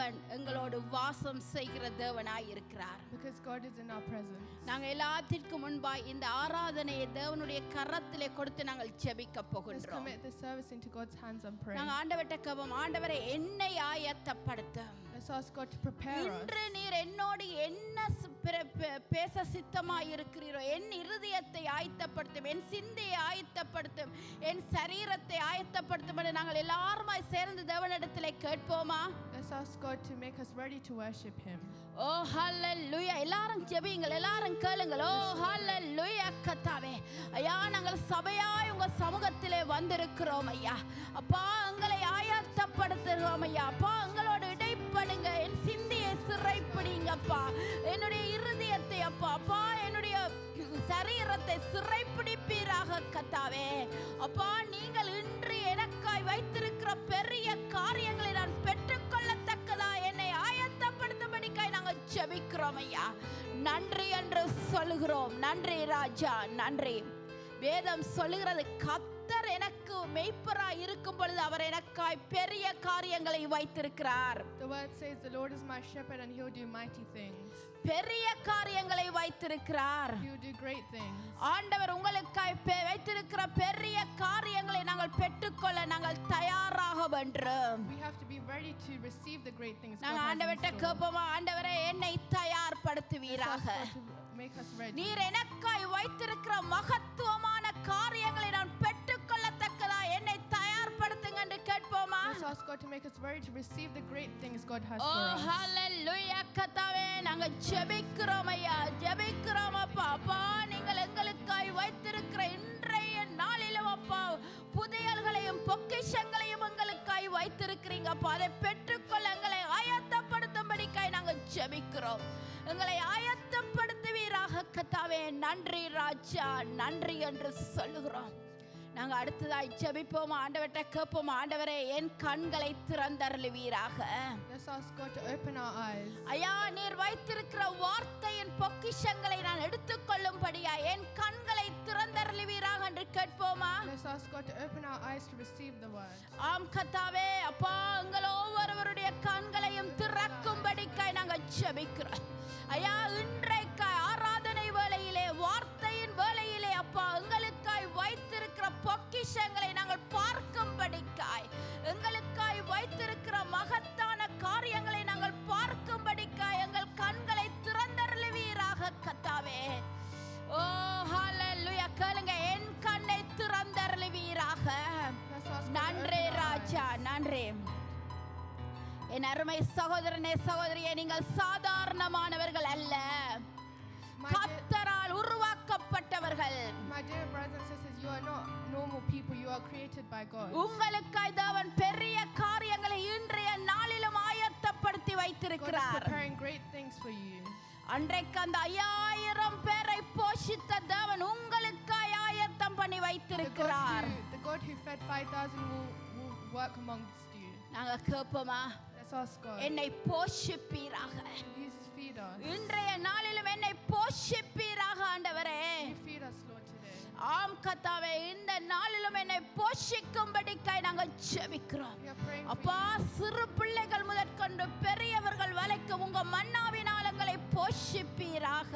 தேவன் எங்களோடு வாசம் செய்கிற தேவனாய் இருக்கிறார். Because God is in our presence. நாங்க எல்லாத்திற்கும் முன்பாய் இந்த ஆராதனையை தேவனுடைய கரத்திலே கொடுத்து நாங்கள் ஜெபிக்க Let's போகின்றோம். commit this service into God's hands and pray. நாங்க ஆண்டவர்ட்ட கேட்போம், ஆண்டவரே என்னை ஆயத்தப்படுத்தும். Let's ask God to prepare us. இன்று நீர் என்னோடு என்ன பேச சித்தமாய் இருக்கிறீரோ, என் இருதயத்தை ஆயத்தப்படுத்தும், என் சிந்தையை ஆயத்தப்படுத்தும், என் சரீரத்தை ஆயத்தப்படுத்தும் என்று நாங்கள் எல்லாருமாய் சேர்ந்து தேவனிடத்திலே கேட்போமா? Let's ask God to make us ready to worship Him. ஓ ஹல்லேலூயா. எல்லாரும் ஜெபியுங்கள், எல்லாரும் கேளுங்கள். ஓ ஹல்லேலூயா கர்த்தாவே. ஐயா, நாங்கள் சபையாய் உங்க சமூகத்திலே வந்திருக்கிறோம் ஐயா. அப்பா, எங்களை ஆயத்தப்படுத்துகிறோம் ஐயா. அப்பா, எங்களோடு இடைப்படுங்க, என் சிந்தையை சிறைப்பிடிங்கப்பா, என்னுடைய இருதயத்தை அப்பா, அப்பா, என்னுடைய சரீரத்தை சிறைப்பிடிப்பீராக கர்த்தாவே. அப்பா, நீங்கள் இன்று எனக்காய் வைத்திருக்கிற பெரிய காரியங்களை நான் பெற்றுக்கொள்ளத்தக்கதா என்னை ஆயத்தப்படுத்தும்படிக்காய் நாங்கள் ஜெபிக்கிறோம் ஐயா. நன்றி என்று சொல்லுகிறோம். நன்றி ராஜா, நன்றி. வேதம் சொல்லுகிறது, கர்த்தர் எனக்கு மெய்ப்பராய் இருக்கும் பொழுது அவர் எனக்காய் பெரிய காரியங்களை வைத்திருக்கிறார். The word says the Lord is my shepherd and He will do mighty things. பெரிய காரியங்களை வைத்திருக்கிறார். He will do great things. ஆண்டவர் உங்களுக்காய் வைத்திருக்கிற பெரிய காரியங்களை நாங்கள் பெற்றுக்கொள்ள நாங்கள் தயாராக வேண்டும். We have to be ready to receive the great things God நாங்கள் has ஆண்டவர்ட்ட in store. கேட்போமா, ஆண்டவரே என்னை Let's தயார்படுத்துவீராக. ask God to make us ready. நீர் எனக்காய் வைத்திருக்கிற மகத்துவமான காரியங்களை நான் பெற்றுக்கொள்ளத்தக்கதா என்னை தயார்படுத்துங்க என்று கேட்போமா? Let's ask God to make us ready to receive the great things God has O for us. ஹல்லேலூயா கர்த்தாவே. நாங்க ஜெபிக்கிறோம் ஐயா, ஜெபிக்கிறோம் அப்பா. அப்பா, நீங்கள் எங்களுக்காய் வைத்திருக்கிற இன்றைய நாளிலும் அப்பா புதையல்களையும் பொக்கிஷங்களையும் எங்களுக்காய் வைத்திருக்கிறீங்க அப்பா. அதை பெற்றுக்கொள்ள எங்களை ஆயத்தப்படுத்தும்படிக்காய் நாங்கள் ஜெபிக்கிறோம். எங்களை ஆயத்தப்படுத்துவீராக கர்த்தாவே. நன்றி ராஜா, நன்றி என்று சொல்லுகிறோம். நாங்க அடுத்ததாய் ஜெபிப்போம், ஆண்டவர்ட்ட கேட்போம், ஆண்டவரே என் கண்களை திறந்தருளுவீராக. Let's ask God to open our eyes. ஐயா, நீர் வைத்திருக்கிற வார்த்தையின் பொக்கிஷங்களை நான் எடுத்துக்கொள்ளும்படியா என் கண்களை திறந்தருளுவீராக என்று கேட்போமா? Let's ask God to open our eyes to receive the word. ஆம் கர்த்தாவே. அப்பா, எங்கள் ஒவ்வொருவருடைய கண்களையும் திறக்கும்படிக்காய் நாங்கள் ஜெபிக்கிறோம் ஐயா. இன்றைக்கு ஆராதனை வேளையிலே, வார்த்தையின் வேளையிலே அப்பா, எங்களுக்காய் வைத்திருக்கிற பொக்கிஷங்களை நாங்கள் பார்க்கும்படிக்காய், எங்களுக்காய் வைத்திருக்கிற மகத்தான காரியங்களை நாங்கள் பார்க்கும்படிக்காய் எங்கள் கண்களை திறந்தருளுவீராக கர்த்தாவே. ஓ ஹல்லேலூயா. கேளுங்க, என் கண்ணை திறந்தருளுவீராக. Let's ask God to நன்றி open our ராஜா, eyes. நன்றி. என் அருமை சகோதரனே, சகோதரியே, நீங்கள் சாதாரணமானவர்கள் அல்ல, கர்த்தரால் உருவாக்கப்பட்டவர்கள். My dear brothers and sisters, you are not normal people. You are created by God. உங்களுக்காய் தேவன் பெரிய காரியங்களை இன்றைய நாளிலும் ஆயத்தப்படுத்தி God is வைத்திருக்கிறார். preparing great things for you. அன்றைக்கு அந்த 5000 பேரை போஷித்த தேவன் உங்களுக்காய் ஆயத்தம் பண்ணி வைத்திருக்கிறார். The God who fed 5,000 will work amongst you. நாங்க கேட்போமா? Let's ask God. என்னை போஷிப்பீராக. You feed us. இன்றைய நாளிலும் என்னை போஷிப்பீராக ஆண்டவரே. You feed us, Lord, today. ஆம் கர்த்தாவே, இந்த நாளிலும் என்னை போஷிக்கும்படிக்காய் நாங்கள் ஜெபிக்கிறோம். We are praying for அப்பா, சிறு பிள்ளைகள் முதற்கொண்டு பெரியவர்கள் வரைக்கும் உங்க மன்னாவினால் எங்களை போஷிப்பீராக.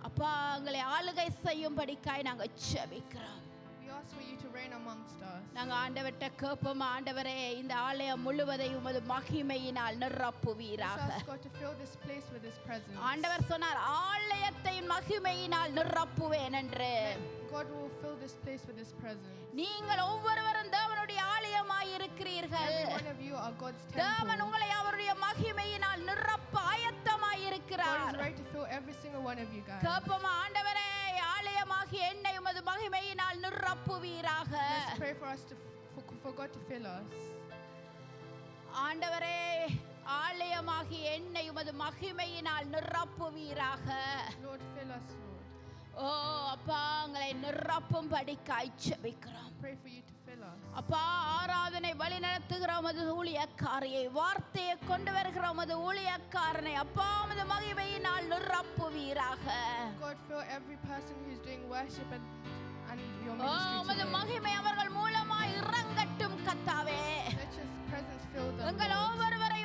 அப்பா, எங்களை ஆளுகை செய்யும்படிக்காய் நாங்கள் ஜெபிக்கிறோம். We ask for you to reign amongst us. நாங்கள் ஆண்டவர்ட்ட கேட்போம், ஆண்டவரே இந்த ஆலயம் முழுவதையும் உமது மகிமையினால் Let's நிரப்புவீராக. ask God to fill this place with His presence. ஆண்டவர் சொன்னார், ஆலயத்தை மகிமையினால் நிரப்புவேன் என்று. God will fill this place with His presence. நீங்கள் ஒவ்வொருவரும் தேவனுடைய ஆலயமாய் இருக்கிறீர்கள். Every one of you are God's தேவன் temple. உங்களை அவருடைய மகிமையினால் நிரப்ப ஆயத்தமாய் God இருக்கிறார். is ready to fill every single one of you guys. கேட்போமா, ஆண்டவரே ஆலயமாகி என்னை உமது மகிமையினால் நிரப்புவீராக. Let's pray for us for God to fill us. ஆண்டவரே ஆலயமாகி என்னை உமது மகிமையினால் நிரப்புவீராக. Lord, fill us, Lord. ஓ அப்பா, உங்களை நிரப்பும்படிக்காய் ஜெபிக்கிறோம். Pray for you to fill us. அப்பா, ஆராதனை வழி நடத்துகிற உமது ஊழியக்காரியை, வார்த்தையை கொண்டு வருகிற உமது ஊழியக்காரனை அப்பா உமது மகிமையினால் நிரப்புவீராக. God, fill every person who's doing worship and your O ministry உமது today. மகிமை அவர்கள் மூலமாய் இறங்கட்டும் கர்த்தாவே. Let your presence fill them, எங்கள் Lord. ஒவ்வொருவரை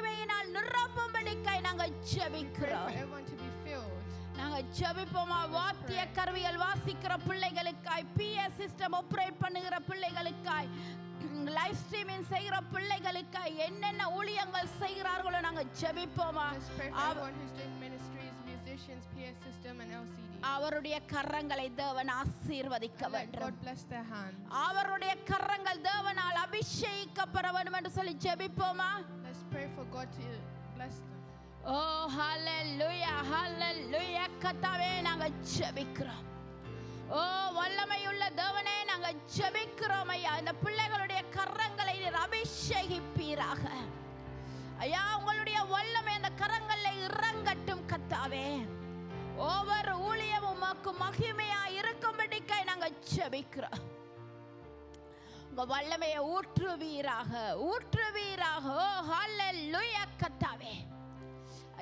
மகிமையினால் நிரப்பும்படிக்காய் நாங்கள் For ஜெபிக்கிறோம். everyone to be filled. நாங்கள் ஜெபிப்போமா. வாத்திய கருவிகள் வாசிக்கிற பிள்ளைகளுக்காய், பிஎஸ் சிஸ்டம் ஆபரேட் பண்ணுகிற பிள்ளைகளுக்காய், லைவ் ஸ்ட்ரீமிங் செய்கிற பிள்ளைகளுக்காய் என்னென்ன ஊழியங்கள் செய்கிறார்களோ நாங்கள் ஜெபிப்போமா. Let's pray for everyone who's doing ministries, musicians, PS system and LCD. அவருடைய கரங்களை தேவன் ஆசீர்வதிக்க And let வேண்டும். God bless their hands. அவருடைய கரங்கள் தேவனால் அபிஷேகிக்கப்பட வேண்டும் என்று சொல்லி ஜெபிப்போமா. Let's pray for God to bless them. ஓ ஹalleluya ஹalleluya. கர்த்தாவே நாங்கள் ஜெபிக்கிறோம். ஓ வல்லமையுள்ள தேவனே நாங்கள் ஜெபிக்கிறோம் ஐயா. இந்த பிள்ளைகளுடைய கரங்களை நீர் அபிஷேகிப்பீராக ஐயா. உங்களுடைய வல்லமை அந்த கரங்களில் இறங்கட்டும் கர்த்தாவே. ஒவ்வொரு ஊழியமும் உமக்கு மகிமையா இருக்கும்படிக்காய் நாங்கள் ஜெபிக்கிறோம். உங்க வல்லமையை ஊற்றுவீராக ஊற்றுவீராக. ஓ ஹalleluya கர்த்தாவே.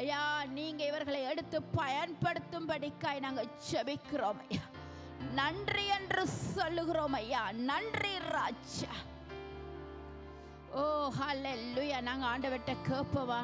ஐயா நீங்க இவர்களை எடுத்து பயன்படுத்தும்படிக்காய் நாங்கள் ஜெபிக்கிறோம் ஐயா. நன்றி என்று சொல்லுகிறோம் ஐயா. நன்றி ராஜா. ஓ ஹalleluya. நாங்க ஆண்டவர்ட்ட கேட்போமா.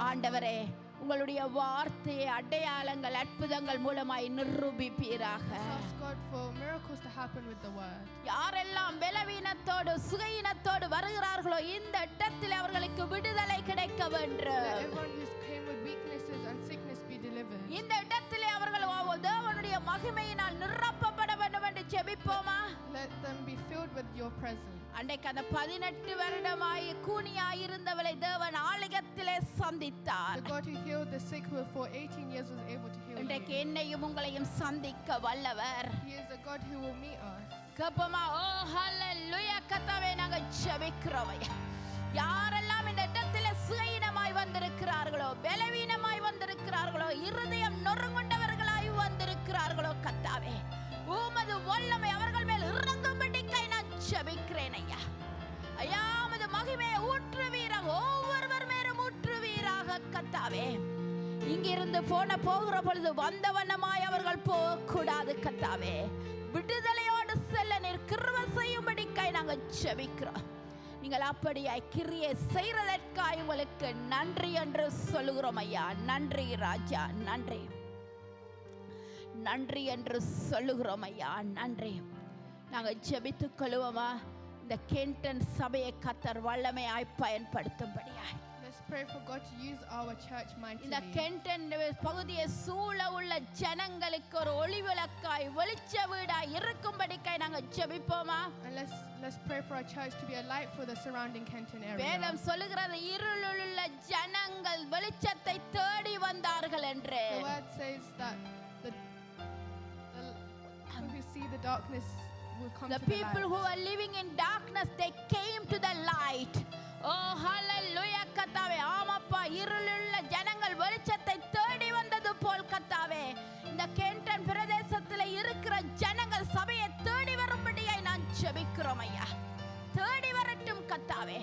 ஆண்டவரே உங்களுடைய வார்த்தையை அடையாளங்கள் அற்புதங்கள் மூலமாய் நிரூபிப்பீராக. Ask God for miracles to happen with the word. யாரெல்லாம் பலவீனத்தோடு சுகையினத்தோடு வருகிறார்களோ இந்த இடத்தில் அவர்களுக்கு விடுதலை கிடைக்க Let வேண்டும். everyone who came with weaknesses and sickness be delivered. இந்த இடத்திலே அவர்கள் தேவனுடைய மகிமையினால் நிரப்பப்பட வேண்டும் என்று ஜெபிப்போமா. Let them be filled with your presence. அன்றைக்கு அந்த 18 வருடமாய் கூனியாய் இருந்தவளை தேவன் ஆலயத்திலே சந்தித்தார். The God who healed the sick who for 18 years was able to heal இன்றைக்கு you. என்னையும் உங்களையும் சந்திக்க வல்லவர். He is a God who will meet us. கேட்போமா. ஓ ஹalleluya கர்த்தாவே நாங்கள் ஜெபிக்கிறோம் ஐயா. யாரெல்லாம் இந்த இடத்திலே சுயநமாய் வந்திருக்கிறார்களோ, பலவீனமாய் வந்திருக்கிறார்களோ, இருதயம் நொறுங்குண்டவர்களாய் வந்திருக்கிறார்களோ கர்த்தாவே, உமது வல்லமை அவர்கள் மேல் இறங்கும்படிக்காய் நான் ஜெபிக்கிறேன் ஐயா. ஐயா உமது மகிமையை ஊற்றுவீராக. ஒவ்வொருவர் மேலும் ஊற்றுவீராக கர்த்தாவே. இங்கிருந்து போகிற பொழுது வந்த வண்ணமாய் அவர்கள் போகக்கூடாது கர்த்தாவே. விடுதலையோடு செல்ல நீர் கிருபை செய்யும்படிக்காய் நாங்கள் ஜெபிக்கிறோம். நீங்கள் அப்படியாய் கிரியை செய்கிறதற்காய் உங்களுக்கு நன்றி என்று சொல்லுகிறோம் ஐயா. நன்றி ராஜா. நன்றி நன்றி என்று சொல்லுகிறோம் ஐயா. நன்றி. நாங்கள் ஜெபித்துக் கொள்வோமா. இந்த கென்டன் சபையை கர்த்தர் வல்லமையாய் பயன்படுத்தும்படியாய். Let's pray for God to use our church இந்த mightily. கென்டன் பகுதியை சூழ உள்ள ஜனங்களுக்கு ஒரு ஒளிவிளக்காய் வெளிச்ச வீடாய் இருக்கும்படிக்காய் நாங்கள் ஜெபிப்போமா. And let's pray for our church to be a light for the surrounding Kenton area. வேதம் சொல்லுகிறது இருளுள்ள ஜனங்கள் வெளிச்சத்தை தேடி வந்தார்கள் என்று. The word says that the people who see the darkness will come The to the people light. who are living in darkness, they came to the light. Oh hallelujah கர்த்தாவே. ஆமாப்பா, இருளுள்ள ஜனங்கள் வெளிச்சத்தை தேடி வந்தது போல் கர்த்தாவே, இந்த கென்டன் பிரதேசத்தில் இருக்கிற ஜனங்கள் சபையை தேடி வரும்படியாய் நான் ஜெபிக்கிறோம் ஐயா. தேடி வரட்டும் கர்த்தாவே.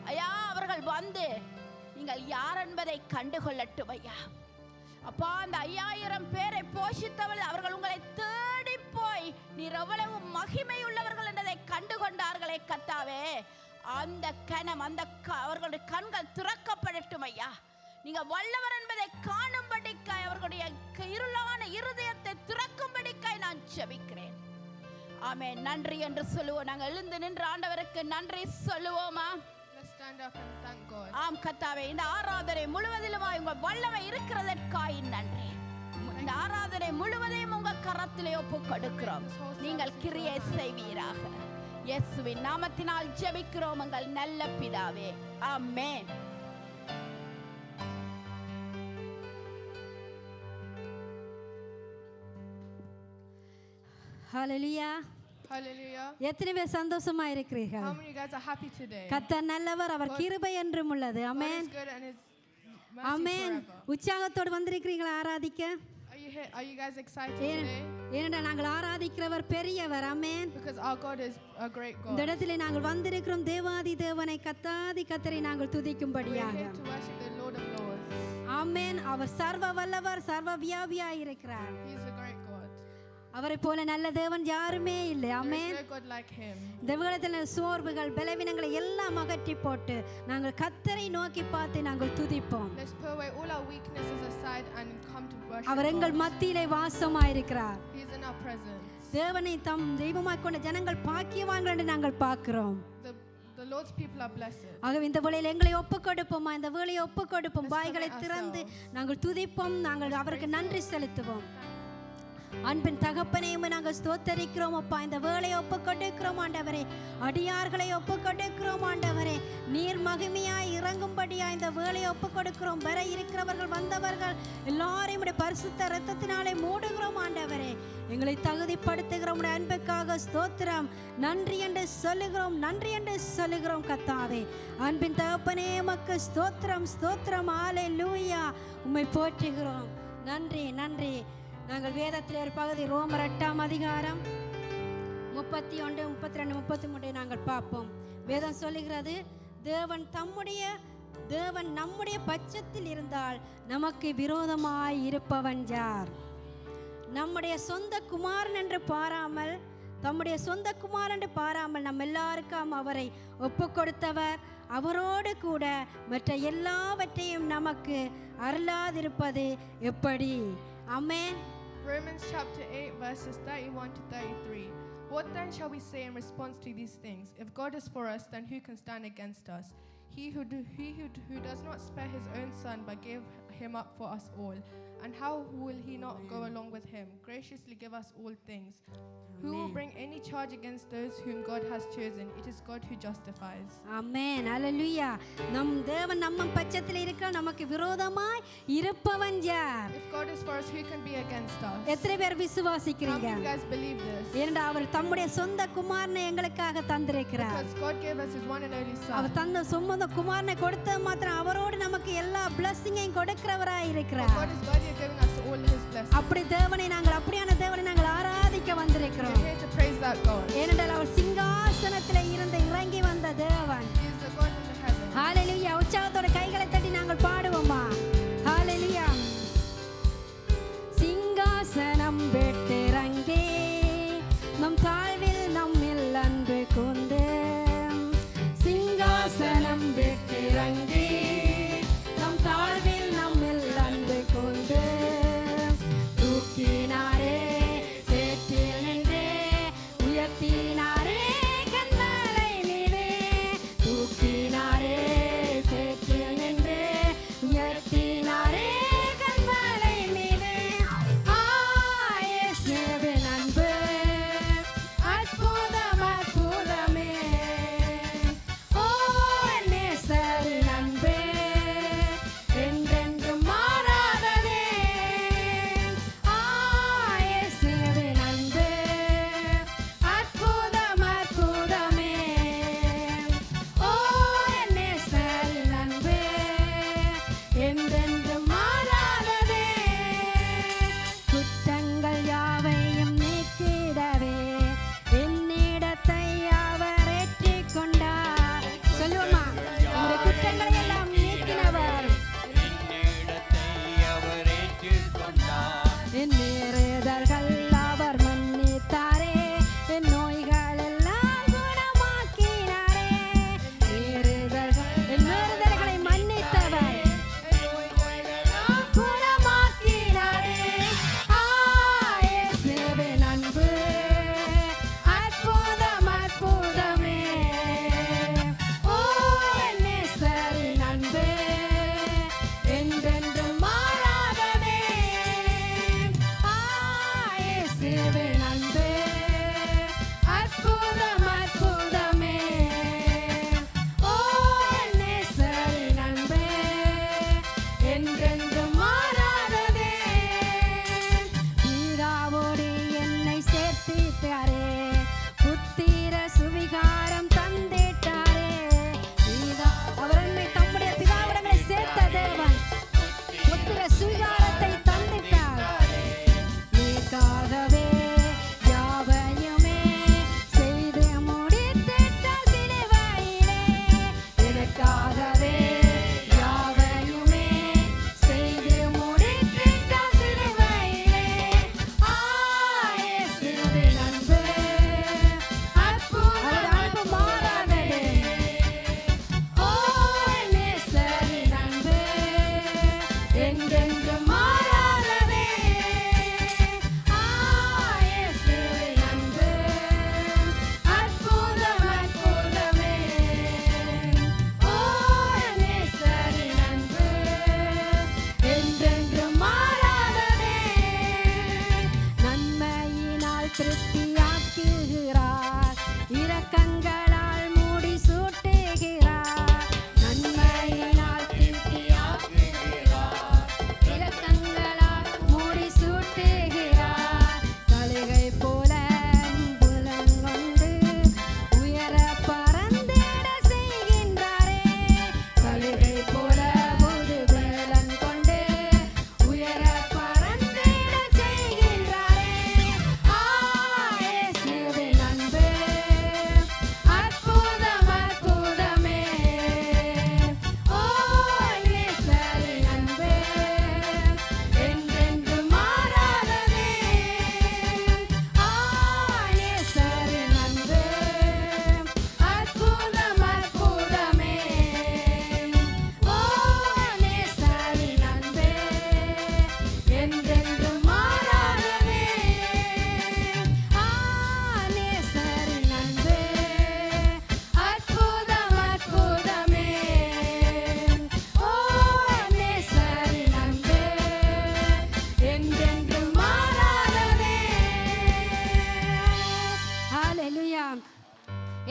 ஐயா அவர்கள் வந்து நீங்கள் யார் என்பதை கண்டுகொள்ளட்டும் ஐயா. அப்பா அந்த 5000 பேரை போஷித்தவள் அவர்கள் உங்களை தேடி போய் நீர் எவ்வளவு மகிமை உள்ளவர்கள் என்பதை கண்டுகொண்டார்களே கர்த்தாவே. அந்த கணம் அவர்களுடைய கண்கள் திறக்கப்படட்டும் ஐயா. நீங்க வல்லவர் என்பதை காணும்படிக்காய் அவர்களுடைய இருளான இருதயத்தை திறக்கும்படிக்காய் நான் ஜெபிக்கிறேன். ஆமென். நன்றி என்று சொல்லுவோம். நாங்கள் எழுந்து நின்று ஆண்டவருக்கு நன்றி சொல்லுவோமா. Let's stand up and thank God. ஆம் கர்த்தாவே, இந்த ஆராதனை முழுவதிலுமாய் உங்கள் வல்லமை இருக்கிறதற்காய் நன்றி. இந்த ஆராதனை முழுவதையும் உங்கள் கரத்திலே ஒப்புக் கொடுக்கிறோம். நீங்கள் கிரியை செய்வீராக. இயேசுவின் நாமத்தினால் ஜெபிக்கிறோம் எங்கள் நல்ல பிதாவே. ஆமென். ஹalleluya. Hallelujah. எத்தனை பேர் சந்தோஷமா இருக்கிறீர்கள்? How many of you guys are happy today? கர்த்தர் நல்லவர், அவர் கிருபை என்றும் உள்ளது. God amen. is good and his mercy amen. forever. உற்சாகத்தோடு வந்திருக்கிறீங்களா ஆராதிக்க? Are you guys excited ஏன்- today? ஏனென்றால் நாங்கள் ஆராதிக்கிறவர் பெரியவர். ஆமென். Because our God is a great இந்த God. இடத்திலே நாங்கள் வந்திருக்கிறோம் தேவாதி தேவனை கத்தாதி கத்தரை நாங்கள் We are துதிக்கும்படியாக. here to worship the Lord of Lords. ஆமென். அவர் சர்வ வல்லவர், சர்வ வியாபியாய் இருக்கிறார். He is a great God. அவரை போல நல்ல தேவன் யாருமே இல்லை. There amen. is no God like him. இந்த வேளையில சோர்வுகள் பலவீனங்களை எல்லாம் அகற்றி போட்டு நாங்கள் கர்த்தரை நோக்கி பார்த்து நாங்கள் துதிப்போம். Let's put away all our weaknesses aside and come to worship அவர் எங்கள் God. மத்தியிலே வாசமாயிருக்கிறார். He is in our presence. தேவனை தம் தெய்வமாய் கொண்ட ஜனங்கள் பாக்கியவான்கள் என்று நாங்கள் பார்க்கிறோம். The Lord's people are blessed. ஆகவே இந்த வேளையில் எங்களை ஒப்புக் கொடுப்போமா, இந்த வேளையை ஒப்புக் கொடுப்போம். வாய்களை திறந்து நாங்கள் துதிப்போம், நாங்கள் அவருக்கு நன்றி செலுத்துவோம். அன்பின் தகப்பனையும் நாங்கள் ஸ்தோத்தரிக்கிறோம் அப்பா. இந்த வேளையை ஒப்புக் கொடுக்கிறோம் ஆண்டவரே, அடியார்களை ஒப்புக் கொடுக்கிறோம் ஆண்டவரே. நீர் மகிமையாய் இறங்கும்படியா இந்த வேளையை ஒப்புக் கொடுக்கிறோம். வர இருக்கிறவர்கள் வந்தவர்கள் எல்லாரையும் உடைய பரிசுத்த இரத்தத்தினாலே மூடுகிறோம் ஆண்டவரே. எங்களை தகுதிப்படுத்துகிறோம். உடைய அன்புக்காக ஸ்தோத்திரம், நன்றி என்று சொல்லுகிறோம், நன்றி என்று சொல்லுகிறோம் கர்த்தாவே. அன்பின் தகப்பனே உமக்கு ஸ்தோத்திரம், ஸ்தோத்திரம். ஹல்லேலூயா. உம்மை போற்றுகிறோம். நன்றி, நன்றி. நாங்கள் வேதத்தில் ஒரு பகுதி ரோமர் 8ஆம் அதிகாரம் 31, 32, 33 நாங்கள் பார்ப்போம். வேதம் சொல்லுகிறது, தேவன் நம்முடைய பட்சத்தில் இருந்தால் நமக்கு விரோதமாய் இருப்பவன் யார்? நம்முடைய சொந்த குமாரன் என்று பாராமல், தம்முடைய சொந்த குமாரன் என்று பாராமல் நம்ம எல்லாருக்கும் அவரை ஒப்பு கொடுத்தவர். அவரோடு கூட மற்ற எல்லாவற்றையும் நமக்கு அருளாதிருப்பது எப்படி? ஆமென். Romans chapter 8 verses 31 to 33. What then shall we say in response to these things? If God is for us, then who can stand against us? He who does not spare his own son but gave him up for us all, and how will he not go along with him graciously give us all things? Who will bring any charge against those whom God has chosen? It is God who justifies. Amen. Hallelujah. நம் தேவன் நம்ம பட்சத்தில் இருக்க நமக்கு விரோதமாய் இருப்பவன் யார்? If God is for us, who can be against us? எத்தனை பேர் விசுவாசிக்கிறீங்க? How do you guys believe this? ஏனென்றால் அவர் தம்முடைய சொந்த குமாரனை எங்களுக்காக தந்திருக்கிறார். Because God gave us his one and only son. அவர் தந்த சொந்த குமாரனை கொடுத்த மாத்திரம் அவரோடு நமக்கு எல்லா blessing-ஐயும் கொடுக்கிறவராய் இருக்கிறார். God is worthy of giving us all his blessings. அப்படி தேவனை நாங்கள் அப்படியான தேவனை நாங்கள் ஆராதிக்க வந்திருக்கிறோம். We're here to praise that God. ஏனென்றால் அவர் சிங்காசனத்திலே இருந்து இறங்கி வந்த தேவன். He is the God in the heavens. ஹalleluya. உற்சாகத்தோட கைகளை தட்டி நாங்கள் பாடுவோமா? ஹalleluya. சிங்காசனம் விட்டிறங்கி நம் தாழ்வில் நம்மில் அன்பு கொண்டு, சிங்காசனம் விட்டிறங்கி நம் தாழ்வில் நம்மில் அன்பு கொண்டு, தூக்கினாரே சேற்றில் நின்றே உயர்த்தினாரே கண்மலை மீதே, தூக்கினாரே சேற்றில் நின்றே உயர்த்தி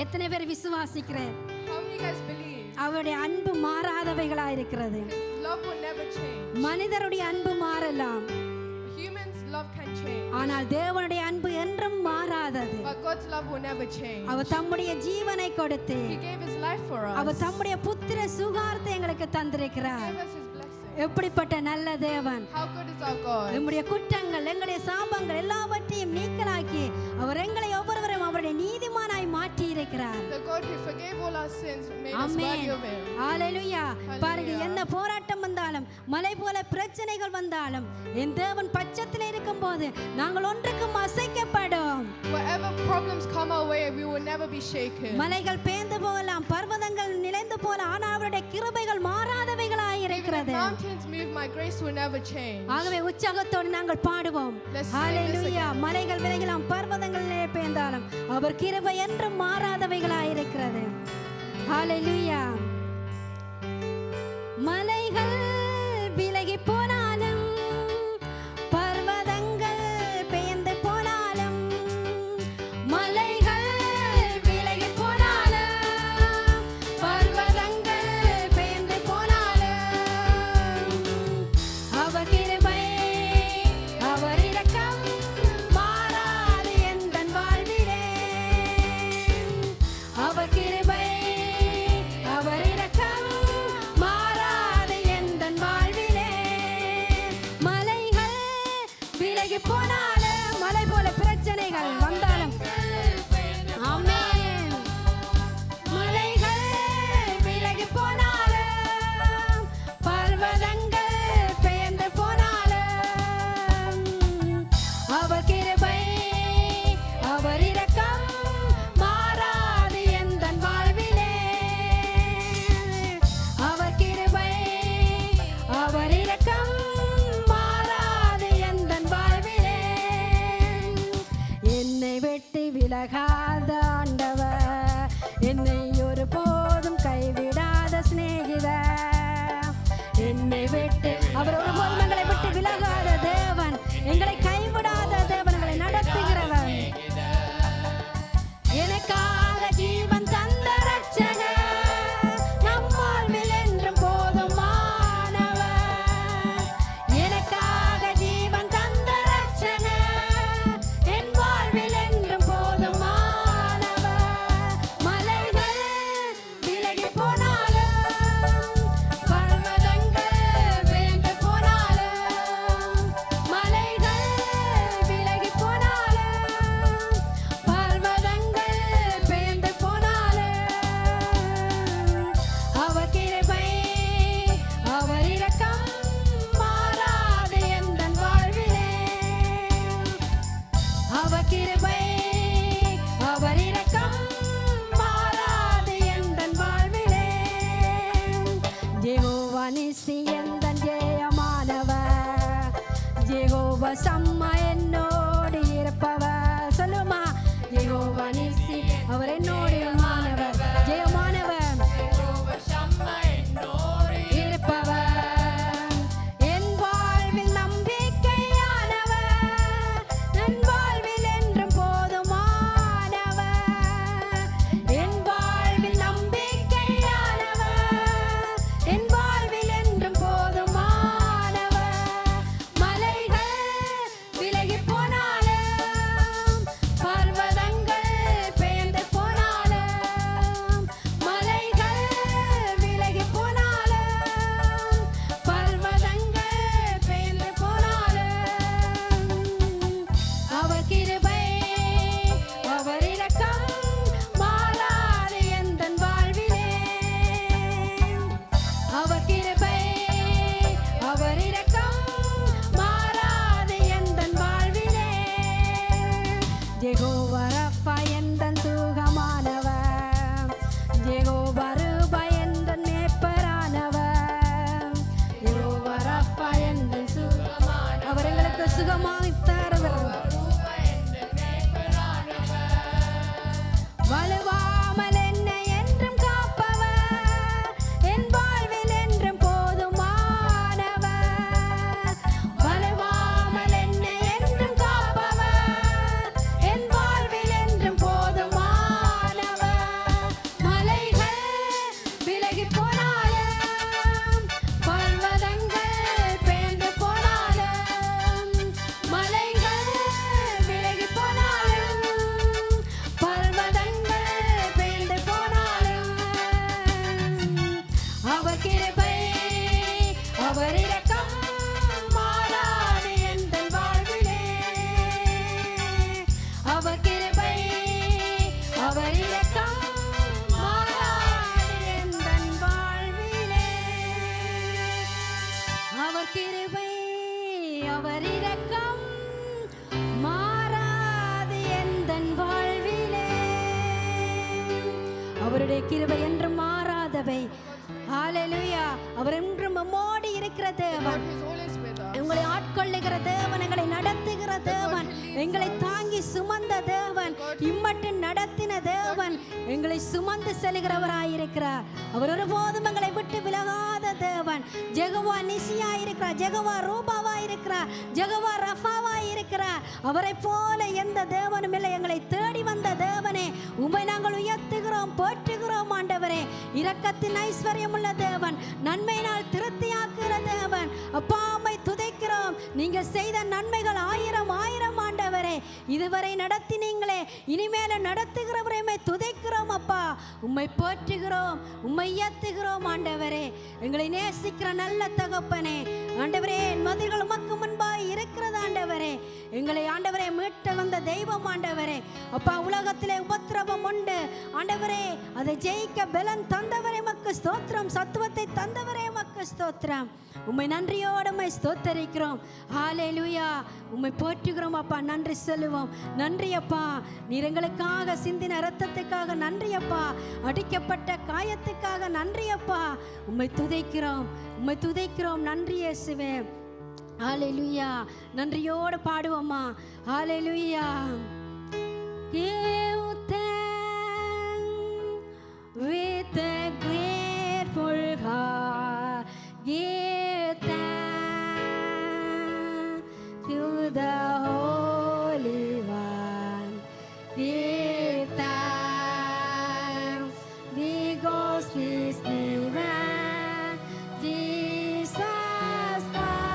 எத்தனை பேர் விசுவாசிக்கிறேன்? How many guys believe? அவருடைய அன்பு மாறாதவைகளா இருக்கிறது. His love will never change. மனிதருடைய அன்பு மாறலாம், Humans' love can change, ஆனால் தேவனுடைய அன்பு என்றும் மாறாதது. but God's love will never change. அவர் தம்முடைய ஜீவனை கொடுத்து He gave His life for us. அவர் தம்முடைய புத்திர சுகார்த்தை எங்களுக்கு He தந்திருக்கிறார். gave us His blessing. எப்படிப்பட்ட நல்ல தேவன்! How good is our God? நம்முடைய குற்றங்கள், எங்களுடைய சாபங்கள் எல்லாவற்றையும் நீக்கலாக்கி அவர் எங்களை ஒவ்வொருவரும் அவருடைய நீதிமானாய் மாற்றி இருக்கிறார். The God who forgave all our sins made us amen. worthy of Him. ஹalleluya. பாருங்க, என்ன போராட்டம் வந்தாலும், மலை போல பிரச்சனைகள் வந்தாலும், என் தேவன் பட்சத்தில் இருக்கும்போது நாங்கள் ஒன்றுக்கும் அசைக்கப்படும். Whatever problems come our way, we will never be shaken. மலைகள் பேந்து போகலாம், பர்வதங்கள் நிலைந்து போகலாம், ஆனால் அவருடைய கிருபைகள் மாறாதவைகளாய் Even if இருக்கிறது. mountains move, my grace will never change. ஆகவே உற்சாகத்தோடு நாங்கள் பாடுவோம். Let's sing this hallelujah. again. மலைகள் விலகலாம், பர்வதங்கள் பேய்ந்தாலும் அவர் கிருபை என்றும் மாறாதவைகளாய் இருக்கிறது. ஹalleluya. மலைகள் விலகி போனாலும், பர்வதங்கள் பெயர்ந்து போனாலும், மலைகள் விலகி போனாலும், பர்வதங்கள் பெயர்ந்து போனாலும், அவர் கிருபை, அவர் இரக்கம் மாறாது எந்தன் வாழ்விலே. அவர் கிருபை, அவர் இரக்கம் மாறாது எந்தன் வாழ்விலே. மலைகள் விலகி போனாலும், மலை போல பிரச்சனைகள் வந்தாலும், ஆமென். மலைகள் விலகி போனாலும், பர்வதங்கள் பெயர்ந்து போனாலும், அவர் கிருபை, அவர் இரக்கம் மாறாது எந்தன் வாழ்விலே. அவர் கிருபை, அவர் இரக்கம் மாறாது எந்தன் வாழ்விலே. என்னை விட்டு விலகாத ஆண்டவர், என்னை ஒருபோதும் கைவிடாத சிநேகிதர். என்னை விட்டு அவர் ஒருபோதும் எங்களை விட்டு விலகாத தேவன், எங்களை கைவிடாத தேவன், எங்களை நடத்துகிறவன். எனக்காக ஜீவன் தந்த ரட்சகர், நம் வாழ்வில் என்றும் போதுமானவர். எனக்காக ஜீவன் தந்த ரட்சகர், என் வாழ்வில் என்றும் போதுமானவர். மலைகள் விலகி போனாலும், பர்வதங்கள் பெயர்ந்து போனாலும், மலைகள் விலகி போனாலும், பர்வதங்கள் பெயர்ந்து போனாலும், அவர் கிருபை, அவர் இரக்கம் மாறாது எந்தன் வாழ்விலே. அவர் கிருபை, அவர் இரக்கம் மாறாது எந்தன் வாழ்விலே. யெகோவா நிசி எந்தன் ஜெயமானவர், யெகோவா சம்மா என்னோடு இருப்பவர். சொல்லுமா, யெகோவா நிசி அவர் என்னோடு மானவர், ஜெயமானவர் இருப்பவர். என் வாழ்வில் நம்பிக்கையானவர், என் வாழ்வில் என்றும் போதுமானவர். என் வாழ்வில் நம்பிக்கையானவர், என் வாழ்வில் என்றும் போதுமானவர். மலைகள் விலகி போனாலும், பர்வதங்கள் பெயர்ந்து போனாலும், மலைகள் விலகி போனாலும், பர்வதங்கள் பெயர்ந்து போனாலும், அவர் கிருபை, அவர் இரக்கம் மாறாது எந்தன் வாழ்விலே. அவர் கிருபை, அவர் இரக்கம் மாறாது எந்தன் வாழ்விலே. யெகோவா ரப்பா எந்தன் சுகமானவர், யெகோவா ரூபா எந்தன் மேய்ப்பரானவர். யெகோவா ரப்பா எந்தன் சுகமானவர், அவர் எங்களுக்கு சுகமாய் தருவர். வலுவாமல் என்னை என்றும் காப்பவர், என் வாழ்வில் என்றும் போதுமானவர். வலுவாமல் என்னை என்றும் காப்பவர், என் வாழ்வில் என்றும் போதுமானவர். அவர் இரக்கம் மாறாது எந்தன் வாழ்விலே. அவருடைய கிருபை என்றும் மாறாதவை. ஹalleluya. அவர் என்றும் நம்மோடு இருக்கிற தேவன். God who is always with us. எங்களை ஆட்கொள்ளுகிற தேவன், எங்களை நடத்துகிற தேவன், எங்களை தாங்கி சுமந்த தேவன், இம்மட்டு நடத்தின தேவன், எங்களை சுமந்து செல்கிறவராயிருக்கிறார். அவர் ஒருபோதும் எங்களை விட்டு விலகாத தேவன். ஜெகவா நிசியா இருக்கிறார், ஜெகவா ரூபாவா இருக்கிறார், ஜெகவா ரஃபாவா இருக்கிறார். அவரை போல எந்த தேவனும் இல்லை. எங்களை தேடி வந்த தேவனே, உம்மை நாங்கள் உயர்த்துகிறோம், போற்றுகிறோம். ஆண்டவரே, இரக்கத்தின் ஐஸ்வர்யம் உள்ள தேவன், நன்மையினால் திருப்தியாக்குகிற தேவன். அப்பா, உம்மை துதிக்கிறோம். நீங்க செய்த நன்மைகள் ஆயிரம் ஆயிரம். ஆண்டவரே, இதுவரை நடத்தினீங்களே, இனிமேல நடத்துகிறவரை உம்மை துதிக்கிறோம். அப்பா, உம்மை போற்றுகிறோம், உம்மை உயர்த்துகிறோம். ஆண்டவரே, எங்களை நேசிக்கிற நல்ல தகப்பனே, ஆண்டவரே, மதில்கள் உமக்கு முன்பாய் இருக்கிறது. ஆண்டவரே, எங்களை ஆண்டவரே மீட்ட வந்த தெய்வம். ஆண்டவரே, அப்பா, உலகத்திலே உபத்திரவம் உண்டு. ஆண்டவரே, அதை ஜெயிக்க பலன் தந்தவரே மக்கு ஸ்தோத்திரம். சத்துவத்தை தந்தவரே மக்கு ஸ்தோத்திரம். உம்மை நன்றியோடு உம்மை ஸ்தோத்தரிக்கிறோம். ஹalleluya. உம்மை போற்றுகிறோம் அப்பா. நன்றி சொல்லுவோம். நன்றி அப்பா, நீர் எங்களுக்காக சிந்தின இரத்தத்துக்காக நன்றி அப்பா. அடிக்கப்பட்ட காயத்துக்காக நன்றி அப்பா. உம்மை துதிக்கிறோம், உம்மை துதிக்கிறோம். நன்றி இயேசுவே. ஹalleluya. நன்றியோடு பாடுவோம்மா. ஹalleluya. Give thanks with a grateful heart. Give thanks to the Holy One. Give thanks because He's given Jesus Christ,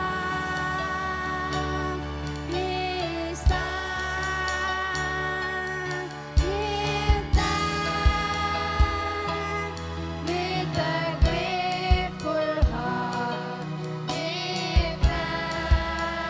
His Son. Give thanks with a grateful heart. Give thanks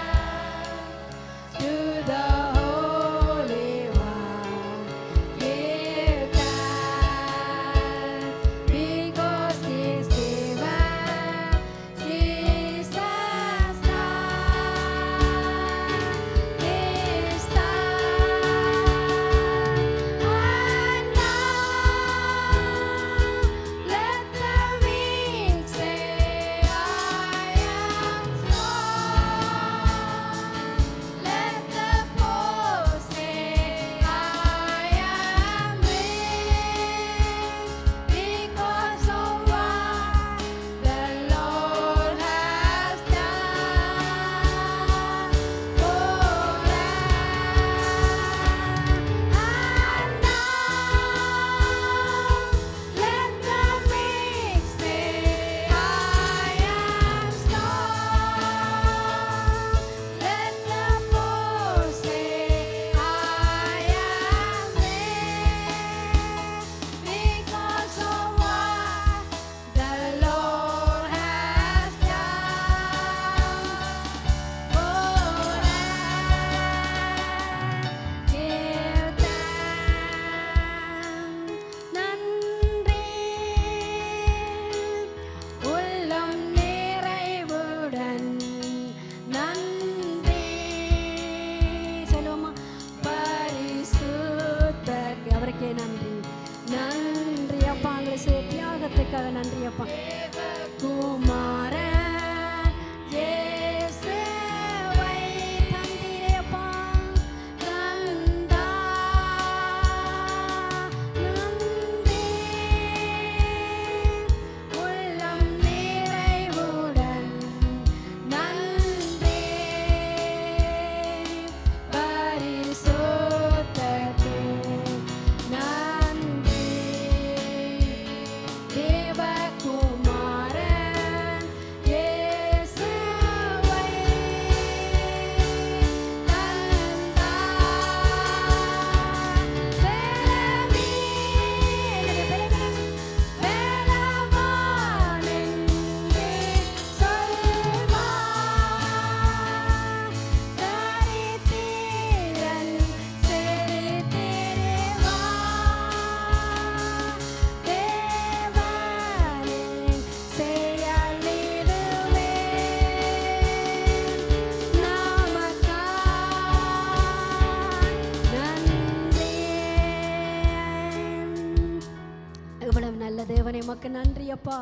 உமக்கு நன்றி அப்பா.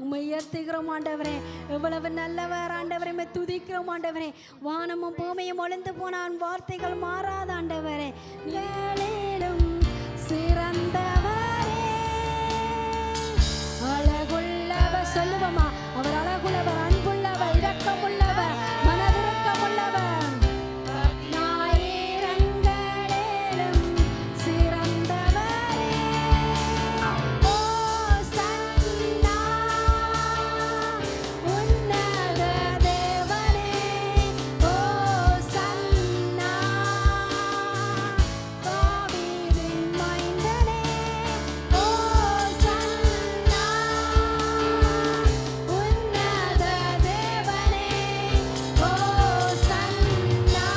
உம்மை உயர்த்துகிறோம் ஆண்டவரே. எவ்வளவு நல்லவர் ஆண்டவரே. உம்மை துதிக்கிறோம் ஆண்டவரே. வானமும் பூமியும் ஒளிந்து போனான், வார்த்தைகள் மாறாத ஆண்டவரே. ஏழேலும் சிறந்தவரே, அழகுள்ளவர். சொல்லுவோமா? அவர் அழகுள்ளவர், அன்புள்ளவர், இரக்கமுள்ளவர், மனதிறக்கமுள்ளவர். ஞாயிறங்களிலும் சிறந்தவரே. ஓ சன்னா உன்னத தேவனே. ஓ சன்னா தாவீதின் மைந்தனே. ஓ சன்னா உன்னத தேவனே. ஓ சன்னா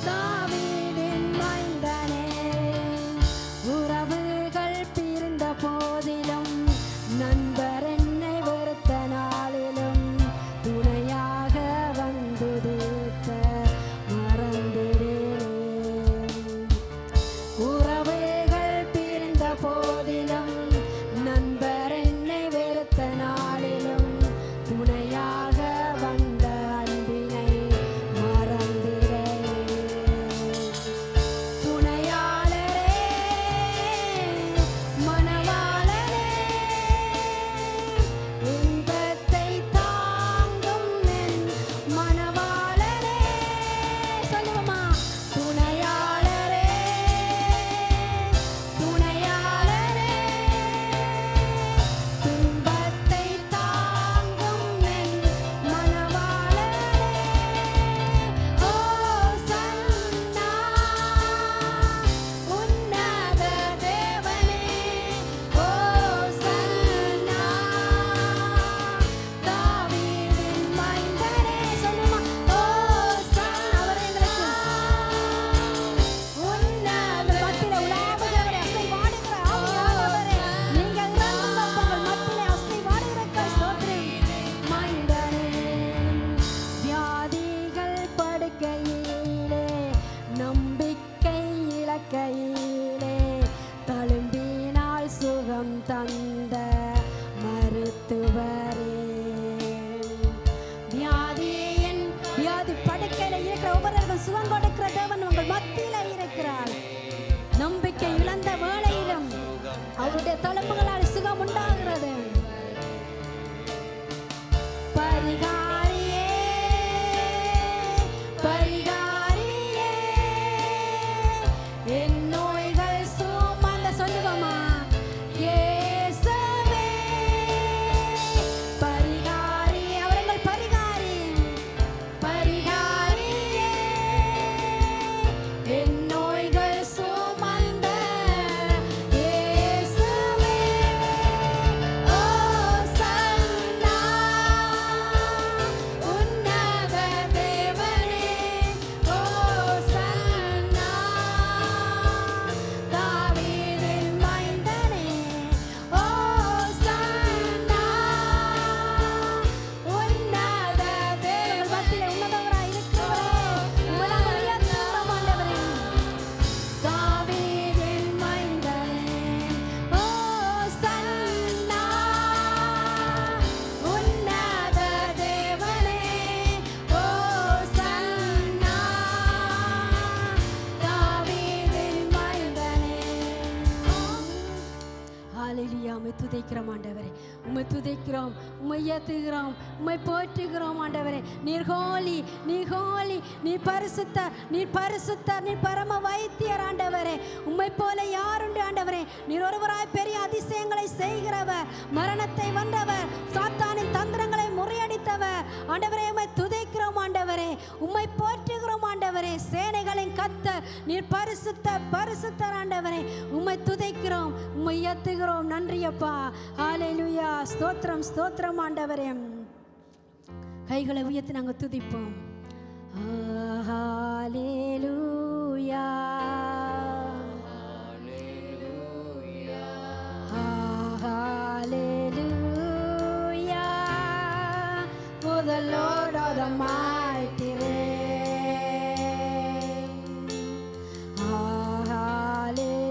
தாவீதின் மைந்தனே. உறவுகள் பிரிந்த போதிலும், நண்பர் என்னை வெறுத்த நாளிலும், துணையாக வந்துதித்த மறந்திடேனே. உறவுகள் பிரிந்த போதிலும், நண்பர் என்னை வெறுத்த நாளிலும், துணையாக வந்த அன்பினை மறந்திடேனே. துணையாளரே, மணவாளரே, இன்பத்தை தாங்கும் என் மணவாளரே. சொல்லுவோமா? துணையாளரே, துணையாளரே, துன்பத்தை தாங்கும் என் மணவாளரே. ஓ சன்னா உன்னத தேவனே. ஓ சன்னா தாவீதின் மைந்தனே. சொல்லுமா? ஓ சன்னா அவர் எங்களுக்கு உன்னத மத்தியிலே உலாவுகிறவரே, அசைவாடுகிற ஆவியானவரே, நீங்கள் இறங்குங்கள் உங்கள் மத்தியிலே அசைவாடுகிறக்க ஸ்தோத்திரம். மைந்தனே, வியாதிகள் படுக்கையிலே, நம்பிக்கை இலக்கையிலே, தழும்பினால் சுகம் தந்த மருத்துவரே. வியாதி படுக்கையில இருக்கிற ஒவ்வொருவருக்கும் சுகம் கொடுக்கிற தேவன் உங்கள் மத்தியில இருக்கிறார். நம்பிக்கை இழந்த வேளையிலும் அவருடைய தழும்புகளால் சுகம் உண்டாகிறது. பரிகாரியே, பரிகாரியே, என் நோய்கள் சுமந்த. சொல்லுவோமா? இயேசுவே பரிகாரி. அவர் எங்கள் பரிகாரி. பரிகாரியே, என் நோய்கள் சுமந்த இயேசுவே. ஓ சன்னா உன்னத தேவனே. ஓ சன்னா தாவீதின் மைந்தனே. ஓ சன்னா உன்னத தேவன் மத்தியிலே உன்னதவராய் இருக்கிறவரே, உம்மை நாங்கள் உயர்த்துகிறோம் ஆண்டவரே. தாவீதின் மைந்தனே. ஓ சன்னா உன்னத தேவனே. ஓ சன்னா தாவீதின் மைந்தனே. ஹalleluya. உம்மை துதிக்கிறோம் ஆண்டவரே. உம்மை துதிக்கிறோம், உம்மை ஏத்துகிறோம், உம்மை போற்றுகிறோம் ஆண்டவரே. நீர் ஹோலி, நீர் ஹோலி, நீர் பரிசுத்தர், நீர் பரிசுத்தர், நீர் பரம வைத்தியர் ஆண்டவரே. உம்மை போல யாருண்டு ஆண்டவரே? நீர் ஒருவராய் பெரிய அதிசயங்களை செய்கிறவர், மரணத்தை வென்றவர், சாத்தானின் தந்திரங்களை முறியடித்தவர் ஆண்டவரே. உம்மை துதிக்கிறோம் ஆண்டவரே, உம்மை போற்றுகிறோம் ஆண்டவரே. சேனைகளின் கர்த்தர், நீர் பரிசுத்தர், பரிசுத்தர் ஆண்டவரே. உம்மை துதிக்கிறோம், உம்மை ஏத்துகிறோம். நன்றி அப்பா. ஹalleluya. ஸ்தோத்திரம், ஸ்தோத்திரம் ஆண்டவரே. கைகளை உயர்த்தி நாங்கள் துதிப்போம். ஹalleluya. Hallelujah, for the Lord of the mighty reign. Hallelujah.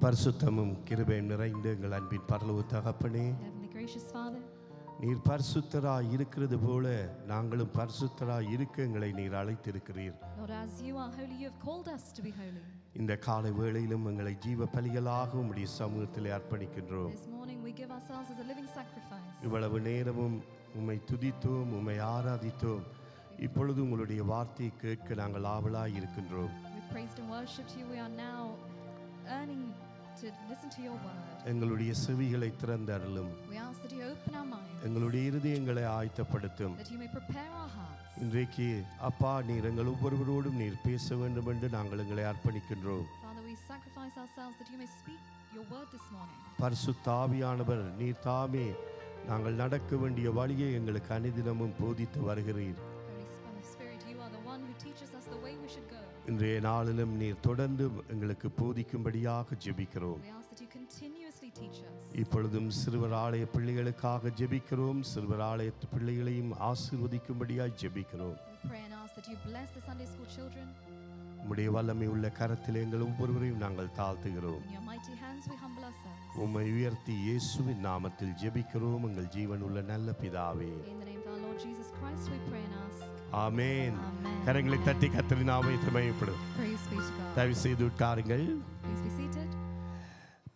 பரிசுத்தமும் கிருபையும் நிறைந்த எங்கள் அன்பின் பரலோக தகப்பனே, Heavenly gracious Father, நீர் பரிசுத்தராய் இருக்கிறது போல நாங்களும் பரிசுத்தராய் இருக்க எங்களை நீர் அழைத்திருக்கிறீர். Lord, as you are holy, you have called us to be holy. இந்த காலை வேளையிலும் எங்களை ஜீவ பலிகளாக உம்முடைய சமூகத்திலே அர்ப்பணிக்கின்றோம். This morning we give ourselves as a living sacrifice. இவ்வளவு நேரமும் உம்மை துதித்தோம், உம்மை ஆராதித்தோம். இப்பொழுது உங்களுடைய வார்த்தையை கேட்க நாங்கள் ஆவலாய் இருக்கின்றோம். We praised and worshipped you. We are now earning to listen to your word. எங்களுடைய செவிகளை திறந்தருளும். We ask that you open our minds, எங்களுடைய இருதயங்களை ஆயத்தப்படுத்தும். that you may prepare our hearts. இன்றைக்கு அப்பா, நீர் எங்கள் ஒவ்வொருவரோடும் நீர் பேச வேண்டும் என்று நாங்கள் எங்களை அர்ப்பணிக்கின்றோம். Father, we sacrifice ourselves that you may speak your word this morning. பரிசுத்த ஆவியானவர் நீர் தாமே நாங்கள் நடக்க வேண்டிய வழியை எங்களுக்கு அனுதினமும் போதித்து வருகிறீர். Holy Spirit, you are the one who teaches us the way we should go. இன்றைய நாளிலும் நீர் தொடர்ந்து எங்களுக்கு போதிக்கும்படியாக ஜெபிக்கிறோம். We ask that you continuously teach us. இப்பொழுதும் சிறுவர் ஆலய பிள்ளைகளுக்காக ஜெபிக்கிறோம். சிறுவர் ஆலயத்து பிள்ளைகளையும் ஆசீர்வதிக்கும்படியாக ஜெபிக்கிறோம். We pray and ask that you bless the Sunday school children. உம்முடைய வல்லமை உள்ள கரத்திலே எங்கள் ஒவ்வொருவரையும் நாங்கள் தாழ்த்துகிறோம். In your mighty hands we humble ourselves. உம்மை உயர்த்தி இயேசுவின் நாமத்தில் ஜெபிக்கிறோம் எங்கள் ஜீவனுள்ள நல்ல பிதாவே. In the name of our Lord Jesus Christ we pray and ask. Amen. Amen. கரங்களை தட்டி கர்த்தரின் நாமத்தை மகிமைப்படும். Praise be to God. தயவு செய்து உட்காருங்கள். Please be seated.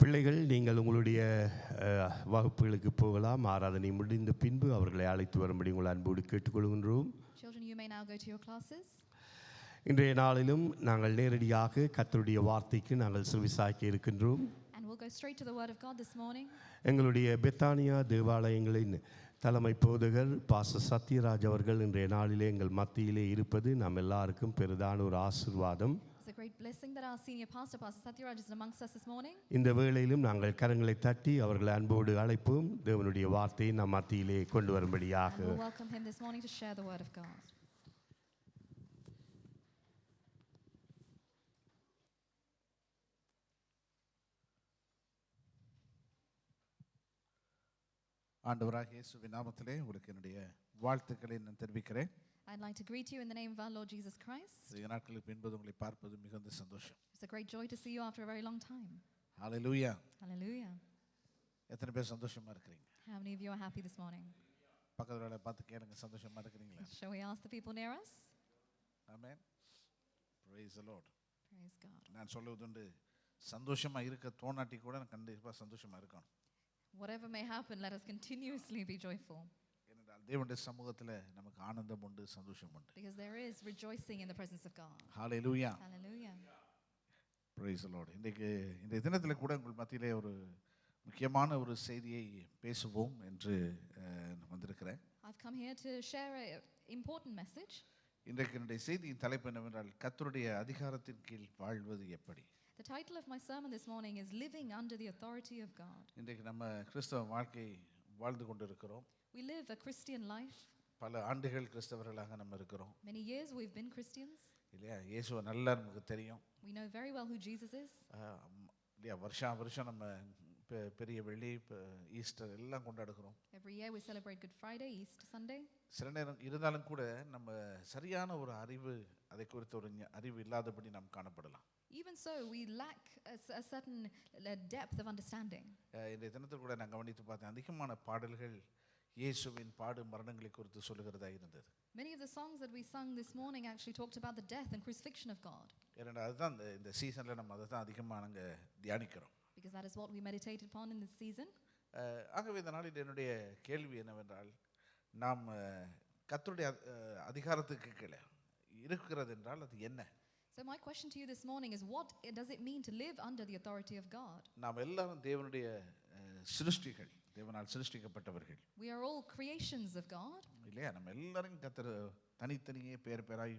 பிள்ளைகள், நீங்கள் உங்களுடைய வகுப்புகளுக்கு போகலாம். ஆராதனை முடிந்த பின்பு அவர்களை அழைத்து வரும்படி உங்கள் அன்போடு கேட்டுக்கொள்கின்றோம். Children, you may now go to your classes. இன்றைய நாளிலும் நாங்கள் நேரடியாக கர்த்தருடைய வார்த்தைக்கு நாங்கள் செவிசாய்க்க இருக்கின்றோம். And we'll go straight to the word of God this morning. எங்களுடைய பெத்தானியா தேவாலயங்களின் தலைமை போதகர் பாஸ்டர் சத்யராஜ் அவர்கள் இன்றைய நாளிலே எங்கள் மத்தியிலே இருப்பது நம் எல்லாருக்கும் பெரிதான ஒரு ஆசீர்வாதம். It's a great blessing that our senior pastor, Pastor Satyaraj, is amongst us this morning. இந்த வேளையிலும் நாங்கள் கரங்களை தட்டி அவர்களை அன்போடு அழைப்போம், தேவனுடைய வார்த்தையை நம் மத்தியிலே கொண்டு வரும்படியாக. And we'll welcome him this morning to share the word of God. ஆண்டவராகிய இயேசுவின் நாமத்திலே உங்களுக்கு என்னுடைய வாழ்த்துக்களை நான் தெரிவிக்கிறேன். I'd like to greet you in the name of our Lord Jesus Christ. சில நாட்களுக்கு பின்பு உங்களை பார்ப்பது மிகுந்த சந்தோஷம். It's a great joy to see you after a very long time. Hallelujah. Hallelujah. எத்தனை பேர் சந்தோஷமா இருக்கிறீங்க? How many of you are happy this morning? பக்கத்துல பார்த்து கேளுங்க, சந்தோஷமா இருக்கிறீங்களா? Shall we ask the people near us? Amen. Praise the Lord. Praise God. நான் சொல்லுவதுண்டு, சந்தோஷமா இருக்க தோணாட்டி கூட கண்டிப்பா சந்தோஷமா இருக்கணும். Whatever may happen, let us continuously be joyful. ஏனென்றால் தேவனுடைய சமூகத்துல நமக்கு ஆனந்தம் உண்டு, சந்தோஷம் உண்டு. Because there is rejoicing in the presence of God. Hallelujah. Hallelujah. Praise the Lord. இந்த தினத்துல கூட உங்கள் மத்தியிலே ஒரு முக்கியமான ஒரு செய்தியை பேசுவோம் என்று வந்திருக்கிறேன். I've come here to share an important message. இன்றைக்கு என்னுடைய செய்தியின் தலைப்பு என்னவென்றால், கர்த்தருடைய அதிகாரத்தின் கீழ் வாழ்வது எப்படி. The title of my sermon this morning is Living Under the Authority of God. இன்றைக்கு நம்ம கிறிஸ்தவ வாழ்க்கை வாழ்ந்து கொண்டிருக்கிறோம். We live a Christian life. பல ஆண்டுகள் கிறிஸ்தவர்களாக நம்ம இருக்கிறோம். Many years we've been Christians. இல்லையா? இயேசுவை நல்லா நமக்கு தெரியும். We know very well who Jesus is. இல்லையா? வருஷம் நம்ம பெரிய வெள்ளி, ஈஸ்டர் எல்லாம் கொண்டாடுகிறோம். Every year we celebrate Good Friday, Easter Sunday. சில நேரம் இருந்தாலும் கூட நம்ம சரியான ஒரு அறிவு, அதை குறித்த ஒரு அறிவு இல்லாதபடி நாம் காணப்படலாம். Even so, we lack a certain depth of understanding. இந்த தினத்தில் கூட நான் கவனித்து பார்த்தேன், அதிகமான பாடல்கள் இயேசுவின் பாடு மரணங்களை குறித்து சொல்லுகிறதா இருந்தது. Many of the songs that we sung this morning actually talked about the death and crucifixion of God. ஏன்னா அதுதான் இந்த சீசன்ல நம்ம அதை தான் அதிகமாக நாங்கள் தியானிக்கிறோம். Because that is what we meditated upon in this season. ஆகவே இந்த நாளில் என்னுடைய கேள்வி என்னவென்றால், நாம் கர்த்தருடைய அதிகாரத்துக்கு கீழே இருக்கிறது என்றால் அது என்ன? So my question to you this morning is, what does it mean to live under the authority of God? நாம் எல்லாரும் தேவனுடைய சிருஷ்டிகள், தேவனால் சிருஷ்டிக்கப்பட்டவர்கள். We are all creations of God. இல்லையா? நம்ம எல்லாரும் கர்த்தர் தனித்தனியே பேராய்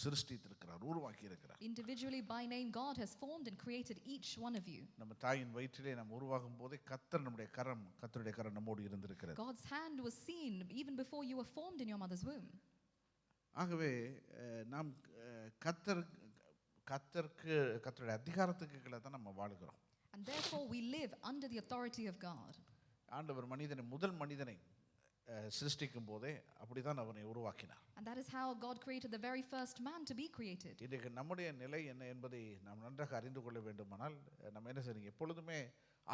சிருஷ்டித்திருக்கிறார், உருவாக்கி இருக்கிறார். Individually by name God has formed and created each one of you. நம்ம தாயின் வயிற்றிலே நாம் உருவாகும் போதே கர்த்தருடைய கரம் நம்மோடு இருந்திருக்கிறது. God's hand was seen even before you were formed in your mother's womb. ஆகவே நாம் கர்த்தருடைய அதிகாரத்துக்கு கீழே தான் நம்ம வாழுகிறோம். And therefore we live under the authority of God. ஆண்டவர் முதல் மனிதனை சிருஷ்டிக்கும் போதே அப்படி தான் அவனை உருவாக்கினார். And that is how God created the very first man to be created. இன்றைக்கு நம்முடைய நிலை என்ன என்பதை நாம் நன்றாக அறிந்து கொள்ள வேண்டுமானால் நம்ம என்ன செய்யணும், எப்பொழுதுமே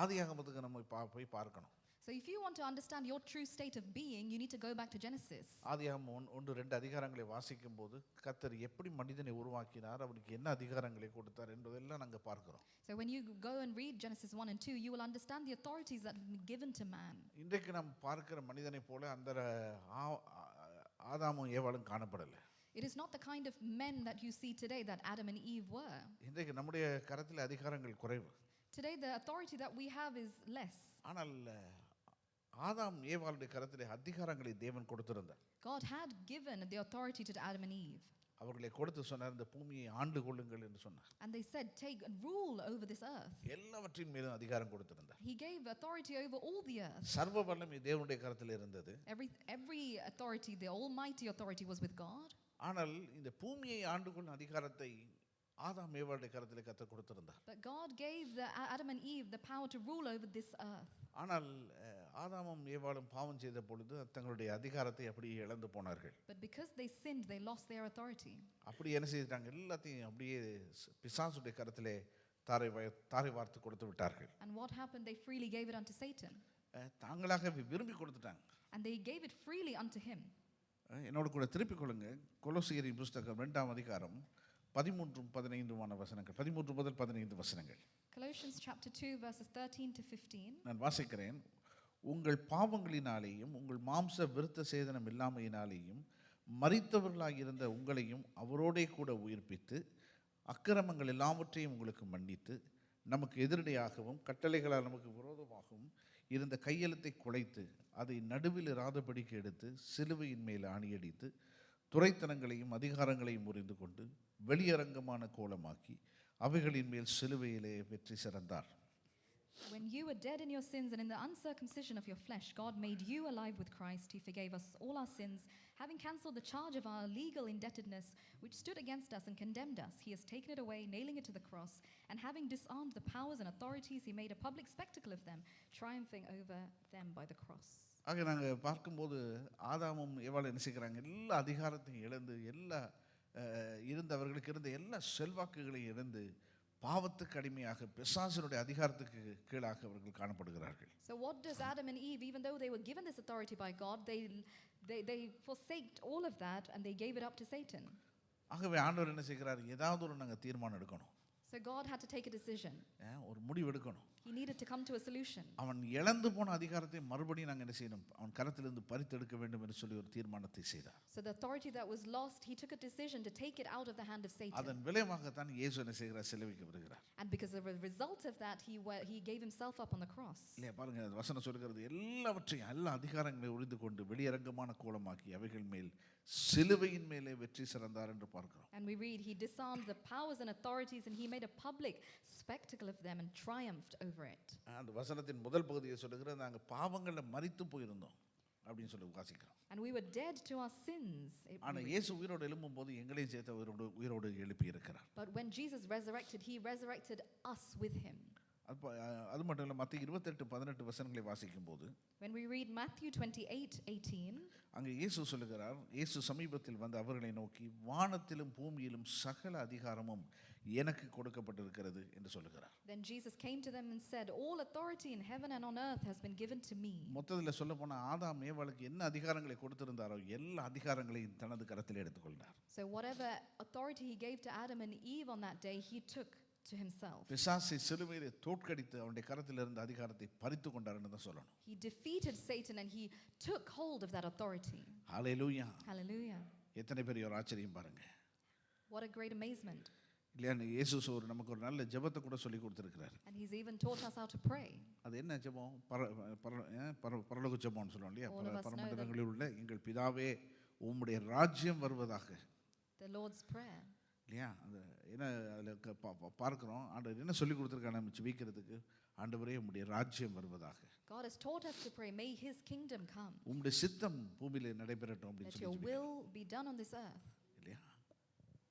ஆதியாகமத்துக்கு நம்ம போய் பார்க்கணும். So if you want to understand your true state of being, you need to go back to Genesis. ஆதியாகமம் 1-2 அதிகாரங்களை வாசிக்கும் போது கர்த்தர் எப்படி மனிதனை உருவாக்கினார், அவனுக்கு என்ன அதிகாரங்களை கொடுத்தார் என்பதெல்லாம் நாங்கள் பார்க்கிறோம். So when you go and read Genesis 1 and 2, you will understand the authorities that have been given to man. இன்றைக்கு நாம் பார்க்கிற மனிதனை போல அந்த ஆதாமும் ஏவாளும் காணப்படலை. It is not the kind of men that you see today that Adam and Eve were. இன்றைக்கு நம்முடைய கரத்தில் அதிகாரங்கள் குறைவு. Today the authority that we have is less. ஆனால் ஆதாம் ஏவாளுடைய கரத்திலே அதிகாரங்களை தேவன் கொடுத்திருந்தார். God had given the authority to Adam and Eve. அவர்களை கொடுத்து சொன்னார், இந்த பூமியை ஆண்டு கொள்ளுங்கள் என்று சொன்னார். And they said, take and rule over this earth. எல்லாவற்றின் மீதும் அதிகாரம் கொடுத்திருந்தார். He gave authority over all the earth. சர்வ வல்லமை தேவனுடைய கரத்தில் இருந்தது. Every authority, the almighty authority was with God. ஆனால் இந்த பூமியை ஆண்டு கொள்ளும் அதிகாரத்தை ஆதாம் ஏவாளுடைய கரத்திலே கர்த்தர் கொடுத்திருந்தார். But God gave Adam and Eve the power to rule over this earth. ஆனால் ஆதாமும் ஏவாளும் பாவம் செய்த பொழுது தங்களுடைய அதிகாரத்தை அப்படியே இழந்து போனார்கள். But because they sinned, they lost their authority. அப்படி என்ன செய்தாங்க, எல்லாத்தையும் அப்படியே பிசாசுடைய கரத்திலே தாரை வார்த்து கொடுத்து விட்டார்கள். And what happened? They freely gave it unto Satan. தாங்களாக விரும்பி கொடுத்துட்டாங்க. And they gave it freely unto him. என்னோட கூட திருப்பிக் கொள்ளுங்க, கொலோசியரின் புஸ்தகம் 2ஆம் அதிகாரம் 13-15 வசனங்கள், 13 முதல் 15 வசனங்கள். Colossians chapter 2 verses 13 to 15. நான் வாசிக்கிறேன். உங்கள் பாவங்களினாலேயும் உங்கள் மாம்ச விருத்த சேதனம் இல்லாமையினாலேயும் மரித்தவர்களாகியிருந்த உங்களையும் அவரோடே கூட உயிர்ப்பித்து அக்கிரமங்கள் எல்லாவற்றையும் உங்களுக்கு மன்னித்து நமக்கு எதிரடையாகவும் கட்டளைகளால் நமக்கு விரோதமாகவும் இருந்த கையெழுத்தை குலைத்து அதை நடுவில் இராதபடிக்கு எடுத்து சிலுவையின் மேல் ஆணியடித்து துரைத்தனங்களையும் அதிகாரங்களையும் முறிந்து கொண்டு வெளியரங்கமான கோலமாக்கி அவைகளின் மேல் சிலுவையிலே வெற்றி சிறந்தார். When you were dead in your sins and in the uncircumcision of your flesh, God made you alive with Christ. He forgave us all our sins, having cancelled the charge of our legal indebtedness, which stood against us and condemned us. He has taken it away, nailing it to the cross, and having disarmed the powers and authorities, he made a public spectacle of them, triumphing over them by the cross. ஆக நாங்கள் பார்க்கும்போது ஆதாமும் ஏவாளும் என்ன செய்கிறாங்க, எல்லா அதிகாரத்தையும் இழந்து இருந்தவர்களுக்கு இருந்த எல்லா செல்வாக்குகளையும் இழந்து பாவத்துக்கு அடிமையாக பிசாசினுடைய அதிகாரத்துக்கு கீழாக அவர்கள் காணப்படுகிறார்கள். So what does Adam and Eve, even though they were given this authority by God, they forsaked all of that and they gave it up to Satan. ஆகவே ஆண்டவர் என்ன செய்கிறார், ஏதாவது ஒரு நாங்கள் தீர்மானம் எடுக்கணும். So God had to take a decision. ஒரு முடிவு எடுக்கணும். He needed to come to a solution. அவன் இழந்து போன அதிகாரத்தை மறுபடியும் நாங்கள் என்ன செய்யணும், அவன் கரத்திலிருந்து பறித்தெடுக்க வேண்டும் என்று சொல்லி ஒரு தீர்மானத்தை செய்தார். So the authority that was lost, he took a decision to take it out of the hand of Satan. அதன் விளைவாகத்தான் இயேசு என்ன செய்கிறார், சிலுவைக்கப்படுகிறார். And because of the result of that, he gave himself up on the cross. இல்லையா, பாருங்க வசனம் சொல்கிறது, எல்லாவற்றையும் எல்லா அதிகாரங்களை உரிந்து கொண்டு வெளியரங்கமான கோலமாக்கி அவைகள் மேல் சிலுவையின் மேலே வெற்றி சிறந்தார் என்று பார்க்கிறோம். And we read, he disarmed the powers and authorities and he made a public spectacle of them and triumphed over it. அந்த வசனத்தின் முதல் பகுதியை சொல்லுகிறது, நாங்கள் பாவங்களில் மரித்து போயிருந்தோம் அப்படின்னு சொல்லி வாசிக்கிறோம். And we were dead to our sins. ஆனால் இயேசு உயிரோடு எழும்பும் போது எங்களையும் சேர்த்து உயிரோடு எழுப்பி இருக்கிறார். But when Jesus resurrected, he resurrected us with him. அது மட்டும் இல்லை, மத்திய 28-18 வசனங்களை வாசிக்கும் போது When we read Matthew 28:18, அங்கே இயேசு சொல்லுகிறார், இயேசு சமீபத்தில் வந்து அவர்களை நோக்கி வானத்திலும் பூமியிலும் சகல அதிகாரமும் எனக்கு கொடுக்கப்பட்டிருக்கிறது என்று சொல்லுகிறார். then Jesus came to them and said, all authority in heaven and on earth has been given to me. மொத்தத்தில் சொல்ல போனா ஆதாம் ஏவாளுக்கு என்ன அதிகாரங்களை கொடுத்திருந்தாரோ எல்லா அதிகாரங்களையும் தனது கரத்தில் எடுத்துக்கொண்டார். So whatever authority he gave to Adam and Eve on that day, he took to himself. பிசாசை சிலுவையிலே தோற்கடித்து அவனுடைய கரத்தில் இருந்த அதிகாரத்தை பறித்து கொண்டார் என்று தான் சொல்லணும். He defeated Satan and he took hold of that authority. Hallelujah. Hallelujah. எத்தனை பெரிய ஒரு ஆச்சரியம் பாருங்க. What a great amazement. இல்லையா, இயேசு நமக்கு ஒரு நல்ல ஜெபத்தை கூட சொல்லி கொடுத்திருக்கிறார். And he's even taught us how to pray. அது என்ன ஜெபம், பரலோக ஜெபம்னு சொல்லுவோம் இல்லையா, All of us know பரமண்டலங்களில் உள்ள எங்கள் பிதாவே உம்முடைய ராஜ்யம் வருவதாக. The Lord's prayer. இல்லையா, அந்த என்ன அதில் பார்க்குறோம், ஆண்டவர் என்ன சொல்லி கொடுத்துருக்காங்க நம்ம ஜெபிக்கிறதுக்கு, ஆண்டவரே உம்முடைய ராஜ்யம் வருவதாக. God has taught us to pray, may his kingdom come. உம்முடைய சித்தம் பூமியிலே நடைபெறட்டும் அப்படின்னு Let your சொல்லி will be done on this earth. இல்லையா.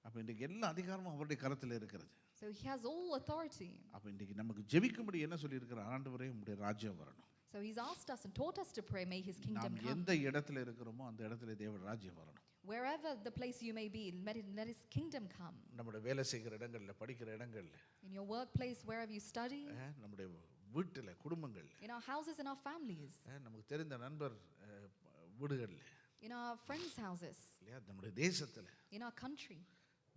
அப்போ இன்றைக்கு எல்லா அதிகாரமும் அவருடைய கரத்தில் இருக்கிறது. So he has all authority. அப்போ இன்றைக்கு நமக்கு ஜெபிக்கும்படி என்ன சொல்லியிருக்கிறார், ஆண்டவரே உம்முடைய ராஜ்யம் வரணும். So he's asked us and taught us to pray, may his kingdom நாம் come. எந்த இடத்துல இருக்கிறோமோ அந்த இடத்துல தேவ ராஜ்யம் வரணும். Wherever the place you may be, let his kingdom come. நம்முடைய வேலை செய்கிற இடங்கள்ல, படிக்கிற இடங்கள்ல, In your workplace, wherever you study, நம்முடைய வீட்டுல, குடும்பங்கள்ல, in our houses, in our families, நமக்கு தெரிந்த நண்பர் வீடுகள்ல, in our friends' houses, இல்லையா, நம்முடைய தேசத்துல in our country,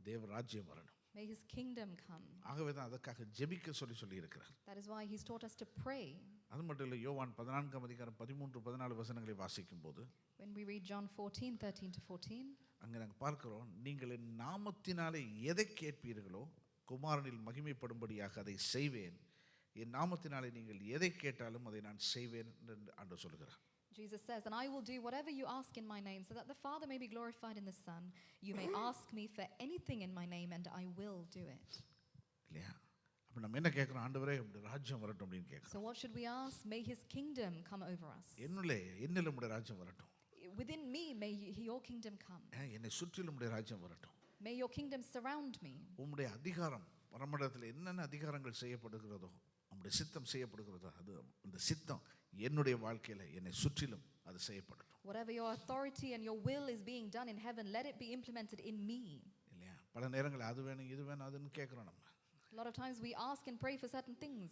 தேவ ராஜ்யம் வரணும். may his kingdom come. ஆகவே தான் அதற்காக ஜெபிக்க சொல்லி இருக்கிறார். That is why he's taught us to pray. அது மட்டும் இல்லை, யோவான் 14:13-14 வசனங்களை வாசிக்கும் போது When we read John 14:13-14, அங்கே நாங்கள் பார்க்கிறோம், நீங்கள் என் நாமத்தினாலே எதை கேட்பீர்களோ குமாரனில் மகிமைப்படும்படியாக அதை செய்வேன், என் நாமத்தினாலே நீங்கள் எதை கேட்டாலும் அதை நான் செய்வேன் என்று ஆண்டவர் சொல்கிறார். Jesus says, and I will do whatever you ask in my name, so that the Father may be glorified in the Son. You may ask me for anything in my name, and I will do it. இல்லையா? அப்போ நம்ம என்ன கேட்குறோம்? ஆண்டவரே உம்முடைய ராஜ்யம் வரட்டும் அப்படின்னு கேட்குறோம். So what should we ask? May his kingdom come over us. என்னில் உம்முடைய ராஜ்யம் வரட்டும். Within me, may your kingdom come. என்னை சுற்றிலும் உம்முடைய ராஜ்யம் வரட்டும். May your kingdom surround me. உம்முடைய அதிகாரம் பரமண்டலத்தில் என்னென்ன அதிகாரங்கள் செய்யப்படுகிறதோ, உம்முடைய சித்தம் செய்யப்படுகிறதோ, அது அந்த சித்தம் என்னுடைய வாழ்க்கையில் என்னை சுற்றிலும் அது செய்யப்படட்டும். Whatever your authority and your will is being done in heaven, let it be implemented in me. இல்லையா? பல நேரங்கள் அது வேணும் இது வேணும் அதுன்னு கேட்குறோம் நம்ம. A lot of times we ask and pray for certain things.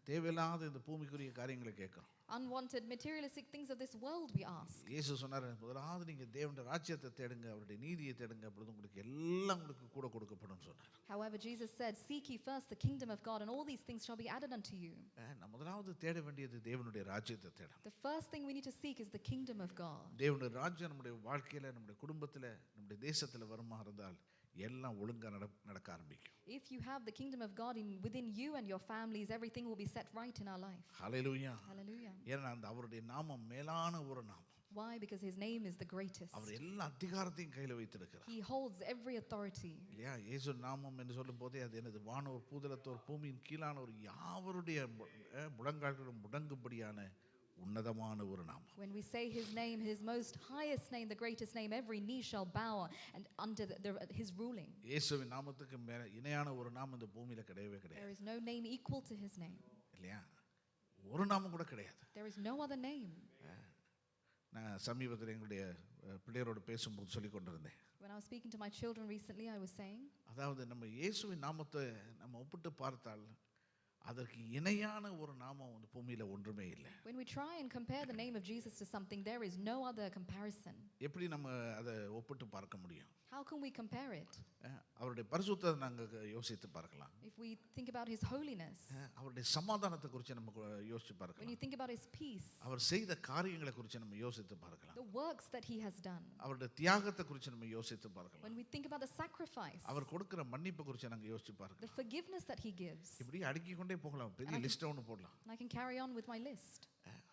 தேவையில்லாத இந்த பூமிக்குரிய காரியங்களை கேட்குறோம். Unwanted materialistic things of this world we ask. இயேசு சொன்னார், முதலாவது நீங்கள் தேவனுடைய ராஜ்யத்தை தேடுங்க, அவருடைய நீதியை தேடுங்க, அப்பொழுது உங்களுக்கு எல்லாம் உங்களுக்கு கூட கொடுக்கப்படும் சொன்னார். However, Jesus said, seek ye first the kingdom of God, and all these things shall be added unto you. நான் முதலாவது தேட வேண்டியது தேவனுடைய ராஜ்யத்தை தேடணும். The first thing we need to seek is the kingdom of God. தேவனுடைய ராஜ்யம் நம்முடைய வாழ்க்கையில், நம்முடைய குடும்பத்தில், நம்முடைய தேசத்தில் வருமா இருந்தால் எல்லாம் ஒழுங்கா நடக்க ஆரம்பிக்கும். If you have the kingdom of God within you and your families, everything will be set right in our life. Hallelujah. Hallelujah. ஏன்னா அந்த அவருடைய நாமம் மேலான ஒரு நாமம். Why? Because his name is the greatest. அவர் எல்லா அதிகாரத்தையும் கையில் வைத்திருக்கிறார். He holds every authority. இல்லையா? இயேசு நாமம் என்று சொல்லும் போதே அது எனது வானோர் பூதலத்தோர் பூமியின் கீழானோர் யாவருடைய முழங்கால்களும் முடங்கும்படியான உன்னதமான ஒரு நாமம். When we say his name, his most highest name, the greatest name, every knee shall bow and under his ruling. இயேசுவின் நாமத்துக்கு இணையான ஒரு நாமம் இந்த பூமியில கிடையவே கிடையாது. There is no name equal to his name. இல்லையா? ஒரு நாமம் கூட கிடையாது. There is no other name. நான் சமீபத்தில் எங்களுடைய பிள்ளையரோடு பேசும்போது சொல்லிக் கொண்டிருந்தேன். When I was speaking to my children recently, I was saying, அதாவது நம்ம இயேசுவின் நாமத்தை நம்ம ஒப்பிட்டு பார்த்தால் அதற்கு இணையான ஒரு நாமம் இந்த பூமியில ஒன்றுமே இல்லை. when we try and compare the name of Jesus to something, there is no other comparison. எப்படி நம்ம அதை ஒப்பிட்டு பார்க்க முடியும்? How can we compare it? அவருடைய பரிசுத்தத்தை நாங்கள் யோசித்து பார்க்கலாம். If we think about his holiness, அவருடைய சமாதானத்தை குறித்து நம்ம யோசித்து when பார்க்கலாம். you think about his peace, அவர் செய்த காரியங்களை குறித்து நம்ம யோசித்து பார்க்கலாம். the works that he has done, அவருடைய தியாகத்தை குறித்து நம்ம யோசித்து பார்க்கலாம். when we think about the sacrifice, அவர் கொடுக்கிற மன்னிப்பு குறித்து நாங்கள் யோசித்து பார்க்கலாம். the forgiveness that he gives, இப்படி அடுக்கி கொண்டே போகலாம். பெரிய லிஸ்ட் ஒன்று போடலாம். and I can carry on with my list.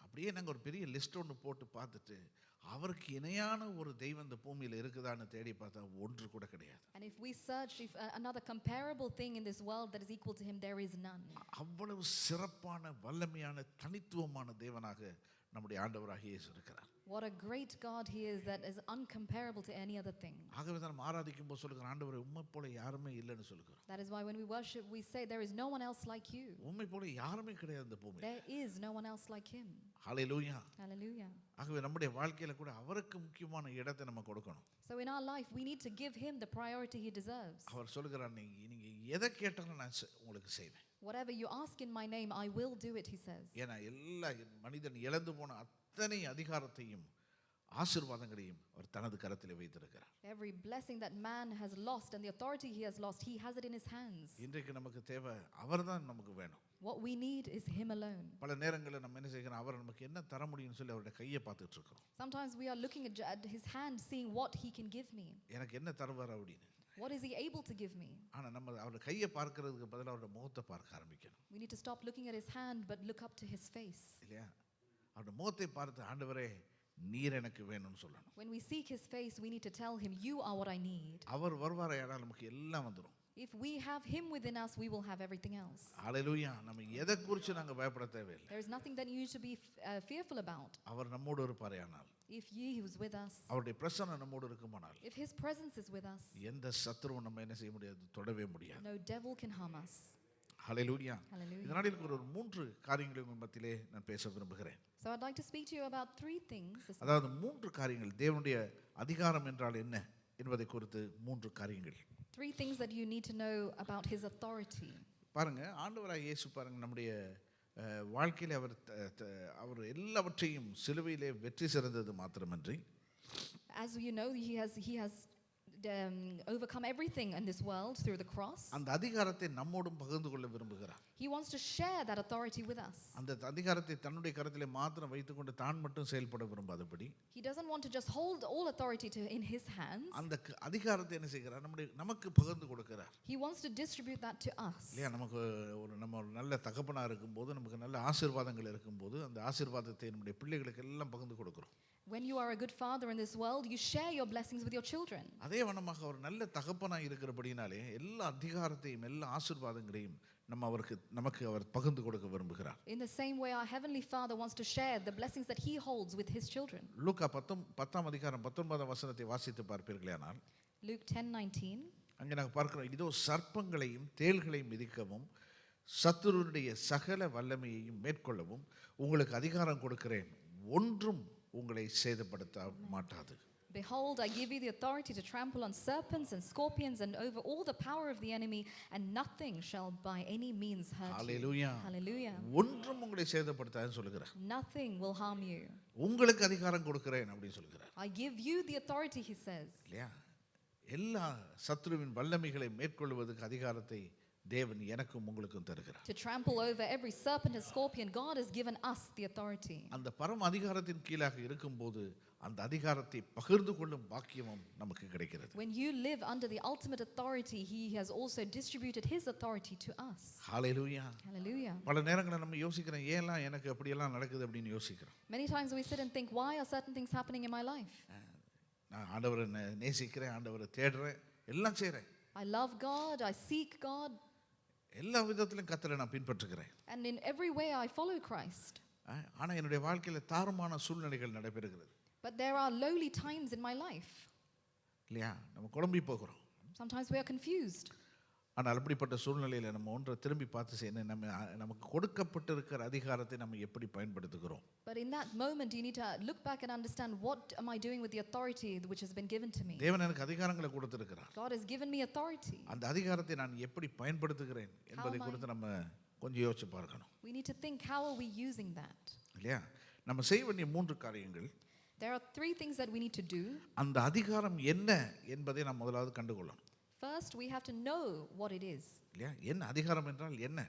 அப்படியே நாங்கள் ஒரு பெரிய லிஸ்ட் ஒன்று போட்டு பார்த்துட்டு அவருக்கு இணையான ஒரு தெய்வம் இந்த பூமியில் இருக்குதான்னு தேடி பார்த்தா ஒன்று கூட கிடையாது. And if we search if another comparable thing in this world that is equal to him, there is none. அவ்வளவு சிறப்பான வல்லமையான தனித்துவமான தேவனாக நம்முடைய ஆண்டவராகிய இயேசு இருக்கிறார். What a great God he is, that is uncomparable to any other thing. ஆகவே தான் நம்ம ஆராதிக்கும் போது சொல்லுகிற ஆண்டவரே உம்மை போல யாருமே இல்லைன்னு சொல்லுகிறோம். That is why when we worship, we say there is no one else like you. உம்மை போல யாருமே கிடையாது இந்த பூமியில். There is no one else like him. Hallelujah. Hallelujah. ஆகவே நம்முடைய வாழ்க்கையில கூட அவருக்கு முக்கியமான இடத்தை நம்ம கொடுக்கணும். So in our life, we need to give him the priority he deserves. அவர் சொல்லுகிறார், நீங்க எதை கேட்டாலும் நான் உங்களுக்கு செய்வேன். Whatever you ask in my name, I will do it, he says. ஏன்னா எல்லா மனிதன் இழந்து போன அத்தனை அதிகாரத்தையும் ஆசீர்வாதங்களையும் அவர் தனது கரத்தில் வைத்திருக்கிறார். Every blessing that man has lost and the authority he has lost, he has it in his hands. இன்றைக்கு நமக்கு தேவை அவர்தான் நமக்கு வேணும். What we need is him alone. பல நேரங்களில் நம்ம என்ன செய்கிறோம், அவர் நமக்கு என்ன தர முடியும்னு சொல்லி அவருடைய கையை பார்த்துட்டு இருக்கோம். Sometimes we are looking at his hand, seeing what he can give me. எனக்கு என்ன தருவார் அப்படின்னு. What is he able to give me? ஆனா நம்ம அவருடைய கையை பார்க்கிறதுக்கு பதிலாக அவருடைய முகத்தை பார்க்க ஆரம்பிக்கணும். We need to stop looking at his hand but look up to his face. இல்லையா? அவருடைய முகத்தை பார்த்து ஆண்டவரே நீர் எனக்கு வேணும்னு சொல்லணும். When we seek his face, we need to tell him, you are what I need. அவர் வருவாரையானால் நமக்கு எல்லாம் வந்துடும். If we have him within us, we will have everything else. ஹல்லேலூயா. நம்ம எதை குறித்து நாங்கள் பயப்பட தேவையில்லை. There is nothing that you need to be fearful about. அவர் நம்மோடு இருப்பாரையானால், If he is with us, அவருடைய பிரசன்னம் நம்மோடு இருக்குமானால், if his presence is with us, எந்த சத்துருவும் நம்ம என்ன செய்ய முடியாது, தொடவே முடியாது. no devil can harm us. Hallelujah. Hallelujah. இந்த நாளில் ஒரு 3 காரியங்களை உங்கள் மத்தியிலே நான் பேச விரும்புகிறேன். So I'd like to speak to you about 3 things. அதாவது 3 காரியங்கள், தேவனுடைய அதிகாரம் என்றால் என்ன என்பதை குறித்து 3 காரியங்கள். 3 things that you need to know about his authority. பாருங்க, ஆண்டவராகிய இயேசு பாருங்க நம்முடைய வாழ்க்கையில் அவர் எல்லாவற்றையும் சிலுவையிலே வெற்றி சிறந்தது மாத்திரமன்றி, As you know, he has overcome everything in this world through the cross. அந்த அதிகாரத்தை நம்மோடும் பகிர்ந்து கொள்ள விரும்புகிறார். He wants to share that authority with us. அந்த அதிகாரத்தை தன்னுடைய கரத்திலே மாத்திரம் வைத்துக்கொண்டு தான் மட்டும் செயல்பட விரும்பாதபடி, He doesn't want to just hold all authority in his hands. அந்த அதிகாரத்தை என்ன செய்கிறார்? நமக்கு பகிர்ந்து கொடுக்கிறார். He wants to distribute that to us. இல்லையா? நமக்கு நம்ம ஒரு நல்ல தகப்பனா இருக்கும்போது, நமக்கு நல்ல ஆசீர்வாதங்கள் இருக்கும்போது, அந்த ஆசீர்வாதத்தை நம்முடைய பிள்ளைகளுக்கு எல்லாம் பகிர்ந்து கொடுக்கிறோம். When you are a good father in this world, you share your blessings with your children. அதே வண்ணமாக ஒரு நல்ல தகப்பனாய் இருக்கிறபடினாலே எல்லா அதிகாரத்தையும் எல்லா ஆசீர்வாதங்களையும் நமக்கு அவர் பகிர்ந்து கொடுக்க விரும்புகிறார். In the same way, our heavenly Father wants to share the blessings that he holds with his children. லூக்கா 10 அதிகாரம் 19 வசனத்தை வாசித்து பார்ப்பீர்களானால், Luke 10:19. அங்கே நாங்கள் பார்க்கிறோம், இதோ சர்ப்பங்களையும் தேள்களையும் மிதிக்கவும் சத்துருடைய சகல வல்லமையையும் மேற்கொள்ளவும் உங்களுக்கு அதிகாரம் கொடுக்கிறேன், ஒன்றும் உங்களை சேதப்படுத்த மாட்டாது. Behold, I give you the authority to trample on serpents and scorpions and over all the power of the enemy, and nothing shall by any means hurt you. Hallelujah. Hallelujah. ஒன்றும் உங்களை சேதப்படுத்தாதுன்னு சொல்லுகிறார். Nothing will harm you. உங்களுக்கு அதிகாரம் கொடுக்கிறேன் அப்படின்னு சொல்லுகிறார். I give you the authority, he says. இல்லையா? எல்லா சத்துருவின் வல்லமைகளை மேற்கொள்வதற்கு அதிகாரத்தை தேவன் எனக்கும் உங்களுக்கும் தருகிறார். To trample over every serpent and scorpion, God has given us the authority. அந்த பரம அதிகாரத்தின் கீழாக இருக்கும்போது அந்த அதிகாரத்தை பகிர்ந்து கொள்ளும் பாக்கியமும் நமக்கு கிடைக்கிறது. When you live under the ultimate authority, he has also distributed his authority to us. Hallelujah. Hallelujah. பல நேரங்களில் நம்ம யோசிக்கிறோம், ஏன்லாம் எனக்கு அப்படியெல்லாம் நடக்குது அப்படின்னு யோசிக்கிறோம். Many times we sit and think, why are certain things happening in my life? நான் ஆண்டவரை நேசிக்கிறேன், ஆண்டவரை தேடுறேன், எல்லாம் செய்கிறேன். I love God, I seek God, எல்லா விதத்திலும் கர்த்தரை நான் பின்பற்றுகிறேன். and in every way I follow Christ. ஆனால் என்னுடைய வாழ்க்கையில் தாறுமான சூழ்நிலைகள் நடைபெறுகிறது. But there are lowly times in my life. இல்லையா? நம்ம குழம்பி போகிறோம். Sometimes we are confused. ஆனால் அப்படிப்பட்ட சூழ்நிலையில் நம்ம ஒன்றை திரும்பி பார்த்து செய்யணும், நமக்கு கொடுக்கப்பட்டிருக்கிற அதிகாரத்தை நம்ம எப்படி பயன்படுத்துகிறோம். But in that moment you need to look back and understand, what am I doing with the authority which has been given to me? தேவன் எனக்கு அதிகாரங்களை கொடுத்திருக்கிறார். God has given me authority. அந்த அதிகாரத்தை நான் எப்படி பயன்படுத்துகிறேன் என்பதை குறித்து நம்ம கொஞ்சம் யோசிச்சு பார்க்கணும். We need to think, how are we using that? இல்லையா? நம்ம செய்ய வேண்டிய 3 காரியங்கள். There are 3 things that we need to do. அந்த அதிகாரம் என்ன என்பதை நாம் முதலாவது கண்டுகொள்ளணும். First, we have to know what it is. இல்லையா? என்ன அதிகாரம் என்றால் என்ன?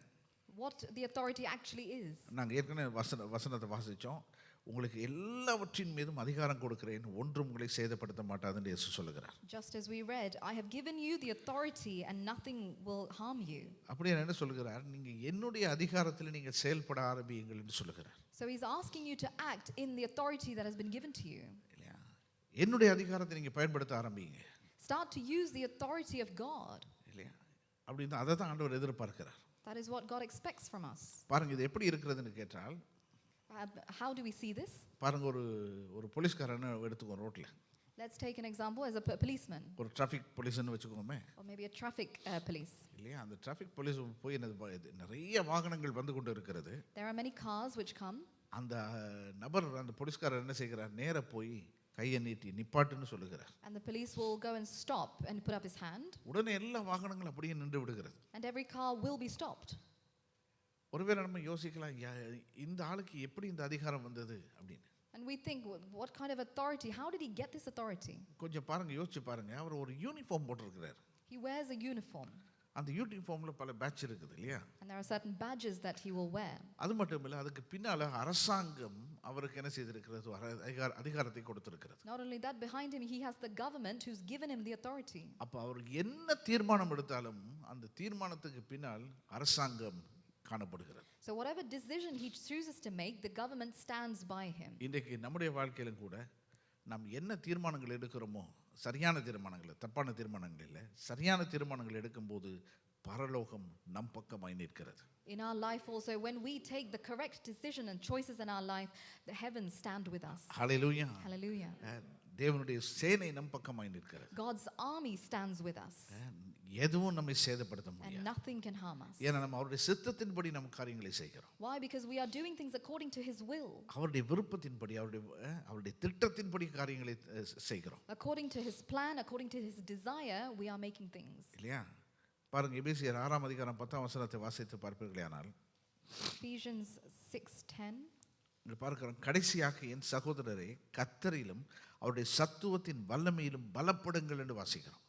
What the authority actually is. நாங்கள் ஏற்கனவே வசனத்தை வாசித்தோம். உங்களுக்கு எல்லாவற்றின் மீதும் அதிகாரம் கொடுக்கிறேன், ஒன்றும் உங்களை சேதப்படுத்த மாட்டாதுன்னு இயேசு சொல்லுகிறார். Just as we read, I have given you the authority and nothing will harm you. அப்படியே என்ன சொல்லுகிறார்? நீங்க என்னுடைய அதிகாரத்தில் நீங்கள் செயல்பட ஆரம்பியுங்கள் என்று சொல்லுகிறார். So he's asking you to act in the authority that has been given to you. இல்லையா? என்னுடைய அதிகாரத்தை நீங்க பயன்படுத்த ஆரம்பிங்க. Start to use the authority of God. இல்லையா? அப்படின்னு அதை தான் ஆண்டவர் எதிர்பார்க்கிறார். That is what God expects from us. பாருங்க, இது எப்படி இருக்கிறதுன்னு கேட்டால், How do we see this? பாருங்க, ஒரு போலீஸ்காரனை எடுத்துக்கோ ரோட்ல. Let's take an example as a policeman, ஒரு டிராஃபிக் போலீஸ்னு வச்சுக்கோமே. or maybe a traffic police. இல்லையா? அந்த டிராஃபிக் போலீஸ் போய் நிறைய வாகனங்கள் வந்து கொண்டு இருக்கிறது. There are many cars which come. அந்த நபர், அந்த போலீஸ்காரர் என்ன செய்கிறார்? நேர போய் கையை நீட்டி நிப்பாட்டுன்னு சொல்லுகிறார். And the police will go and stop and put up his hand. உடனே எல்லா வாகனங்களும் அப்படியே நின்று விடுகிறது. And every car will be stopped. ஒருவேளை நம்ம யோசிக்கலாம், இந்த ஆளுக்கு எப்படி இந்த அதிகாரம் வந்தது அப்படின்னு. And we think, what kind of authority? How did he get this authority? கொஞ்சம் பாருங்க, யோசிச்சு பாருங்க. அவர் ஒரு யூனிஃபார்ம் போட்டிருக்கிறார். He wears a uniform. அந்த யூனிஃபார்ம்ல பல பேட்ச் இருக்குது இல்லையா? And there are certain badges that he will wear. அது மட்டும் இல்லை, அதுக்கு பின்னால அரசாங்கம் அவருக்கு என்ன செய்திருக்கிறது? அதிகாரத்தை கொடுத்திருக்கிறது. Not only that, behind him he has the government who's given him the authority. அப்ப அவர் என்ன தீர்மானம் எடுத்தாலும் அந்த தீர்மானத்துக்கு பின்னால் அரசாங்கம் காணப்படுகிறது. So whatever decision he chooses to make, the government stands by him. இன்றைக்கு நம்முடைய வாழ்க்கையிலும் கூட நாம் என்ன தீர்மானங்கள் எடுக்கிறோமோ, சரியான தீர்மானங்கள், தப்பான தீர்மானங்கள் இல்லை, சரியான தீர்மானங்கள் எடுக்கும்போது பரலோகம் நம் பக்கமாய் நிற்கிறது. In our life also, when we take the correct decision and choices in our life, the heavens stand with us. Hallelujah. Hallelujah. தேவனுடைய சேனை நம் பக்கமாய் நிற்கிறது. God's army stands with us. எதுவும் நம்மை சேதப்படுத்த and முடியாது. nothing can harm us. ஏன்னா நம்ம அவருடைய சித்தத்தின்படி நம்ம காரியங்களை செய்கிறோம். Why? Because we are doing things according to His will. அவருடைய விருப்பத்தின்படி அவருடைய திட்டத்தின்படி காரியங்களை செய்கிறோம். According to His plan, according to His desire, we are making things. இல்லையா? பாருங்க, எபேசியர் 6ஆம் அதிகாரம் 10ஆம் வசனத்தை வாசித்து பார்ப்பீர்களேயானால், Ephesians 6:10. இங்க பார்க்கிறோம், கடைசியாக என் சகோதரரே கர்த்தரிலும் அவருடைய சத்துவத்தின் வல்லமையிலும் பலப்படுங்கள் என்று வாசிக்கிறோம்.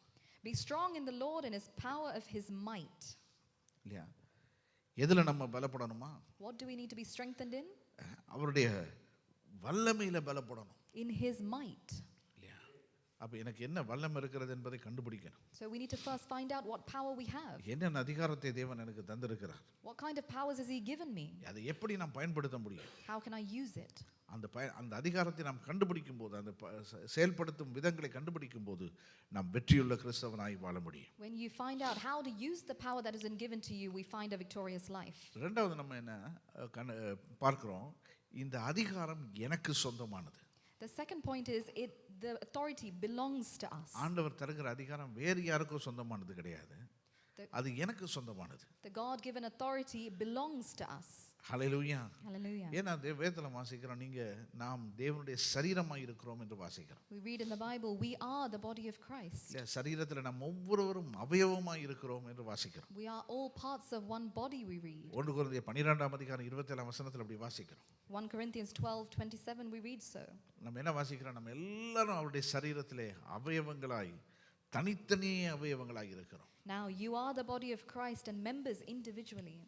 Be strong in the Lord and His power of His might. இல்லையா? எதுல நம்ம பலப்படணுமா? What do we need to be strengthened in? அவருடைய வல்லமையில பலப்படணும். In His might. இல்லையா? அப்ப எனக்கு என்ன வல்லமை இருக்கிறது என்பதை கண்டுபிடிக்கணும். So we need to first find out what power we have. என்ன அதிகாரத்தை தேவன் எனக்கு தந்திருக்கிறார். What kind of powers has He given me? அதை எப்படி நான் பயன்படுத்த முடியும்? How can I use it? அந்த அதிகாரத்தை நாம் கண்டுபிடிக்கும் போது, அந்த செயல்படுத்தும் விதங்களை கண்டுபிடிக்கும் போது நாம் வெற்றியுள்ள கிறிஸ்தவனாய் வாழ முடியும். When you find out how to use the power that has been given to you, we find a victorious life. இரண்டாவது நம்ம என்ன பார்க்கிறோம், இந்த அதிகாரம் எனக்கு சொந்தமானது. The second point is the authority belongs to us. ஆண்டவர் தருகிற அதிகாரம் வேறு யாருக்கும் சொந்தமானது கிடையாது, அது எனக்கு சொந்தமானது. The God-given authority belongs to us. Hallelujah. Hallelujah. ஏன்னா வேதத்துல வாசிக்கிறோம், நாம் தேவனுடைய சரீரமாய் இருக்கிறோம் என்று வாசிக்கிறோம். We read in the Bible, we are the body of Christ. இல்ல, சரீரத்துல நாம் ஒவ்வொருவரும் அவயவமாய் இருக்கிறோம் என்று வாசிக்கிறோம். We are all parts of one body, we read. 1 கொரிந்தியர் 12ஆம் அதிகாரம் 27ஆம் வசனத்துல அப்படி வாசிக்கிறோம். 1 Corinthians 12:27 we read so. நம்ம என்ன வாசிக்கிறோம், நம்ம எல்லாரும் அவருடைய சரீரத்திலே அவயவங்களாய், தனித்தனியே அவயவங்களாய் இருக்கிறோம். Now you are the body of Christ and members individually.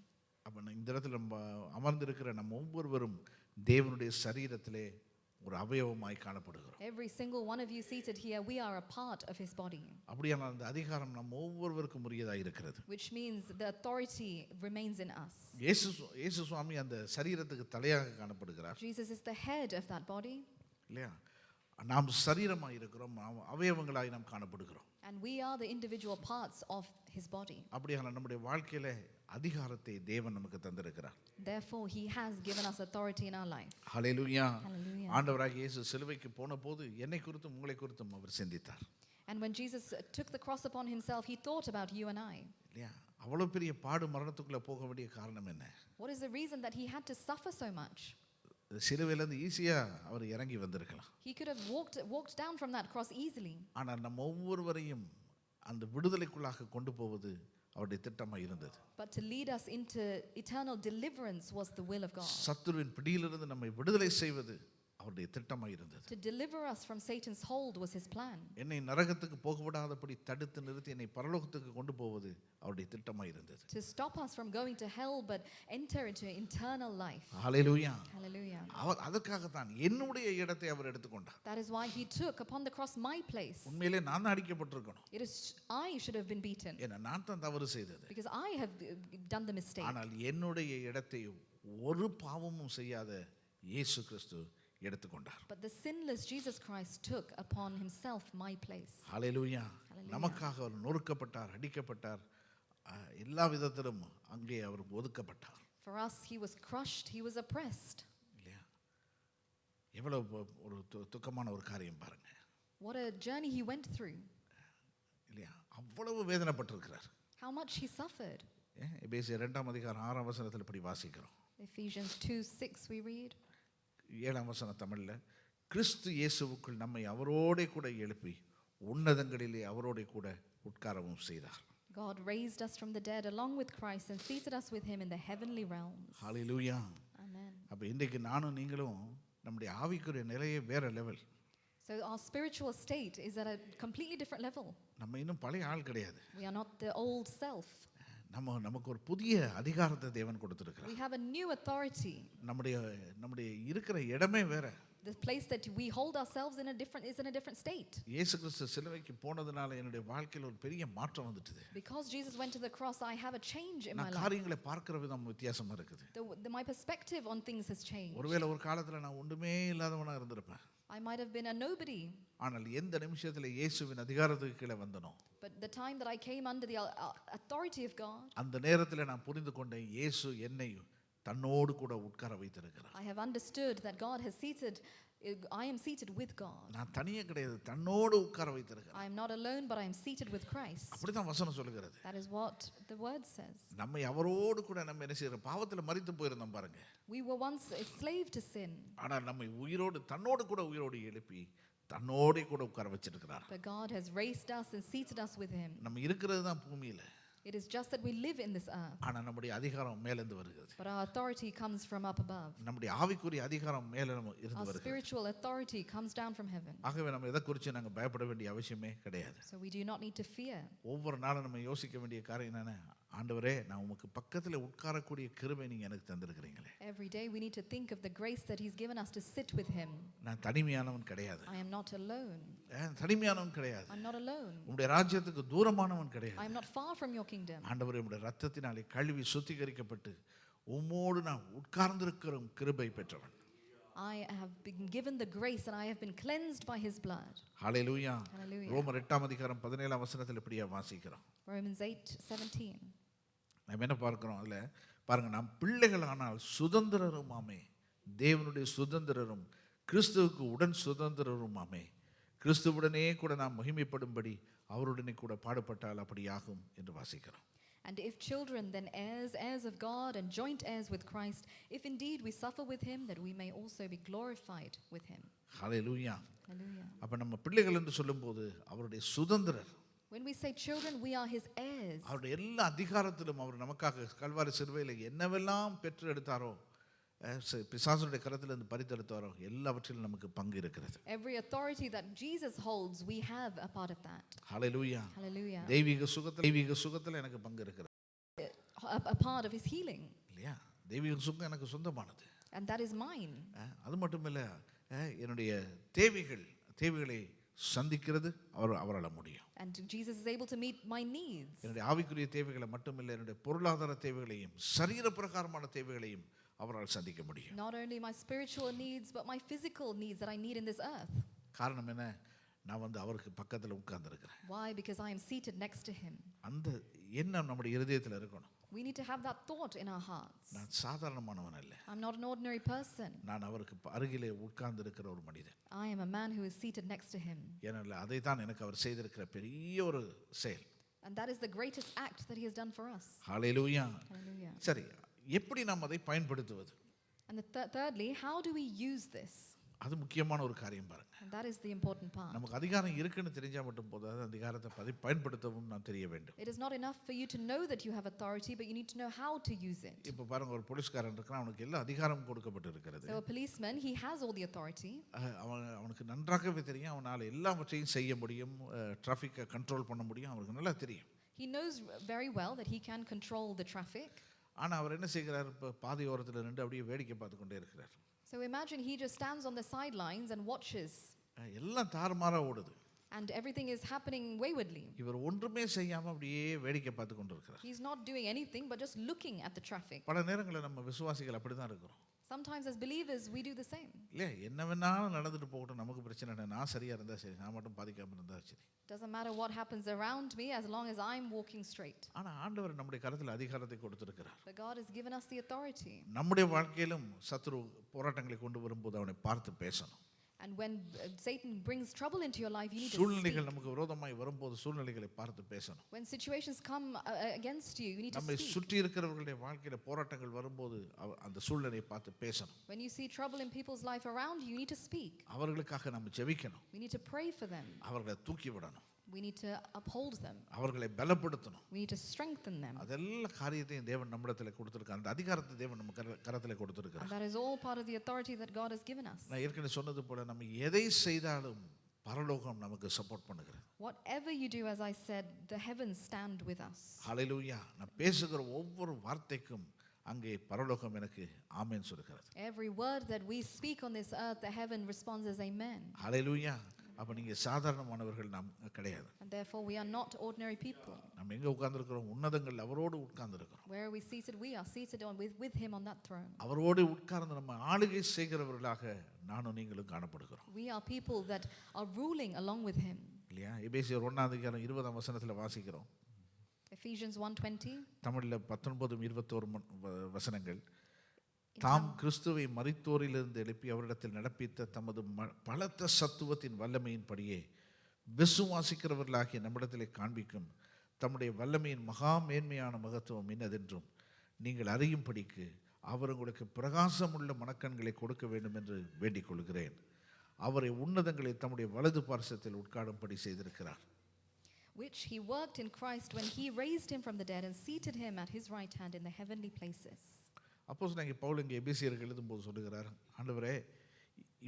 அப்ப இந்த இடத்துல நம்ம அமர்ந்திருக்கிற நம்ம ஒவ்வொருவரும் தேவனுடைய சரீரத்திலே ஒரு அவயவமாய் காணப்படுகிறோம். Every single one of you seated here, we are a part of His body. அப்படியான அந்த அதிகாரம் நம்ம ஒவ்வொருவருக்கும் உரியதா இருக்கிறது. Which means the authority remains in us. இயேசு சுவாமி அந்த சரீரத்துக்கு தலையாக காணப்படுகிறார். Jesus is the head of that body. இல்லையா? நாம் சரீரமாய் இருக்கிறோம், அவயவங்களாய் நாம் காணப்படுகிறோம். And we are the individual parts of His body. அப்படியான நம்முடைய வாழ்க்கையில அதிகாரத்தை தேவன் நமக்கு தந்திருக்கிறார். Therefore He has given us authority in our life. Hallelujah. Hallelujah. ஆண்டவராகிய இயேசு சிலுவைக்கு போன போது என்னை குறித்தும் உங்களை குறித்தும் அவர் சிந்தித்தார். And when Jesus took the cross upon Himself, He thought about you and I. இல்லையா? அவ்வளவு பெரிய பாடு மரணத்துக்குள்ள போக வேண்டிய காரணம் என்ன? What is the reason that He had to suffer so much? சிலுவையிலிருந்து ஈஸியா அவர் இறங்கி வந்திருக்கலாம். He could have walked down from that cross easily. ஆனால் நம்ம ஒவ்வொருவரையும் அந்த விடுதலைக்குள்ளாக கொண்டு போவது அவருடைய திட்டமாக இருந்தது. But to lead us into eternal deliverance was the will of God. சத்துருவின் பிடியிலிருந்து நம்மை விடுதலை செய்வது அவருடைய திட்டமாக இருந்தது. To deliver us from Satan's hold was His plan. என்னை நரகத்துக்கு போக விடாதபடி தடுத்து நிறுத்தி என்னை பரலோகத்துக்கு கொண்டு போவது அவருடைய திட்டமாக இருந்தது. To stop us from going to hell but enter into eternal life. Hallelujah. Hallelujah. அதற்காக தான் என்னுடைய இடத்தை அவர் எடுத்துக்கொண்டார். That is why He took upon the cross my place. உண்மையிலே நான் அடிக்கப்பட்டிருக்கணும். It is I should have been beaten. ஏன்னா நான் தான் தவறு செய்தது. Because I have done the mistake. ஆனால் என்னுடைய இடத்தை ஒரு பாவமும் செய்யாத இயேசு கிறிஸ்து எடுத்துக்கொண்டார். But the sinless Jesus Christ took upon Himself my place. ஹல்லேலூயா. நமக்காக அவர் நொறுக்கப்பட்டார், அடிக்கப்பட்டார், எல்லா விதத்திலும் அங்கே அவர் ஒதுக்கப்பட்டார். For us He was crushed, He was oppressed. இல்லையா? எவ்வளவு ஒரு துக்கமான ஒரு காரியம் பாருங்க. What a journey He went through. இல்லையா? அவ்வளவு வேதனைப்பட்டிருக்கிறார். How much He suffered. எபேசியர் 2ஆம் அதிகாரம் 6ஆம் வசனத்தில் இப்படி வாசிக்கிறோம். Ephesians 2:6 we read. 7ஆம் வசனம் தமிழ்ல, கிறிஸ்து இயேசுவுக்குள் நம்மை அவரோடே கூட எழுப்பி உன்னதங்களிலே அவரோடே கூட உட்காரவும் செய்தார். God raised us from the dead along with Christ and seated us with Him in the heavenly realms. Hallelujah. Amen. அப்ப இன்றைக்கு நானும் நீங்களும் நம்முடைய ஆவிக்குரிய நிலையே வேற level. So our spiritual state is at a completely different level. நம்ம இன்னும் பழைய ஆள் கிடையாது. We are not the old self. நமக்கு ஒரு புதிய அதிகாரத்தை தேவன் கொடுத்திருக்கிறார். We have a new authority. நம்முடைய இருக்கிற இடமே வேற. The place that we hold ourselves in is in a different state. இயேசு கிறிஸ்து சிலுவைக்கு போனதனால என்னுடைய வாழ்க்கையில ஒரு பெரிய மாற்றம் வந்துட்டது. Because Jesus went to the cross, I have a change in my life. காரியங்களை பார்க்கிற விதம் வித்தியாசமா இருக்குது. My perspective on things has changed. ஒருவேளை ஒரு காலத்துல நான் ஒண்ணுமே இல்லாதவனா இருந்திருப்பேன். I might have been a nobody. ஆனால் எந்த நிமிஷத்துல இயேசுவின் அதிகாரத்துக்கு கீழே வந்தனோ, But the time that I came under the authority of God, அந்த நேரத்துல நான் புரிந்து கொண்டேன், இயேசு என்னை தன்னோடு கூட உட்கார வைத்திருக்கிறார். I have understood that God has seated, I am seated with God. நான் தனியே கிடையாது, தன்னோடு உட்கார வைத்திருக்கிறார். I am not alone, but I am seated with Christ. அப்படிதான் வசனம் சொல்லுகிறது. That is what the word says. நம்மை அவரோடு கூட நம்ம என்ன செய்யறோம், பாவத்தில் மரித்து போயிருந்தோம் பாருங்க. We were once a slave to sin. ஆனால் நம்மை உயிரோடு தன்னோடு கூட உயிரோடு எழுப்பி தன்னோடு கூட உட்கார வச்சிருக்கிறார். But God has raised us and seated us with him. நம்ம இருக்கிறது தான் பூமியில. It is just that we live in this earth. ஆனா நம்முடைய அதிகாரம் மேலிருந்து வருகிறது. But our authority comes from up above. நம்முடைய ஆவிக்குரிய அதிகாரம் மேல இருந்து Our வருகிறது. spiritual authority comes down from heaven. ஆகவே நம்ம எதை குறித்து நாங்க பயப்பட வேண்டிய அவசியமே கிடையாது. So we do not need to fear. ஒவ்வொரு நாளும் நம்ம யோசிக்க வேண்டிய காரியம் என்னன்னா, ஆண்டவரே நான் உமக்கு பக்கத்துல உட்காரக்கூடிய கிருபை நீங்க எனக்கு தந்திருக்கிறீங்களே. Every day we need to think of the grace that he's given us to sit with him. நான் தனிமையானவன் கிடையாது. I am not alone. தனிமையானவன் கிடையாது. I'm not alone. உம்முடைய ராஜ்யத்துக்கு தூரமானவன் கிடையாது. I am not far from your kingdom. ஆண்டவரே உம்முடைய இரத்தத்தினாலே கழுவி சுத்திகரிக்கப்பட்டு உம்மோடு நான் உட்கார்ந்திருக்கிற கிருபை பெற்றவன். I have been given the grace and I have been cleansed by his blood. Hallelujah. Hallelujah. ரோமர் 8 அதிகாரம் 17 வசனத்தில் இப்படியே வாசிக்கிறோம். Romans 8:17. நம்ம என்ன பார்க்கிறோம் அதுல பாருங்க, நாம் பிள்ளைகளானால் சுதந்திரருமாமே, தேவனுடைய சுதந்திரரும் கிறிஸ்துவுக்கு உடன் சுதந்திரருமாமே, கிறிஸ்துவுடனே கூட நாம் மகிமைப்படும்படி அவருடனே கூட பாடுபட்டால் அப்படியாகும் என்று வாசிக்கிறோம். And if children, then heirs, heirs of God and joint heirs with Christ, if indeed we suffer with him, that we may also be glorified with him. Hallelujah. Hallelujah. அப்ப நம்ம பிள்ளைகள் என்று சொல்லும்போது அவருடைய சுதந்திரர். When we say children, we are his heirs. அவருடைய எல்லா அதிகாரத்திலும் அவர் நமக்காக கல்வாரி சிலுவையில் என்னவெல்லாம் பெற்று எடுத்தாரோ, பிசாசுடைய கரத்திலிருந்து பறித்தெடுத்தாரோ எல்லாவற்றிலும் நமக்கு பங்கு இருக்கிறது. Every authority that Jesus holds, we have a part of that. Hallelujah. Hallelujah. தெய்வீக சுகத்தில் எனக்கு பங்கு இருக்கிறது. A part of his healing. இல்லையா? தெய்வீக சுகம் எனக்கு சொந்தமானது. And that is mine. அது மட்டும் இல்லை, என்னுடைய தேவைகளை சந்திக்கிறது அவரால் முடியும். And Jesus is able to meet my needs. என்னுடைய ஆவிக்குரிய தேவைகளை மட்டுமில்லை, என்னுடைய பொருளாதார தேவைகளையும் சரீர பிரகாரமான தேவைகளையும் அவரால் சந்திக்க முடியும். Not only my spiritual needs, but my physical needs that I need in this earth. காரணம் என்ன? நான் அவருக்கு பக்கத்தில் உட்கார்ந்திருக்கிறேன். Why? Because I am seated next to him. அந்த எண்ணம் நம்முடைய இருதயத்தில் இருக்கணும். We need to have that thought in our hearts. நான் சாதாரணமானவன் அல்ல. I'm not an ordinary person. நான் அவருக்கு அருகிலே உட்கார்ந்திருக்கிற ஒரு மனிதன். I am a man who is seated next to him. ஏனென்றால் அதை தான் எனக்கு அவர் செய்திருக்கிற பெரிய ஒரு செயல். And that is the greatest act that he has done for us. Hallelujah. Hallelujah. சரி, எப்படி நாம் அதை பயன்படுத்துவது? And thirdly, how do we use this? அது முக்கியமான ஒரு காரியம் பாருங்க. And that is the important part. நமக்கு அதிகாரம் இருக்குன்னு தெரிஞ்சா மட்டும் போதாது, அதிகாரத்தை பயன்படுத்தவும் நாம் தெரிய வேண்டும். It is not enough for you to know that you have authority, but you need to know how to use it. இப்போ பாருங்க, ஒரு போலீஸ்காரன் இருக்கான், அவனுக்கு எல்லா அதிகாரமும் கொடுக்கப்பட்டிருக்கிறது. So a policeman, he has all the authority. அவனுக்கு நன்றாகவே தெரியும், அவனால் எல்லாவற்றையும் செய்ய முடியும், டிராஃபிக்கை கண்ட்ரோல் பண்ண முடியும், அவருக்கு நல்லா தெரியும். He knows very well that he can control the traffic. ஆனால் அவர் என்ன செய்கிறார்? இப்போ பாதை ஓரத்தில் நின்று அப்படியே வேடிக்கை பார்த்து கொண்டே இருக்கிறார். So imagine he just stands on the sidelines and watches. எல்லாம் தாறுமாறா ஓடுது. And everything is happening waywardly. இவர் ஒன்றுமே செய்யாம அப்படியே வேடிக்கை பார்த்து கொண்டிருக்கிறார். He's not doing anything but just looking at the traffic. பல நேரங்களில் நம்ம விசுவாசிகள் அப்படிதான் இருக்கிறோம். Sometimes as believers we do the same. இல்ல, என்ன வேணாலும் நடந்துட்டு போகட்டும், நமக்கு பிரச்சனை இல்லை, நான் சரியா இருந்தா சரி, நான் மட்டும் பாதிக்காம இருந்தா சரி. Doesn't matter what happens around me as long as I'm walking straight. ஆனா ஆண்டவர் நம்முடைய கரத்தில் அதிகாரத்தை கொடுத்திருக்கிறார். But God has given us the authority. நம்முடைய வாழ்க்கையிலும் சத்துரு போராட்டங்களை கொண்டு வரும்போது அவனை பார்த்து பேசணும். And when Satan brings trouble into your life, you need to சூழ்நிலைகள் speak. நமக்கு விரோதமாய் வரும்போது சூழ்நிலைகளை பார்த்து பேசணும். When situations come against you, you need to நம்மை speak. சுற்றி இருக்கிறவர்களுடைய வாழ்க்கையில போராட்டங்கள் வரும்போது அந்த சூழ்நிலையை பார்த்து பேசணும். When you see trouble in people's life around you, you need to speak. அவர்களுக்காக நம்ம ஜெபிக்கணும். We need to pray for them. அவர்களை தூக்கி விடணும். We need to uphold them. அவர்களை பலப்படுத்தணும். We need to strengthen them. அதெல்லா காரியத்தையும் தேவன் நம்மிடத்தில் கொடுத்திருக்கார். அந்த அதிகாரத்தை தேவன் நம்ம கரத்தில் கொடுத்திருக்கிறார். And that is all part of the authority that God has given us. நான் ஏற்கனவே சொன்னது போல நம்ம எதை செய்தாலும் பரலோகம் நமக்கு சப்போர்ட் பண்ணுகிறது. Whatever you do, as I said, the heavens stand with us. ஹல்லேலூயா. நான் பேசுகிற ஒவ்வொரு வார்த்தைக்கும் அங்கே பரலோகம் எனக்கு ஆமென் சொல்கிறது. Every word that we speak on this earth, the heaven responds as amen. ஹல்லேலூயா. அப்ப நீங்க சாதாரணமானவர்கள் நாம் கிடையாது. And therefore we are not ordinary people. நம்ம எங்க உட்கார்ந்திருக்கிறோம்? உன்னதங்கள் அவரோடு உட்கார்ந்திருக்கிறோம். Where are we seated? We are seated with him on that throne. அவரோடு உட்கார்ந்து நம்ம ஆளுகை செய்கிறவர்களாக நானும் நீங்களும் காணப்படுகிறோம். We are people that are ruling along with him. இல்லையா? எபேசியர் 1:20 வசனத்துல வாசிக்கிறோம். Ephesians 1:20. தமிழ்ல 19-21 வசனங்கள். தாம் கிறிஸ்துவை மரித்தோரிலிருந்து எழுப்பி அவரிடத்தில் நடப்பித்த தமது பலத்த சத்துவத்தின் வல்லமையின்படியே விசுவாசிக்கிறவர்களாகிய நம்மிடத்திலே காண்பிக்கும் தம்முடைய வல்லமையின் மகா மேன்மையான மகத்துவம் இன்னதென்றும் நீங்கள் அறியும்படிக்கு அவர் உங்களுக்கு பிரகாசமுள்ள மனக்கண்களை கொடுக்க வேண்டும் என்று வேண்டிக் கொள்கிறேன். அவரை உன்னதங்களில் தம்முடைய வலது பார்சத்தில் உட்காரும்படி செய்திருக்கிறார். Which he worked in Christ when he raised him from the dead and seated him at his right hand in the heavenly places. அப்போஸ்தலனாகிய பவுல் இங்கே எபேசியருக்கு எழுதும்போது சொல்லுகிறார், ஆண்டவரே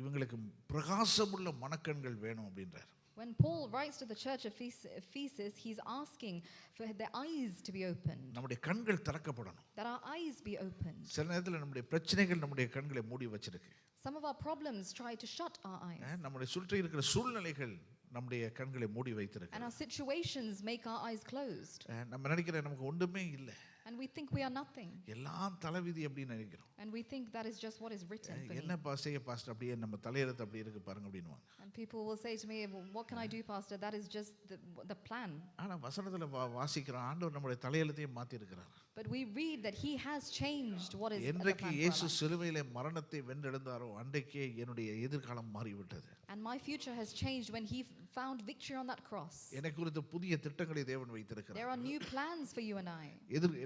இவங்களுக்கு பிரகாசமுள்ள மனக்கண்கள் வேணும் அப்படின்றார். When Paul writes to the church of Ephesus, he's asking for their eyes to be opened. நம்முடைய கண்கள் திறக்கப்படணும். That our eyes be opened. சில நேரத்தில் நம்முடைய பிரச்சனைகள் நம்முடைய கண்களை மூடி வச்சிருக்கு. Some of our problems try to shut our eyes. நம்முடைய சுற்றி இருக்கிற சூழ்நிலைகள் நம்முடைய கண்களை மூடி வைத்திருக்கு. And our situations make our eyes closed. நம்ம நினைக்கிறோம் நமக்கு ஒண்ணுமே இல்லை. And we think we are nothing. எல்லாம் தலைவிதி அப்படி நினைக்கிறோம். And we think that is just what is written for me. என்ன பாஸ்டர் அப்படியே நம்ம தலையெழுத்து அப்படி இருக்கு பாருங்க அப்படினுவாங்க. And people will say to me, what can I do, pastor? That is just the plan. ஆனா வசனத்துல வாசிக்கிறோம் ஆண்டவர் நம்முடைய தலையெழுத்தையே மாத்தி இருக்கிறார். But we read that he has changed what is the plan. என்றைக்கு இயேசு சிலுவையிலே மரணத்தை வென்றெழுந்தாரோ அன்றைக்கே என்னுடைய எதிர்காலம் மாறிவிட்டது. And my future has changed when he found victory on that cross. எனக்கு குறித்து புதிய திட்டங்களை தேவன் வைத்திருக்கிறார். There are new plans for you and I.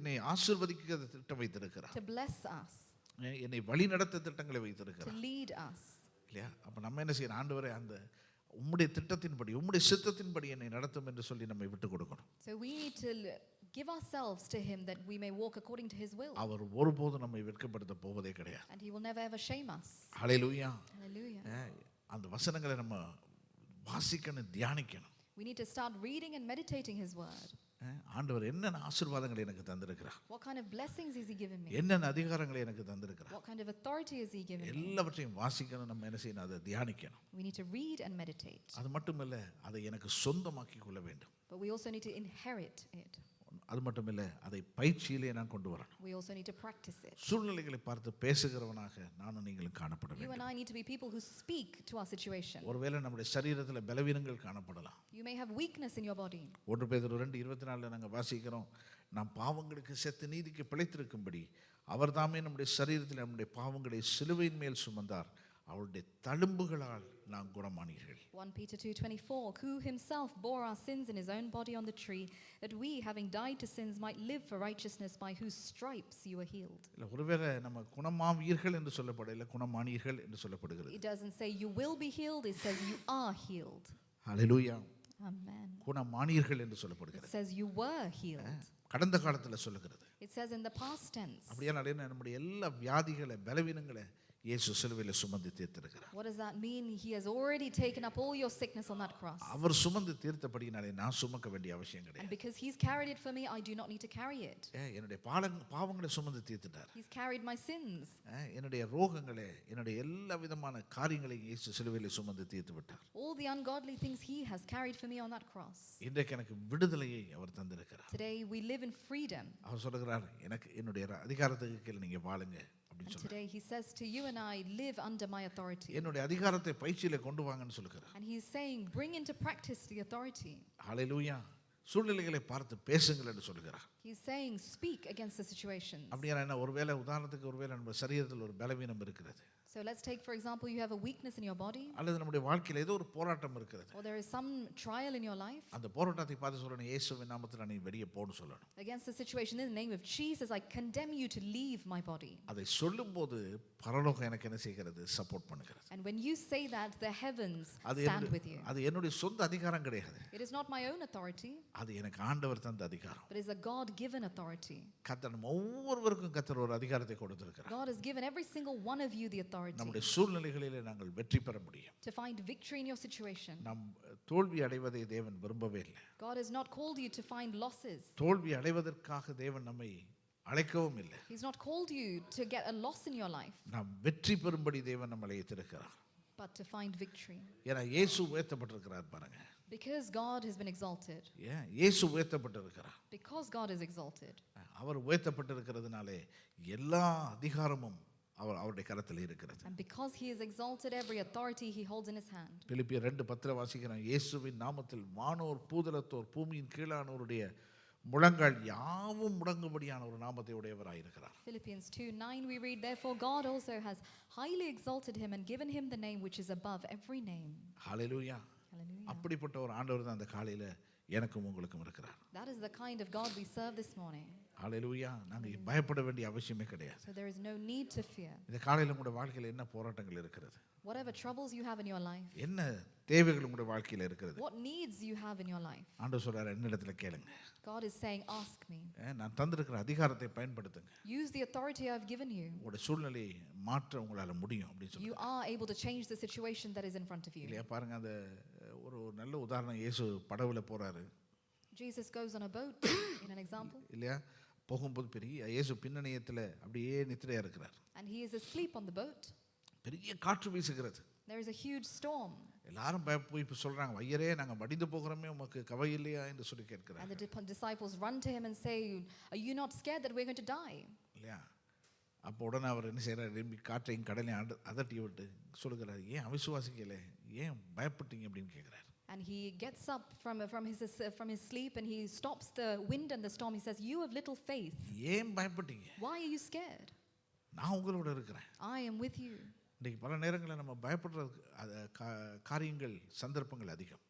என்னை ஆசீர்வதிக்க திட்டம் வைத்திருக்கிறார். To bless us. என்னை வழி நடத்த திட்டங்களை வைத்திருக்கிறார். To lead us. இல்லையா? அப்ப நம்ம என்ன செய்யணும்? ஆண்டவரே அந்த உம்முடைய திட்டத்தின்படி உம்முடைய சித்தத்தின்படி என்னை நடத்தும் என்று சொல்லி நம்மை விட்டு கொடுக்கணும். So we need to give ourselves to him that we may walk according to his will. அவர் ஒருபோதும் நம்மை வெட்கப்படுத்த போவதே கிடையாது. And he will never ever shame us. Hallelujah. Hallelujah. அந்த வசனங்களை நம்ம வாசிக்கணும், தியானிக்கணும். We need to start reading and meditating his word. ஆண்டவர் என்னென்ன ஆசீர்வாதங்களை எனக்கு தந்திருக்கிறார், What kind of blessings is he given me? என்னென்ன அதிகாரங்களை எனக்கு தந்திருக்கிறார், What kind of authority is he given me? எல்லாவற்றையும் வாசிக்கணும். நம்ம என்ன செய்யணும்? அதை தியானிக்கணும். We need to read and meditate. அது மட்டுமல்ல, அதை எனக்கு சொந்தமாக்கி கொள்ள வேண்டும். But we also need to inherit it. அது மட்டுமில்லை, அதை பயிற்சியிலே நான் கொண்டு வரணும். We also need to practice it. சூழ்நிலைகளை பார்த்து பேசுகிறவனாக நானும் நீங்களும் காணப்பட You and வேண்டும். I need to be people who speak to our situation. ஒருவேளை நம்முடைய சரீரத்தில் பலவீனங்கள் காணப்படலாம். You may have weakness in your body. 1 பேதுரு 2:24 நாங்கள் வாசிக்கிறோம், நாம் பாவங்களுக்கு செத்து நீதிக்கு பிழைத்திருக்கும்படி அவர் தாமே நம்முடைய சரீரத்தில் நம்முடைய பாவங்களை சிலுவையின் மேல் சுமந்தார், அவருடைய தழும்புகளால் நாம் குணமானீர்கள். 1 Peter 2:24, who himself bore our sins in his own body on the tree, that we, having died to sins, might live for righteousness, by whose stripes you were healed. இல்லை, ஒருவேளை நம்ம குணமாவீர்கள் என்று சொல்லப்படல, குணமானீர்கள் என்று சொல்லப்படுகிறது. It doesn't say you will be healed, it says you are healed. Hallelujah. Amen. குணமானீர்கள் என்று It சொல்லப்படுகிறது. says you were healed. கடந்த காலத்தில் சொல்லுகிறது. It says in the past tense. அப்படியே நம்முடைய எல்லா வியாதிகளை பலவீனங்களை இயேசு சிலுவையில் சுமந்து தீர்த்திருக்கிறார். What does that mean? He has already taken up all your sickness on that cross. அவர் சுமந்து தீர்த்தபடியினாலே நான் சுமக்க வேண்டிய அவசியம் And கிடையாது. because he's carried it for me, I do not need to carry it. என்னுடைய பாவங்களை சுமந்து தீர்த்துட்டார். He's carried my sins. என்னுடைய ரோகங்களை, என்னுடைய எல்லா விதமான காரியங்களையும் இயேசு சிலுவையில் சுமந்து தீர்த்து விட்டார். All the ungodly things he has carried for me on that cross. இன்றைக்கு எனக்கு விடுதலையை அவர் தந்திருக்கிறார். Today we live in freedom. அவர் சொல்லுகிறார், எனக்கு என்னுடைய அதிகாரத்துக்கு கீழே நீங்க வாழுங்க And அப்படின்னு சொல்றார். today he says to you and I, live under my authority. என்னுடைய அதிகாரத்தை பயிற்சியில கொண்டு வாங்கன்னு சொல்லுகிறார். And he's saying, bring into practice the authority. ஹல்லேலூயா. சூழ்நிலைகளை பார்த்து பேசுங்கள் என்று சொல்லுகிறார். He's saying, speak against the situations. அப்படியா என்ன? ஒருவேளை உதாரணத்துக்கு ஒருவேளை நம்ம சரீரத்தில் ஒரு பலவீனம் இருக்கிறது, So let's take, for example, you have a weakness in your body, அல்லது நம்முடைய வாழ்க்கையில் ஏதோ ஒரு போராட்டம் இருக்கிறது. or there is some trial in your life. அந்த போராட்டத்தை பார்த்து சொல்லணும், இயேசுவின் நாமத்தில் நீ வெளியே போன்னு சொல்லணும். Against the situation, in the name of Jesus, I condemn you to leave my body. அதை சொல்லும்போது பரலோகம் எனக்கு என்ன செய்கிறது? சப்போர்ட் பண்ணுகிறது. And when you say that, the heavens அது stand with you. அது என்னுடைய சொந்த அதிகாரம் கிடையாது. It is not my own authority, அது எனக்கு ஆண்டவர் தந்த அதிகாரம். but it is a God-given authority. கர்த்தர் நம்ம ஒவ்வொருவருக்கும் கர்த்தர் ஒரு அதிகாரத்தை கொடுத்திருக்கிறார். God has given every single one of you the authority நம்முடைய சூழ்நிலைகளிலே நாங்கள் வெற்றி பெற முடியும். to find victory in your situation. நாம் தோல்வி அடைவதை தேவன் விரும்பவே இல்லை. God has not called you to find losses. தோல்வி அடைவதற்காக தேவன் நம்மை அழைக்கவும் இல்லை. He's not called you to get a loss in your life, நாம் வெற்றி பெறும்படி தேவன் நம்மை அழைத்திருக்கிறார். but to find victory. ஏன்னா இயேசு உயர்த்தப்பட்டிருக்கிறார் பாருங்க. Because God has been exalted. ஏன் இயேசு உயர்த்தப்பட்டிருக்கிறார்? Because God is exalted. அவர் உயர்த்தப்பட்டிருக்கிறதுனாலே எல்லா அதிகாரமும் அவருடைய கரத்தில் இருக்கிறது. And because he is exalted, every authority he holds in his hand. பிலிப்பியர் 2:10 வாசிக்கிறோம், இயேசுவின் நாமத்தில் வானோர் பூதலத்தோர் பூமியின் கீழானோருடைய முழங்கால் யாவும் முடங்கும்படியான ஒரு நாமத்தை உடையவராயிருக்கிறார். Philippians 2:9 we read, therefore God also has highly exalted him and given him the name which is above every name. Hallelujah. Hallelujah. அப்படிப்பட்ட ஒரு ஆண்டவர் தான் அந்த காலையில எனக்கும் உங்களுக்கும் இருக்கிறார். That is the kind of God we serve this morning. ஹalleluya. நாங்க பயப்பட வேண்டிய அவசியமே கிடையாது. So there is no need to fear. இந்த காலையில உங்களுடைய வாழ்க்கையில என்ன போராட்டங்கள் இருக்கிறது? Whatever troubles you have in your life, என்ன தேவைகள் உங்களுடைய வாழ்க்கையில இருக்கிறது? what needs you have in your life, ஆண்டவர் சொல்றாரு, என்னிடத்துல கேளுங்க. God is saying, ask me. நான் தந்திருக்கிற அதிகாரத்தை பயன்படுத்துங்க. Use the authority I've given you. உங்களுடைய சூழ்நிலையை மாற்ற உங்களால முடியும் அப்படி You சொல்றாரு. are able to change the situation that is in front of you. இல்லையா? பாருங்க, அந்த ஒரு நல்ல உதாரணம், இயேசு படகுல போறாரு Jesus goes on a boat in an example, இல்லையா? போகும்போது பெரிய இயேசு பின்னணியத்துல அப்படியே நித்திரையா இருக்கிறார். and he is asleep on the boat. பெரிய காற்று வீசுகிறது. There is a huge storm, எல்லாரும் போய் இப்ப சொல்றாங்க, ஐயரே நாங்க மடிந்து போகிறோமே, உமக்கு கவலை இல்லையா என்று சொல்லி கேட்கிறார். and the disciples run to him and say, are you not scared that we're going to die? இல்லையா? அப்போ உடனே அவர் என்ன செய்யறாரு, திரும்பி காற்றையும் கடலையும் அதட்டி விட்டு சொல்லுகிறார், ஏன் அவிசுவாசிக்கல, ஏன் பயப்பட்டீங்க அப்படின்னு கேட்கிறார். And he gets up from his sleep and he stops the wind and the storm. He says, you have little faith. ஏன் பயப்பட்டீங்க? Why are you scared? நான் உங்களோட இருக்கிறேன். I am with you. இன்னைக்கு பல நேரங்களில் நம்ம பயப்படுற காரியங்கள் சந்தர்ப்பங்கள் அதிகம்.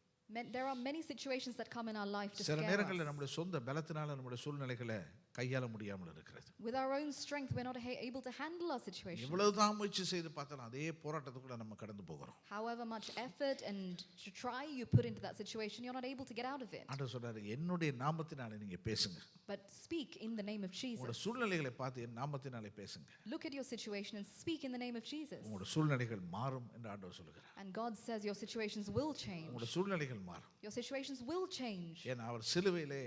There are many situations that come in our life to சில scare நேரங்களில் us. நம்முடைய சொந்த பலத்தினால நம்முடைய சூழ்நிலைகளை கையாள முடியாமல் இருக்கிறது. With our own strength, we're not able to handle our situation. எவ்வளவுதான் முயற்சி செய்து பார்த்தாலும் அதே போராட்டத்துக்குள்ள நம்ம கடந்து போகிறோம். However much effort and to try you put into that situation, you're not able to get out of it. ஆண்டவர் சொல்றாரு, என்னுடைய நாமத்தினாலே நீங்க பேசுங்க. But speak in the name of உங்களுடைய Jesus. சூழ்நிலைகளை பார்த்து என் நாமத்தினாலே பேசுங்க. Look at your situation and speak in the name of Jesus. உங்களுடைய சூழ்நிலைகள் மாறும் என்று ஆண்டவர் சொல்லுகிறார். And God says your situations will change. உங்களுடைய சூழ்நிலைகள் மாறும். Your situations will change. ஏன்னா அவர் சிலுவையிலே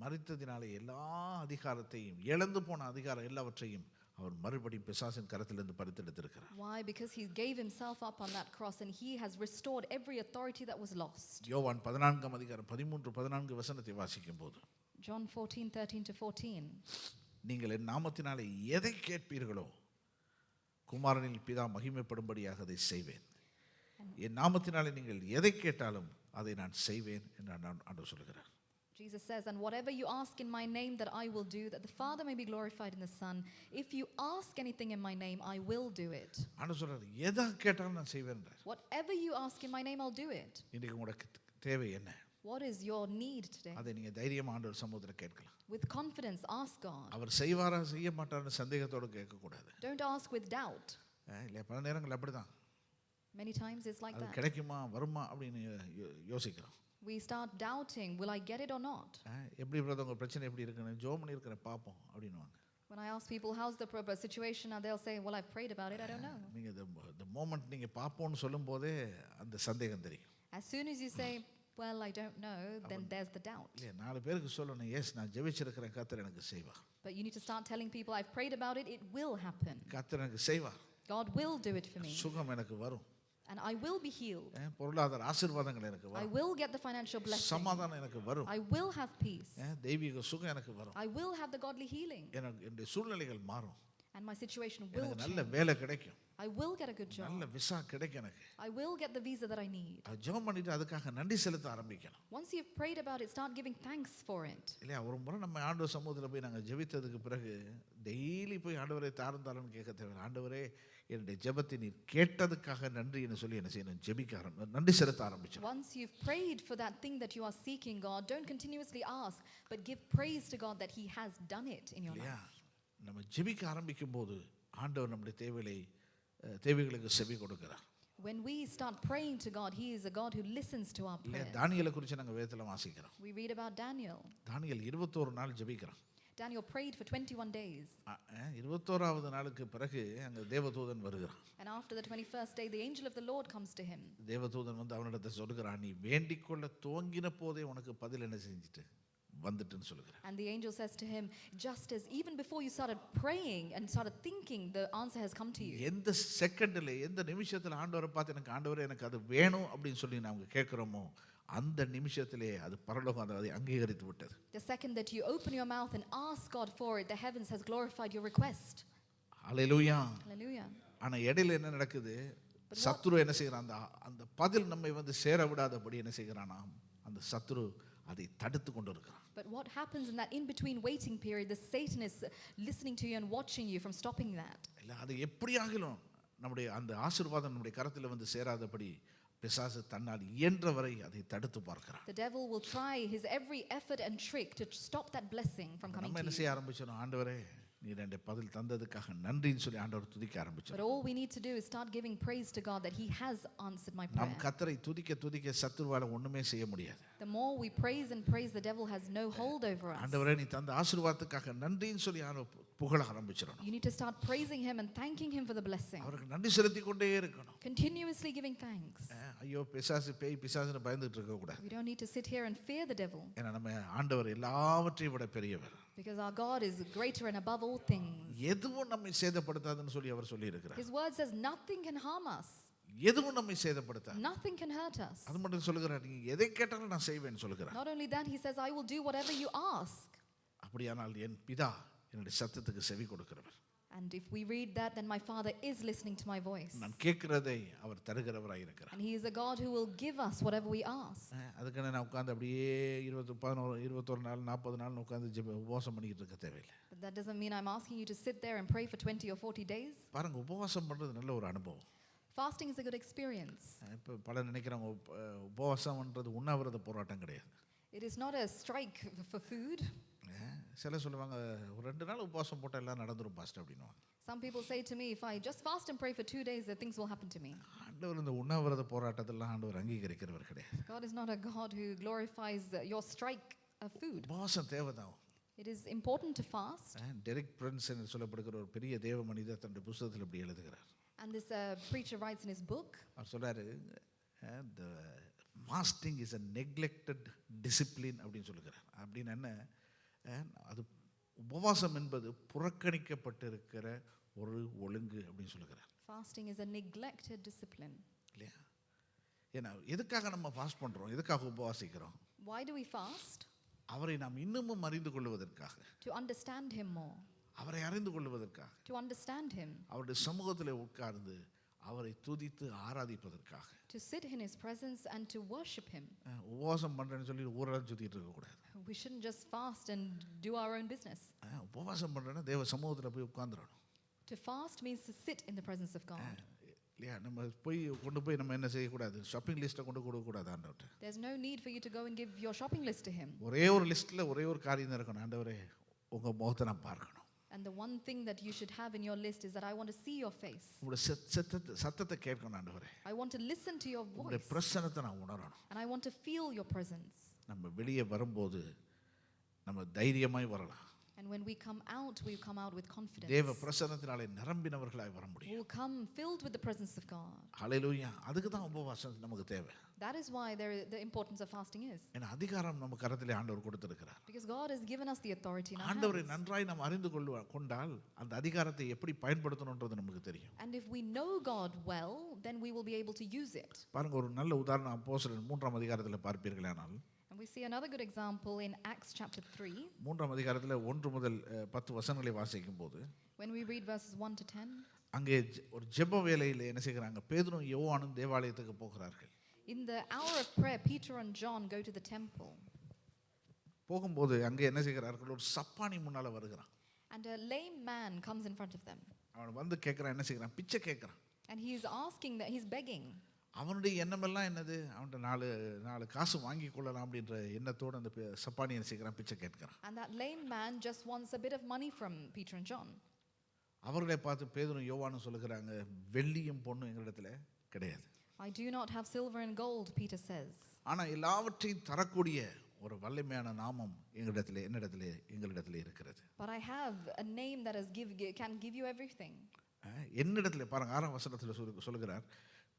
மரித்ததினாலே எல்லா அதிகாரத்தையும், இழந்து போன அதிகாரம் எல்லாவற்றையும் அவர் மறுபடியும் பிசாசின் கரத்திலிருந்து பறித்தெடுத்திருக்கிறார். Why? Because he gave himself up on that cross and he has restored every authority that was lost. யோவான் 14 அதிகாரம் 13-14 வசனத்தை வாசிக்கும் போது, John 14:13-14. நீங்கள் என் நாமத்தினாலே எதை கேட்பீர்களோ குமாரனில் பிதா மகிமைப்படும்படியாக அதை செய்வேன். என் நாமத்தினாலே நீங்கள் எதை கேட்டாலும் அதை நான் செய்வேன் என்று ஆண்டவர் சொல்கிறார். Jesus says, and whatever you ask in my name that I will do, that the Father may be glorified in the Son. If you ask anything in my name, I will do it. ஆண்டவர் சொல்றார், எதை கேட்டாலும் நான் செய்வேன். Whatever you ask in my name, I'll do it. இன்னைக்கு உங்களுக்கு தேவை என்ன? What is your need today? அதை நீங்க தைரியமா ஆண்டவர் சமூகத்தில் கேட்கலாம். With confidence, ask God. அவர் செய்வாரா செய்ய மாட்டார்னு சந்தேகத்தோட கேட்க கூடாது. Don't ask with doubt. இல்ல, பல நேரங்கள் அப்படிதான். Many times it's like அது that. கிடைக்குமா வருமா அப்படின்னு யோசிக்கிறோம். We start doubting, will I get it or not? எப்படி பிரதர் உங்க பிரச்சனை எப்படி இருக்குன்னு ஜெபம் பண்ணி இருக்கிறேன் பாப்போம் அப்படின்னுவாங்க. When I ask people how's the situation, they'll say, well, I've prayed about it, I don't know. நீங்க the moment நீங்க பாப்போம்னு சொல்லும்போதே அந்த சந்தேகம் தெரியும். As soon as you say, well, I don't know, then there's the doubt. இல்ல, 4 பேருக்கு சொல்லணும், S நான் ஜெபிச்சிருக்கிறேன், கர்த்தர் எனக்கு செய்வார். But you need to start telling people, I've prayed about it, it will happen. கர்த்தர் எனக்கு செய்வார். God will do it for me. சுகம் எனக்கு வரும். And I will be healed. பொருளாதார ஆசீர்வாதங்கள் எனக்கு I வரும். will get the financial blessing. சமாதானம் எனக்கு வரும். I will have peace. தெய்வீக சுகம் எனக்கு வரும். I will have the godly healing. எனக்கு என்னுடைய சூழ்நிலைகள் மாறும். And my situation will எனக்கு நல்ல change. வேலை கிடைக்கும். I will get a good job. நல்ல விசா கிடைக்கும் எனக்கு. I will get the visa that I need. ஜெபம் பண்ணிட்டு அதுக்காக நன்றி செலுத்த ஆரம்பிக்கணும். Once you've prayed about it, start giving thanks for it. இல்லையா? ஒரு முறை நம்ம ஆண்டவர் சமூகத்தில் போய் நாங்கள் ஜெபித்ததுக்கு பிறகு டெய்லி போய் ஆண்டவரை தாழ்ந்தாலும் கேட்க தேவை. ஆண்டவரே, என்னுடைய ஜெபத்தை நீர் கேட்டதுக்காக நன்றி என்று சொல்லி என்ன செய்யணும், ஜெபிக்க நன்றி செலுத்த ஆரம்பிச்சோம். Once you've prayed for that thing that you are seeking, God, don't continuously ask, but give praise to God that He has done it in your இல்லையா? life. நம்ம ஜெபிக்க ஆரம்பிக்கும் போது ஆண்டவர் நம்முடைய தேவைகளுக்கு செவி கொடுக்கிறார். When we start praying to God, He is a God who listens to our இல்லையா? prayers. தானியேலை குறித்து நாங்கள் வேதத்தில் வாசிக்கிறோம். We read about Daniel. தானியேல் 21 நாள் ஜெபிக்கிறான். Daniel prayed for 21 days. 21வது நாளுக்கு பிறகு அங்கே தேவதூதன் வருகிறான். And after the 21st day, the angel of the Lord comes to him. தேவதூதன் வந்து அவனிடத்தை சொல்கிறான், நீ வேண்டிக் கொள்ள துவங்கின போதே உனக்கு பதில் என்ன செஞ்சுட்டு வந்துட்டுன்னு சொல்லுகிறான். And the angel says to him, just as even before you started praying and started thinking, the answer has come to you. எந்த செகண்ட்ல, எந்த நிமிஷத்துல ஆண்டவரை பார்த்து எனக்கு ஆண்டவரே எனக்கு அது வேணும் அப்படின்னு சொல்லி நாம கேட்கிறோமோ அந்த நிமிஷத்திலே அது பரலோகம் அதை அங்கீகரித்து விட்டது. The second that you open your mouth and ask God for it, the heavens has glorified your request. Hallelujah. Hallelujah. ஆனா இடையில என்ன நடக்குது, சத்துரு என்ன செய்யறான், அந்த பதில் நம்மை வந்து சேர விடாதபடி என்ன செய்கிறானா, அந்த சத்துரு அதை தடுத்து கொண்டு இருக்கிறான். But what happens in that in-between waiting period, the Satan is listening to you and watching you from stopping that. இல்லை, அது எப்படியாகிலும் நம்முடைய அந்த ஆசீர்வாதம் நம்முடைய கரத்தில் வந்து சேராதபடி பிசாசு தன்னால் இயன்ற வரை அதை தடுத்து பார்க்கிறான். The devil will try his every effort and trick to stop that blessing from coming நம்ம to என்ன you. செய்ய ஆரம்பிச்சோம், ஆண்டவரே நீர் என்ற பதில் தந்ததுக்காக நன்றின்னு சொல்லி ஆண்டவர் துதிக்க ஆரம்பிச்சோம். But all we need to do is start giving praise to God that he has answered my நாம் prayer. கர்த்தரை துதிக்க துதிக்க சத்துருவால ஒண்ணுமே செய்ய முடியாது. The more we praise and praise, the devil has no hold over us. ஆண்டவரே நீ தந்த ஆசீர்வாதத்துக்காக நன்றின்னு சொல்லி புகழ ஆரம்பிச்சிடணும். You need to start praising him and thanking him for the blessing. அவருக்கு நன்றி செலுத்தி கொண்டே இருக்கணும். Continuously giving thanks. ஐயோ பிசாசு பேய் பிசாசுன்னு பயந்துட்டு இருக்க கூடாது. We don't need to sit here and fear the devil. ஏன்னா நம்ம ஆண்டவர் எல்லாவற்றையும் விட பெரியவர். Because our God is greater and above all things. எதுவும் நம்மை சேதப்படுத்தாதுன்னு சொல்லி அவர் சொல்லி இருக்கிறார். His word says nothing can harm us. எதுவும் நம்மை சேதப்படுத்தாது. Nothing can hurt us. அது மட்டும் சொல்லுகிறார், நீ எதை கேட்டாலும் நான் செய்வேன்னு சொல்லுகிறார். Not only that, he says, I will do whatever you ask. அப்படியானால் என் பிதா என்னுடைய சத்தத்துக்கு செவி கொடுக்கிறவர். And if we read that, then my Father is listening to my voice. நான் கேட்கிறதை அவர் தருகிறவராய் இருக்கிறார். And he is a God who will give us whatever we ask. அதுக்கான நான் உட்கார்ந்து அப்படியே 21 நாள் 40 நாள் உட்கார்ந்து உபவாசம் பண்ணிக்கிட்டு இருக்க தேவையில்லை. But that doesn't mean I'm asking you to sit there and pray for 20 or 40 days. பாருங்க, உபவாசம் பண்றது நல்ல ஒரு அனுபவம். Fasting is a good experience. இப்போ பலர் நினைக்கிறாங்க உபவாசம்ன்றது உண்ணாவிரத போராட்டம் கிடையாது. It is not a strike for food. சில சொல்லுவாங்க, ஒரு 2 நாள் உபவாசம் போட்டால் எல்லாம் நடந்துரும் பாஸ்டர் அப்படின்னுவாங்க. Some people say to me, if I just fast and pray for 2 days, that things will happen to me. ஆண்டவர் இந்த உண்ணாவிரத போராட்டத்தெல்லாம் ஆண்டவர் அங்கீகரிக்கிறவர் கிடையாது. God is not a God who glorifies your strike of food. உபவாசம் தேவைதான். It is important to fast. Derek Prince என்று சொல்லப்படுகிற ஒரு பெரிய தேவ மனிதர் தன்னுடைய புத்தகத்தில் இப்படி எழுதுகிறார். And this preacher writes in his book, அவர் சொல்றாரு, the fasting is a neglected discipline அப்படின்னு சொல்லுகிறார். அப்படின்னு என்ன, அது உபவாசம் என்பது புறக்கணிக்கப்பட்டிருக்கிற ஒரு ஒழுங்கு அப்படின்னு சொல்லுகிறார். fasting is a neglected discipline. இல்லையா? ஏன்னா எதுக்காக நம்ம ஃபாஸ்ட் பண்றோம், எதுக்காக உபவாசிக்கிறோம்? Why do we fast? அவரை நாம் இன்னமும் அறிந்து கொள்வதற்காக, To understand him more. அவரை அறிந்து கொள்வதற்காக, To understand him. அவருடைய சமூகத்தில் உட்கார்ந்து அவரை துதித்து ஆராதிப்பதற்காக. To sit in his presence and to worship him. உபவாசம் பண்றேன்னு சொல்லி ஊரெல்லாம் சுத்திட்டு இருக்க கூடாது. We shouldn't just fast and do our own business. உபவாசம் பண்றேன்னா தேவ சமூகத்தில் போய் உட்கார்ந்துடணும். To fast means to sit in the presence of God. இல்லையா? நம்ம கொண்டு போய் நம்ம என்ன செய்யக்கூடாது, ஷாப்பிங் லிஸ்ட்டை கொண்டு கொடுக்கக்கூடாது ஆண்டவர்கிட்ட. There's no need for you to go and give your shopping list to him. ஒரே ஒரு லிஸ்ட்டில் ஒரே ஒரு காரியம் தான் இருக்கணும், ஆண்டவரே உங்கள் முகத்தை நான் பார்க்கணும். And the one thing that you should have in your list is that I want to see your face. உங்களுடைய சத்தத்தை கேட்கணும் ஆண்டவரே. I want to listen to your உங்களுடைய voice. பிரசன்னத்தை நான் உணரணும். And I want to feel your presence. நம்ம வெளியே வரும்போது நம்ம தைரியமாய் வரலாம். And when we come out with confidence. தேவ பிரசன்னத்தினாலே நிரம்பினவர்களாய் வர முடியும். We will come filled with the presence of God. ஹல்லேலூயா. அதுக்கு தான் உபவாசம் நமக்கு தேவை. That is why the importance of fasting is. ஏன்னா அதிகாரம் நம்ம கரத்திலே ஆண்டவர் கொடுத்திருக்கிறார். Because God has given us the authority in our ஆண்டவரை hands. நன்றாய் நாம் அறிந்து கொண்டால் அந்த அதிகாரத்தை எப்படி பயன்படுத்தணும்ன்றது நமக்கு தெரியும். And if we know God well, then we will be able to use it. பாருங்க, ஒரு நல்ல உதாரணம் அப்போஸ்தலர் 3ஆம் அதிகாரத்தில் பார்ப்பீர்களானால், And we see another good example in Acts chapter 3. 3ஆம் அதிகாரத்தில் 1 முதல் 10 வசனங்களை வாசிக்கும் போது, When we read verses 1 to 10. அங்கே ஒரு ஜெப வேளையில் என்ன செய்கிறாங்க, பேதுரும் யோவானும் தேவாலயத்துக்கு போகிறார்கள். In the hour of prayer, Peter and John go to the temple. போகும்போது அங்கே என்ன செய்கிறார்கள், ஒரு சப்பானி முன்னால வருகிறான். And a lame man comes in front of them. அவன் வந்து கேட்குறான், என்ன செய்கிறான், பிச்சை கேட்குறான். And he is asking that he's begging. அவனுடைய எண்ணமெல்லாம் என்னது, அவன்கிட்ட 4 காசு வாங்கி கொள்ளலாம் அப்படின்ற எண்ணத்தோடு அந்த சப்பானி என்ன செய்கிறான், பிச்சை கேட்கிறான். And that lame man just wants a bit of money from Peter and John. அவர்களை பார்த்து பேதுரும் யோவானும் சொல்லுகிறாங்க, வெள்ளியும் பொண்ணும் எங்களிடத்துல கிடையாது. I do not have silver and gold, Peter says. ஆனால் எல்லாவற்றையும் தரக்கூடிய ஒரு வல்லமையான நாமம் எங்களிடத்திலே இருக்கிறது. But I have a name that can give you everything. என்னிடத்துல பாருங்க, 6ஆம் வசனத்தில் சொல்லுகிறார்,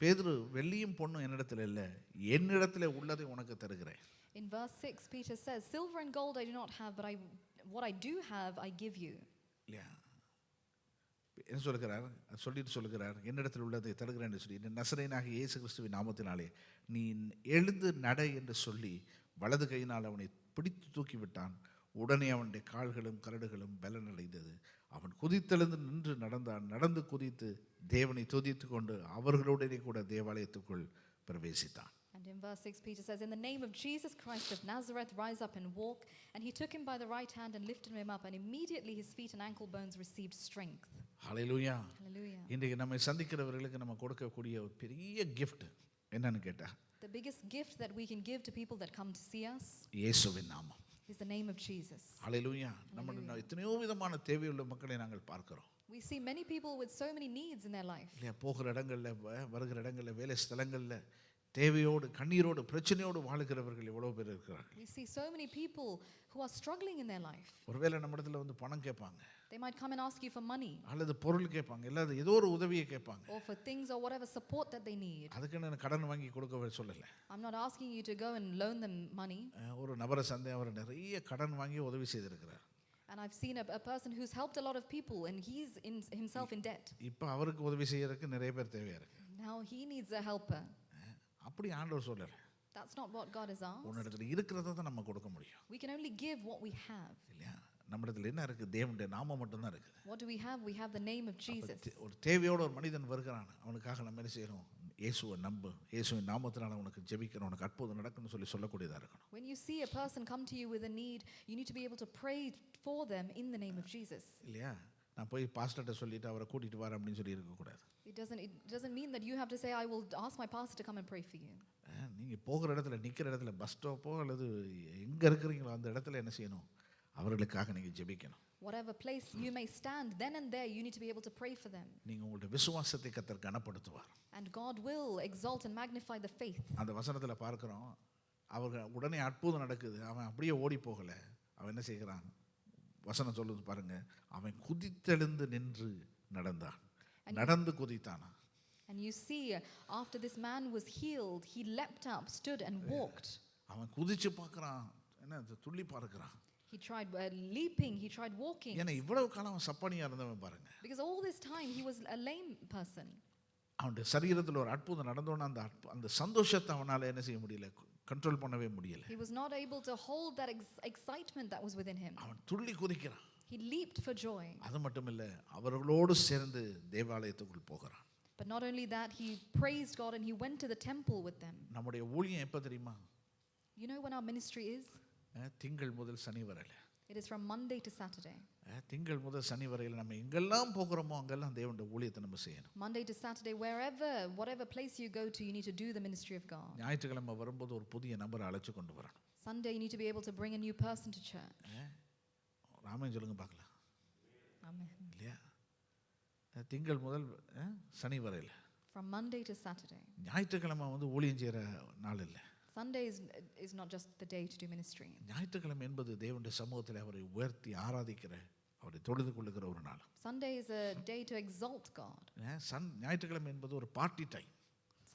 பேதுரு வெள்ளியும் பொண்ணும் என்னிடத்துல இல்லை, என்னிடத்துல உள்ளதை உனக்கு தருகிறேன். In verse 6, Peter says, silver and gold I do not have, but what I do have I give you. இல்லையா? என்ன சொல்லுகிறார், என்னிடத்தில் உள்ளதை தருகிறேன் என்று சொல்லி, நசரேயனாகிய இயேசு கிறிஸ்துவின் நாமத்தினாலே நீ எழுந்து நட என்று சொல்லி வலது கையினால் அவனை பிடித்து தூக்கிவிட்டான். உடனே அவனுடைய கால்களும் கரடுகளும் பலனடைந்தது. அவன் குதித்தெழுந்து நின்று நடந்தான். நடந்து குதித்து தேவனை துதித்து கொண்டு அவர்களுடனே கூட தேவாலயத்துக்குள் பிரவேசித்தான். And And in verse 6, Peter says, "In the name of Jesus Christ of Nazareth, rise up and walk. And he took him by the right hand and lifted him up, and immediately his feet and ankle bones received strength." Hallelujah. Hallelujah. இன்றைக்கு நம்மை சந்திக்கிறவர்களுக்கு நம்ம கொடுக்கக்கூடிய ஒரு பெரிய gift என்னன்னு கேட்டா, The biggest gift that we can give to people that come to see us இயேசுவின் நாமம். is the name of Jesus. ஹalleluya. நம்ம எத்தனையோ விதமான தேவையுள்ள மக்களை நாங்கள் பார்க்கிறோம். We see many people with so many needs in their life. இல்லையா, போகிற இடங்கள்ல வருகிற இடங்கள்ல வேலை ஸ்தலங்கள்ல தேவையோடு கண்ணீரோடு பிரச்சனையோடு வாழுகிறவர்கள் எவ்வளவு பேர் இருக்கிறார்கள். We see so many people who are struggling in their life. ஒருவேளை நம்ம இடத்துல வந்து பணம் கேட்பாங்க, They might come and ask you for money அல்லது பொருள் கேட்பாங்க, இல்லாத ஏதோ ஒரு உதவியை கேட்பாங்க. or for things or whatever support that they need. அதுக்கு நான் கடன் வாங்கி கொடுக்க சொல்லலை. I'm not asking you to go and loan them money. ஒரு நபரை சந்தை அவர் நிறைய கடன் வாங்கி உதவி செய்திருக்கிறார். And I've seen a person who's helped a lot of people and he's himself in debt. இப்போ அவருக்கு உதவி செய்யறதுக்கு நிறைய பேர் தேவையா இருக்கு. Now he needs a helper. அப்படி ஆண்டவர் சொல்லல. That's not what God has asked. உன்னிடத்துல இருக்கிறத தான் நம்ம கொடுக்க முடியும். We can only give what we have. இல்லையா, நம்ம இடத்துல என்ன இருக்கு? தேவனுடைய நாமம் மட்டும் தான் இருக்கு. What do we have? We have the name of Jesus. ஒரு தேவையோட ஒரு மனிதன் வருகிறான், அவனுக்காக நம்ம என்ன செய்யறோம்? இயேசுவை நம்பு, இயேசுவின் நாமத்தினால உனக்கு ஜெபிக்கணும், உனக்கு அற்புதம் நடக்கும்னு சொல்லக்கூடியதா இருக்கணும். When you see a person come to you with a need, you need to be able to pray for them in the name of Jesus. இல்லையா, நான் போய் பாஸ்டர்ட்ட சொல்லிட்டு அவரை கூட்டிட்டு வரேன் அப்படின்னு சொல்லி இருக்க கூடாது. It doesn't mean that you have to say, I will ask my pastor to come and pray for you. நீங்க போகிற இடத்துல நிக்கிற இடத்துல பஸ் ஸ்டாப்போ அல்லது எங்க இருக்கிறீங்களோ அந்த இடத்துல என்ன செய்யணும்? அவர்களுக்காக நீங்க ஜெபிக்கணும். Whatever place you may stand, then and there you need to be able to pray for them. நீங்க உங்களுடைய விசுவாசத்தை கர்த்தர் கனப்படுத்துவார். And God will exalt and magnify the faith. அந்த வசனத்துல பார்க்கிறோம், அவங்க உடனே அற்புதம் நடக்குது, அவன் அப்படியே ஓடி போகல. அவன் என்ன செய்கிறான்? வசனம் சொல்லுது பாருங்க, அவன் குதித்தெழுந்து நின்று நடந்தான். நடந்து குதித்தானா? And you see, after this man was healed, he leapt up, stood and walked. அவன் குதிச்சு பார்க்கறான், என்ன துள்ளி பார்க்கறான். He tried leaping, he tried walking. ஏன்னா இவ்வளவு காலம் அவன் சப்பானியா இருந்தவன் பாருங்க. Because all this time he was a lame person. அவனுடைய சரீரத்தில் ஒரு அற்புதம் நடந்தோன்னா அந்த சந்தோஷத்தை அவனால என்ன செய்ய முடியல, கண்ட்ரோல் பண்ணவே முடியல. He was not able to hold that excitement that was within him. அவன் துள்ளி குதிக்கிறான். He leaped for joy. அது மட்டும் இல்ல, அவர்களோடு சேர்ந்து தேவாலயத்துக்குள் போகிறான். But not only that, he praised God and he went to the temple with them. நம்முடைய ஊழியம் எப்ப தெரியுமா? You know when our ministry is? திங்கள் முதல் சனி வரையில. It is from Monday to Saturday. திங்கள் முதல் சனி வரையில நம்ம எங்கெல்லாம் போகிறோமோ அங்கெல்லாம் தேவனுடைய ஊழியத்தை நம்ம செய்யணும். Monday to Saturday, whatever place you go to, you need to do the ministry of God. ஞாயிற்றுக்கிழமை வரும்போது ஒரு புதிய நபரை அழைச்சு கொண்டு வரணும். Sunday you need to be able to bring a new person to church. Raman சொல்லுங்க பார்க்கலாம். Amen. இல்லையா, திங்கள் முதல் சனி வரையில. From Monday to Saturday. ஞாயிற்றுக்கிழமை வந்து ஊழியம் செய்யற நாள் இல்லை. Sunday is not just the day to do ministry. ஞாயிற்றுக்கிழமை என்பது தேவனுடைய சமூகத்தில் அவரை உயர்த்தி ஆராதிக்கிற, அவரை தொழுது கொள்ளுகிற ஒரு நாள். Sunday is a day to exalt God. ஞாயிற்றுக்கிழமை என்பது ஒரு party time.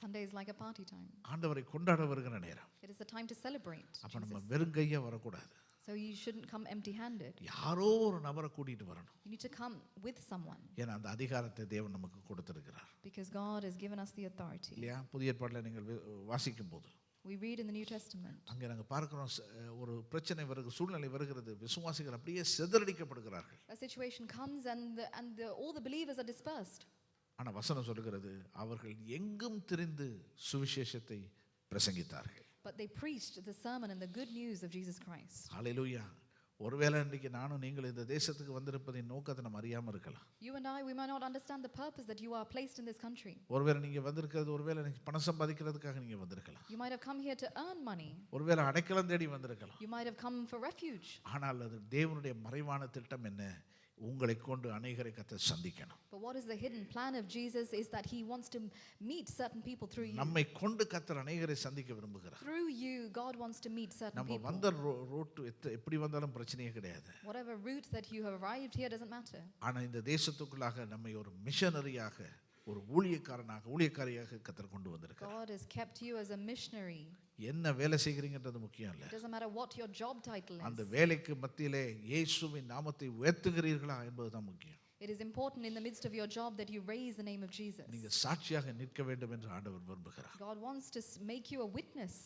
Sunday is like a party time. ஆண்டவரை கொண்டாட வருகிற நேரம். It is a time to celebrate அப்ப நம்ம Jesus. வெறுங்கையா வரக்கூடாது. So you shouldn't come empty-handed. யாரோ ஒரு நபரை கூட்டிட்டு வரணும். You need to come with someone. ஏன்னா அந்த அதிகாரத்தை தேவன் நமக்கு கொடுத்திருக்கிறார். Because God has given us the authority. இல்லையா, புதிய ஏற்பாட்டில் நீங்கள் வாசிக்கும் போது We read in the New Testament. அங்கே நாங்கள் பார்க்கிறோம், ஒரு பிரச்சனை வருகிறது, சூழ்நிலை வருகிறது, விசுவாசிகள் அப்படியே சிதறடிக்கப்படுகிறார்கள். A situation comes and all the believers are dispersed. ஆனால் வசனம் சொல்லுகிறது, அவர்கள் எங்கும் திரிந்து சுவிசேஷத்தை பிரசங்கித்தார்கள். But they preached the sermon and the good news of Jesus Christ. ஹல்லேலூயா. ஒருவேளை இன்றைக்கு நானும் நீங்கள் இந்த தேசத்துக்கு வந்திருப்பதின் நோக்கத்தை நம்ம அறியாம இருக்கலாம். You and I, we might not understand the purpose that you are placed in this country. ஒருவேளை நீங்க வந்திருக்கிறது, ஒருவேளை நீங்க பணம் சம்பாதிக்கிறதுக்காக நீங்க வந்திருக்கலாம். You might have come here to earn money. ஒருவேளை அடைக்கலம் தேடி வந்திருக்கலாம். You might have come for refuge. ஆனால் அது தேவனுடைய மறைவான திட்டம் என்ன? உங்களை கொண்டு அநேகரை கர்த்தர் சந்திக்கணும். But what is the hidden plan of Jesus is that he wants to meet certain people through you. நம்மை கொண்டு கர்த்தர் அநேகரை சந்திக்க விரும்புகிறார். Through you, God wants to meet certain நம்ம people. வந்த ரூட் எப்படி வந்தாலும் பிரச்சனையே கிடையாது. Whatever route that you have arrived here doesn't matter. ஆனா இந்த தேசத்துக்குள்ளாக நம்மை ஒரு மிஷனரியாக, ஒரு ஊழியக்காரியாக கர்த்தர் கொண்டு வந்திருக்கிறார். God has kept you as a missionary. என்ன வேலை செய்கிறீங்கன்றது முக்கியம் இல்ல. It doesn't matter what your job title is. அந்த வேலைக்கு மத்தியிலே இயேசுவின் நாமத்தை உயர்த்துகிறீர்களா என்பதுதான் முக்கியம். It is important in the midst of your job that you raise the name of Jesus. நீங்க சாட்சியாக நிற்க வேண்டும் என்று ஆண்டவர் விரும்புகிறார். God wants to make you a witness.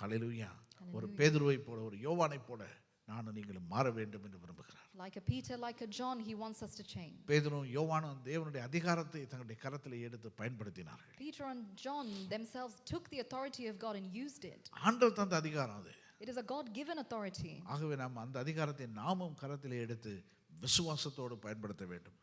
ஹல்லேலூயா. ஒரு பேதுருவை போல, ஒரு யோவானை போல நானும் நீங்களும் மாற வேண்டும் என்று விரும்புகிறார். Like a Peter, like a John, he wants us to change. பேதுரும் யோவானும் தேவனுடைய அதிகாரத்தை தங்களுடைய கரத்தில் எடுத்து பயன்படுத்தினார்கள். Peter and John themselves took the authority of God and used it. ஆண்டவர் தந்த அதிகாரம் அது. It is a God-given authority. ஆகவே நாம் அந்த அதிகாரத்தை நாமும் கரத்தில் எடுத்து விசுவாசத்தோடு பயன்படுத்த வேண்டும்.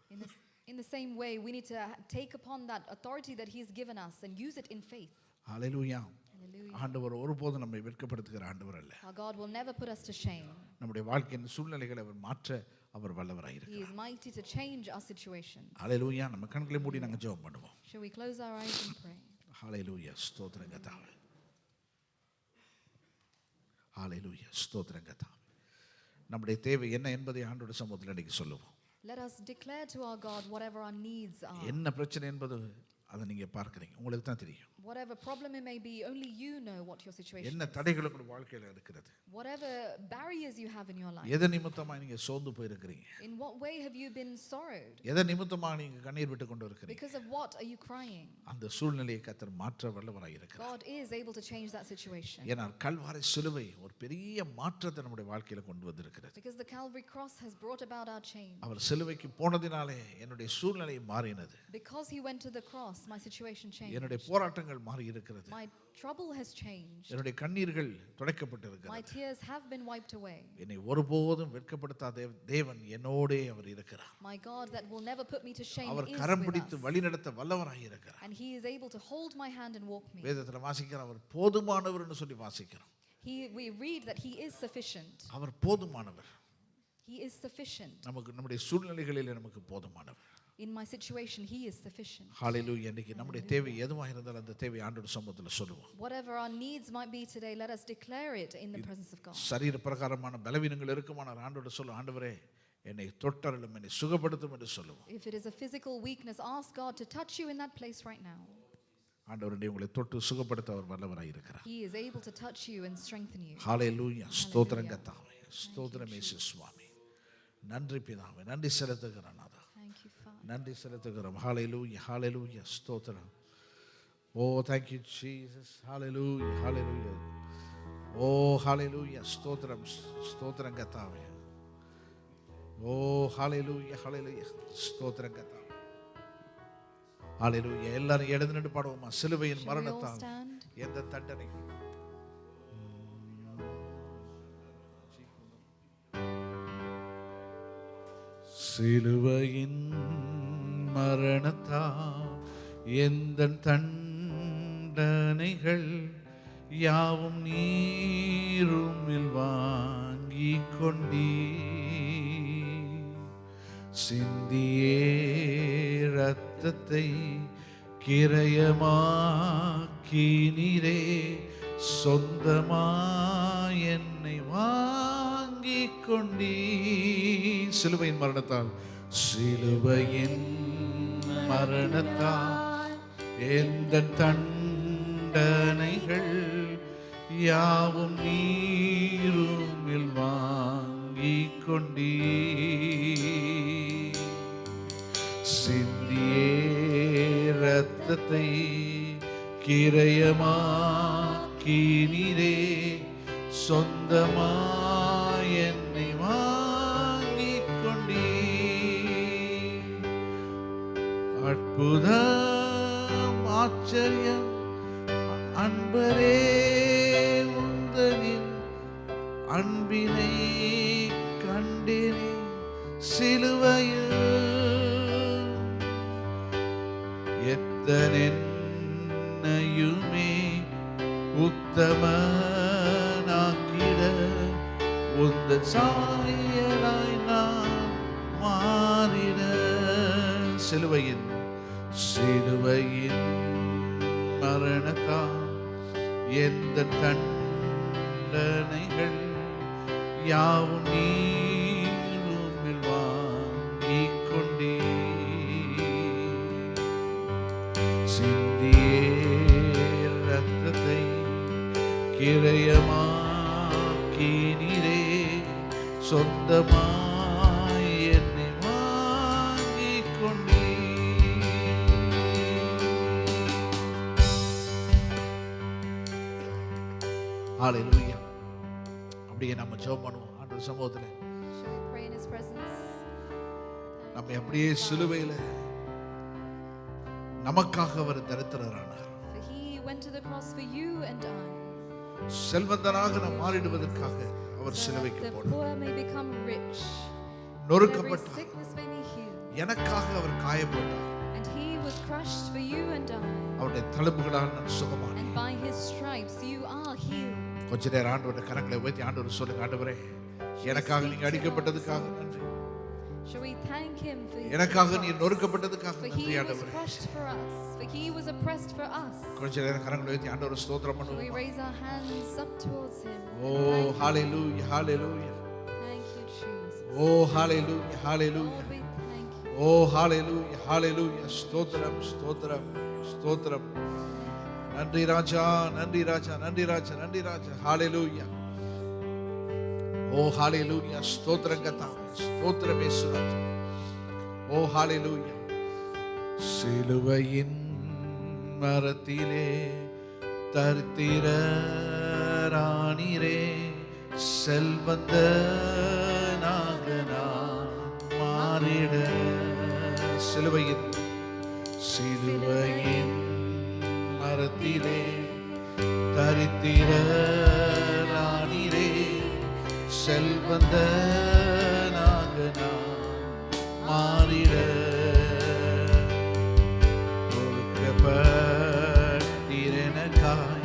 In the same way, we need to take upon that authority that he has given us and use it in faith. Hallelujah. Hallelujah. ஆண்டவர் ஒருபோதும் நம்மை வெட்கப்படுத்துகிற ஆண்டவர் அல்ல. Our God will never put us to shame. நம்முடைய வாழ்க்கையின் சூழ்நிலைகளை அவர் மாற்ற அவர் வல்லவராய் He இருக்கிறார். is mighty to change our situations. ஹல்லேலூயா. நம்ம கண்களை மூடி நாங்க ஜெபம் பண்ணுவோம். Shall we close our eyes and pray? ஹல்லேலூயா. ஸ்தோத்திரம் கர்த்தாவே. ஹல்லேலூயா. ஸ்தோத்திரம் கர்த்தாவே. நம்முடைய தேவை என்ன என்பதை ஆண்டவருடைய சமூகத்தில் இன்னைக்கு சொல்லுவோம். Let us declare to our God whatever our needs are. என்ன பிரச்சனை என்பது அதை நீங்க பார்க்கறீங்க, உங்களுக்கு தான் தெரியும். Whatever problem it may be, only you know what your situation என்ன is. தடைகள் உங்க வாழ்க்கையில இருக்கிறது, Whatever barriers you have in your life. எதை நிமித்தமாக நீங்க சோர்ந்து போயிருக்கிறீங்க, In what way have you been sorrowed? எதை நிமித்தமாக நீங்க கண்ணீர் விட்டு கொண்டு இருக்கிறீங்க, Because of what are you crying? அந்த சூழ்நிலையை கர்த்தர் மாற்ற வல்லவராய் இருக்கிறார். God is able to change that situation. ஏன்னா கல்வாரி சிலுவை ஒரு பெரிய மாற்றத்தை நம்முடைய வாழ்க்கையில கொண்டு வந்திருக்கிறது. Because the Calvary cross has brought about our change. அவர் சிலுவைக்கு போனதினாலே என்னுடைய சூழ்நிலை மாறினது. Because he went to the cross, my situation changed. என்னுடைய போராட்டங்கள் மாறி இருக்கிறது. My trouble has changed. என்னுடைய கண்ணீர்கள் My துடைக்கப்பட்டிருக்கிறது. tears have been wiped away. என்னை ஒருபோதும் வெட்கப்படுத்தாத தேவன் என்னோடே அவர் இருக்கிறார். My God that will never put me to shame our is garam with பிடித்து us. வழிநடத்த வல்லவராய் இருக்கிறார். And he is able to hold my hand and walk me. வேதத்துல வாசிக்கிறோம், அவர் போதுமானவர்னு சொல்லி வாசிக்கிறோம். We read that he is sufficient. அவர் போதுமானவர். He is sufficient. நம்முடைய சூழ்நிலைகளிலே நமக்கு போதுமானவர். In my situation, he is sufficient. ஹல்லேலூயா. இன்னைக்கு நம்முடைய தேவை எதுவாக இருந்தாலும் அந்த தேவை ஆண்டவர் சமூகத்துல சொல்லுவோம். Whatever our needs might be today, let us declare it in the presence of God. சரீர பிரகாரமான பலவீனங்கள் இருக்குமானால் ஆண்டவர் சொல்லும், ஆண்டவரே என்னை தொட்டருளும், என்னை சுகப்படுத்தும் என்று சொல்லுவோம். If it is a physical weakness, ask God to touch you in that place right now. ஆண்டவரே உங்களை தொட்டு சுகப்படுத்த அவர் வல்லவராய் இருக்கிறார். He is able to touch you and strengthen you. ஹல்லேலூயா. ஸ்தோத்திரம் கர்த்தாவே. ஸ்தோத்திரம் இயேசு சுவாமி. நன்றி பிதாவே, நன்றி செலுத்துகிறேன் நாதா. Thank you, Father. நன்றி செலுத்துகிறோம். ஹல்லேலூயா. ஹல்லேலூயா. ஸ்தோத்திரம். ஓ thank you Jesus. ஹல்லேலூயா. ஹல்லேலூயா. ஓ ஹல்லேலூயா. ஸ்தோத்திரம். ஸ்தோத்திரம் கர்த்தாவே. ஓ ஹல்லேலூயா. ஹல்லேலூயா. ஸ்தோத்திரம் கர்த்தாவே. ஹல்லேலூயா. எல்லாரும் எழுந்து நின்று பாடுவோமா? சிலுவையின் Shall we all மரணத்தால் stand? எந்த தண்டனை சிலுவையின் மரணத்தால் எந்த தண்டனைகள் யாவும் நீருமில் வாங்கி கொண்டீ, சிந்தியே இரத்தத்தை கிரயமாக்கி நீரே, சொந்தமாய் என்னை வாங்கி கொண்டீ. சிலுவையின் மரணத்தால், சிலுவையின் மரணத்தால் எந்த தண்டனைகள் யாவும் நீருமில் வாங்கி கொண்டீ, சிந்தியே இரத்தத்தை கிரயமாக்கி நீரே, சொந்தமாய் என்னை வாங்கி கொண்டீ. அற்புதம் ஆச்சரியம் அன்பரே உந்தனின் அன்பினை கண்டேனே சிலுவையில், எத்தனையுமே உத்தமனாக்கிட உந்த சாயலாய் நான் மாறிட. சிலுவையின் மரணத்தால் எந்த தண்டனைகள் யாவும் நீருமில் வாங்கி கொண்டீ, சிந்தியே இரத்தத்தை கிரயமாக்கி நீரே, சொந்தமாய் என்னை வாங்கி கொண்டீ. ஹல்லேலூயா. அப்படியே நம்ம ஜெபம் பண்ணுவோம். ஆண்டவர் சமூகத்தில் Shall we pray in His presence? நம்மை அப்படியே சிலுவையில நமக்காக அவர் தரித்திரரானார். For He went to the cross for you and I. செல்வந்தனாக நாம் மாறிடுவதற்காக அவர் So that சிலுவைக்கு the போனார். poor may become rich. Every நொறுக்கப்பட்டார். sickness may be healed. எனக்காக அவர் காயப்பட்டார். And He was crushed for you and I. அவருடைய தழும்புகளால் நான் சுகமானேன். And by His stripes you are healed. கொஞ்ச நேரம் ஆண்டவருடைய கரங்களை உயர்த்தி ஆண்டவர் சொல்லுங்க, ஆண்டவரே எனக்காக நீங்க அடிக்கப்பட்டதுக்காக நன்றி. Shall we thank Him for எனக்காக நீர் நொறுக்கப்பட்டதுக்காக For நன்றி He was ஆண்டவரே. crushed for us. For He was oppressed for us. கொஞ்ச நேரம் கரங்களை உயர்த்தி ஆண்டவரை ஸ்தோத்திரம் Shall we பண்ணுவோம். raise our hands up towards Him? O and thank Him? Hallelujah hallelujah. Thank you, Jesus. O hallelujah hallelujah. Lord, we thank you. ஓ ஹalleluya ஹalleluya. ஸ்தோத்திரம் ஸ்தோத்திரம் ஸ்தோத்திரம். நன்றி ராஜா நன்றி ராஜா நன்றி ராஜா நன்றி ராஜா. ஹalleluya. ஓ ஹalleluya. ஸ்தோத்திரம் கர்த்தாவே. ஸ்தோத்திரம் இயேசு ராஜா. ஓ ஹalleluya. சிலுவையின் மரத்திலே தரித்திரரானீரே செல்வந்தனாக நான் மாறிட. சிலுவையின் மரத்திலே தரித்திரரானீரே செல்வந்தனாக நான் மாறிட. எனக்காய்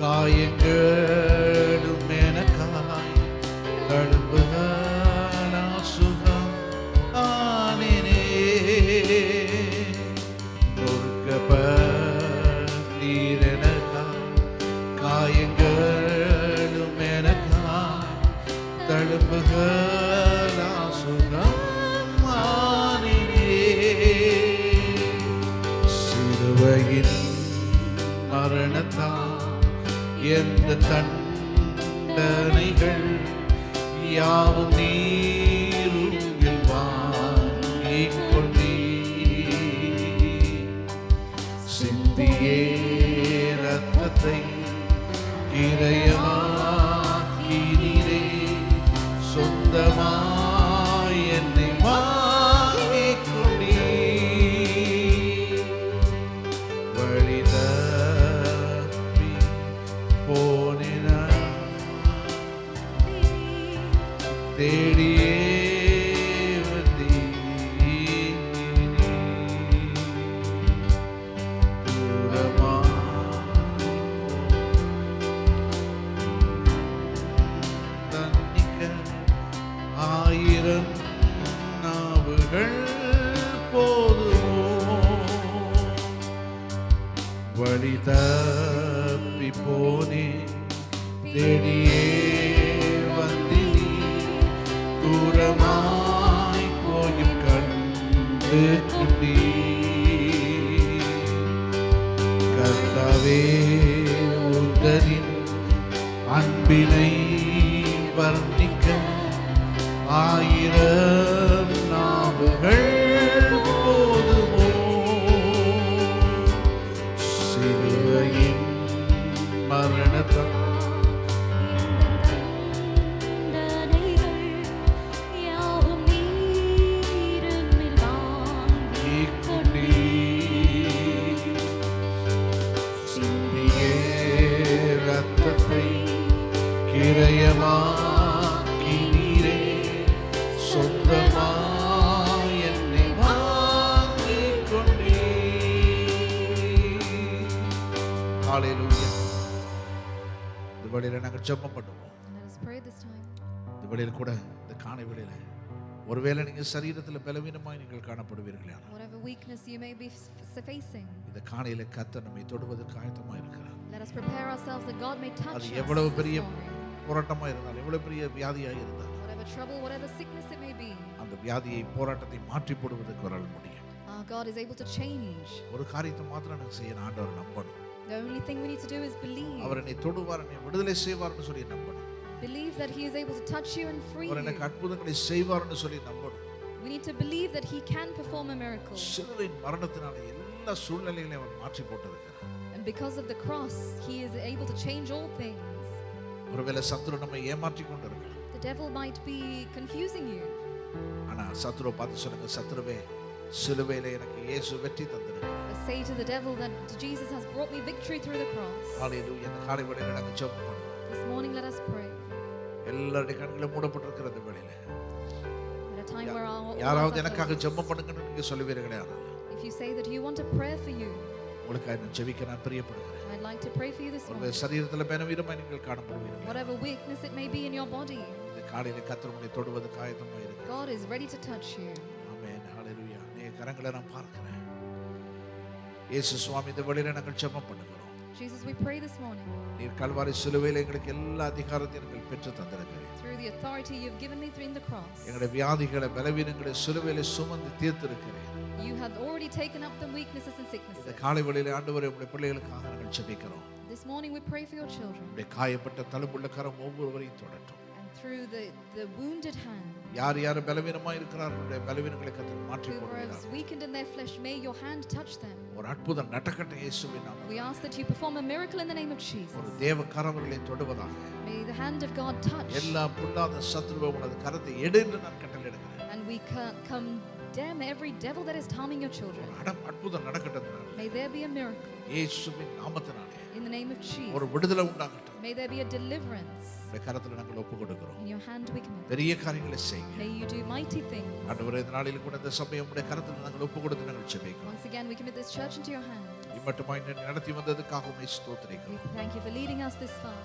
காயங்களும் எனக்காய் தழும்புகளா சுகம் ஆனேனே. நொறுக்கப்பட்டீர் எனக்காய் காயங்களும் எனக்காய் தழும்புகளா சுகம் ஆனேனே. சிலுவையின் மரணத்தால் எந்த தண்டனைகள் யாவும் நீருவில் வாங்கிக் கொண்டீர். சிந்தியே ரத்தத்தை கிரயமாக்கினீரே சொந்தமாய் என்னை வாங்கிக் கொண்டீர். வழிதப்பி போனேன் தேடியே வந்தீர். தன்னிக்க ஆயிரம் நாவுகள் போதுமோ. வழி தப்பி போனேன் தேடியே வந்தீர். தூரமாய் போயும் கண்டு கொண்டீர். கர்த்தாவே உந்தனின் அன்பினை வர்ணிக்க ஆயிரம் நாவுகள் போதுமோ. சிலுவையின் மரணத்தால் சிந்தியே ரத்தத்தை கிரயமாக்கினீரே சொந்தமாய் என்னை வாங்கிக் கொண்டீர். ஹalleluya. இந்த வேளையில நாங்கள் ஜெபம் பண்ணுவோம். Let us pray this time. இந்த வேளையில கூட இந்த காலை வேளையில ஒருவேளை நீங்க சரீரத்தில் பலவீனமாய் நீங்கள் காணப்படுவீர்களே, Whatever weakness you may be facing, இந்த காலையில கர்த்தர் நம்மை தொடுவதற்கு ஆயத்தமாக இருக்கிறார். let us prepare ourselves that God may touch அது us எவ்வளவு this பெரிய morning. போராட்டமா இருந்தாலும் எவ்வளவு பெரிய வியாதியாக இருந்தாலும் Whatever trouble, whatever sickness it may be, அந்த வியாதியை போராட்டத்தை மாற்றி போடுவதற்கு அவரால் முடியும். our God is able to change. ஒரு காரியத்தை மாத்திரம் நான் செய்ய ஆண்டவர் நம்பணும். The only thing we need to do is believe. அவர் என்னை தொடுவார், என்னை விடுதலை செய்வார்னு சொல்லி நம்பணும். Believe that He is able to touch you and free அவர் எனக்கு you. அற்புதங்களை செய்வார்னு சொல்லி நம்பணும். We need to believe that He can perform a miracle. சிலுவையின் மரணத்தினால எல்லா சூழ்நிலைகளையும் அவர் மாற்றி போட்டிருக்கிறார். And because of the cross, He is able to change all things. ஒருவேளை சத்துரு நம்மை ஏமாற்றி கொண்டிருக்கலாம். The devil might be confusing you. ஆனா சத்துருவை பார்த்து சொல்லுங்க, சத்துருவே சிலுவையில எனக்கு இயேசு வெற்றி தந்திருக்கிறார். But say to the devil that Jesus has brought me victory through the cross. ஹalleluya. இந்த காலை வேளையில நாங்க ஜெபம் பண்ணுவோம். This morning let us pray. எல்லாருடைய கண்களும் மூடப்பட்டிருக்கிற இந்த வேளையில At a time where all யாராவது eyes are எனக்காக closed. ஜெபம் பண்ணுங்கன்னு நீங்க சொல்லுவீர்களே, ஆனால் If you say that you want a prayer for you, உங்களுக்காக நான் ஜெபிக்க நான் பிரியப்படுகிறேன். I'd like to pray for you this ஒரு morning. சரீரத்துல பலவீனமாய் நீங்கள் காணப்படுவீர்கள். Whatever weakness it may be in your body, இந்த காலையில கர்த்தர் உங்களை தொடுவதற்கு ஆயத்தமாக இருக்கிறார். God is ready to touch you. ஆமென். ஹalleluya. நீங்க கரங்களை நான் பார்க்கிறேன். இயேசு சுவாமி, இந்த வேளையில நாங்கள் ஜெபம் பண்ணுகிறோம். Jesus, we pray this morning. நீர் கல்வாரி சிலுவையில எங்களுக்கு எல்லா அதிகாரத்தையும் நீங்கள் பெற்று தந்திருக்கிறீர். Through the authority you've given me through the cross, எங்களுடைய வியாதிகளை பலவீனங்களை சிலுவையில சுமந்து தீர்த்திருக்கிறீர். you have already taken up the weaknesses and இந்த sicknesses. காலை வேளையில ஆண்டவரே, உங்களுடைய பிள்ளைகளுக்காக நாங்கள் ஜெபிக்கிறோம். This morning we pray for your children. உங்களுடைய காயப்பட்ட தழும்புள்ள கரம் ஒவ்வொருவரையும் தொடட்டும். And through the wounded hand, யார் யார் பலவீனமாய் இருக்கிறார்களுடைய பலவீனங்களை கர்த்தர் மாற்றி whoever போடுகிறார். is weakened in their flesh, may your hand touch them. ஒரு அற்புதம் நடக்கட்டும் இயேசுவின் நாமத்தில். We ask that you perform a miracle in the name of Jesus. ஒரு தேவ கரவர்களை தொடுவதாக. May the hand of God touch. எல்லா புல்லாத சத்துருவை உனது கரத்தை எடு என்று நான் கட்டளையிடுகிறேன். And we condemn every devil that is harming your children. ஒரு அற்புதம் நடக்கட்டும். May there be a miracle இயேசுவின் நாமத்தினாலே in the name of Jesus. ஒரு விடுதலை உண்டாகட்டும். May there be a deliverance. உடைய கரத்தில் நாங்கள் ஒப்பு கொடுக்கிறோம். In your hand we commit. பெரிய காரியங்களை செய்யுங்க. May you do mighty things. ஆண்டவரே, இந்த நாளில் கூட இந்த சபையை உடைய கரத்தில் நாங்கள் ஒப்பு கொடுத்து நாங்கள் ஜெபிக்கிறோம். Once again we commit this church into your hand. இம்மட்டுமாய் என்னை நடத்தி வந்ததுக்காக உம்மை We ஸ்தோத்திரிக்கிறோம். thank you for leading us this far.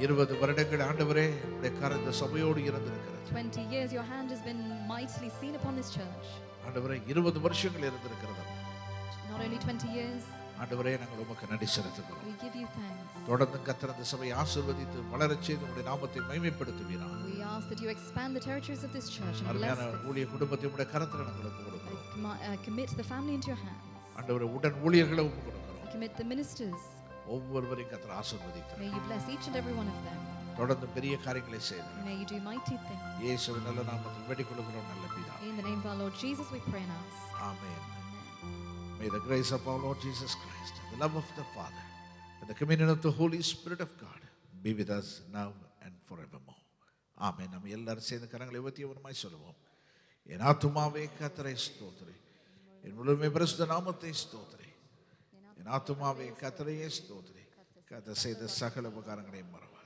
20 வருடங்கள் ஆண்டவரே உடைய கரம் இந்த சபையோடு இருந்திருக்கிறது. 20 years your hand has been mightily seen upon this church. ஆண்டவரே 20 வருஷங்கள் இருந்திருக்கிறது. Not only 20 years, ஆண்டவரே, நாங்கள் உமக்கு நன்றி செலுத்துகிறோம். we give you thanks. தொடர்ந்து கர்த்தர் இந்த சபையை ஆசீர்வதித்து வளரச் செய்து உம்முடைய நாமத்தை மகிமைப்படுத்துவீராக. We ask that you expand the territories of this church and bless அருமையான this. ஊழிய குடும்பத்தை உம்முடைய கரத்தில் நாங்கள் ஒப்பு கொடுக்கிறோம். Commit the family into your hands. ஆண்டவரே, உடன் ஊழியர்களை ஒப்பு கொடுக்கிறோம். I commit the ministers. ஒவ்வொருவரையும் கர்த்தர் ஆசீர்வதிக்கிறார். May you bless each and every one of them. தொடர்ந்து பெரிய காரியங்களை செய்தார். May you do mighty things. இயேசுவின் நல்ல நாமத்தில் வேண்டிக் கொள்கிறோம் நல்ல பிதாவே. In the name of our Lord Jesus we pray and ask. Amen. May the grace of our Lord Jesus Christ, the love of the Father, and the communion of the Holy Spirit of God be with us now and forevermore. Amen. நம்ம எல்லாரும் சேர்ந்து கரங்களை உயர்த்தி ஒருமாய் சொல்லுவோம். என் ஆத்துமாவே கர்த்தரை ஸ்தோத்திரி, என் முழுமை பரிசுத்த நாமத்தை ஸ்தோத்திரி. என் ஆத்துமாவே கர்த்தரையே ஸ்தோத்திரி, கர்த்தர் செய்த சகல உபகாரங்களையும் மறவாதே.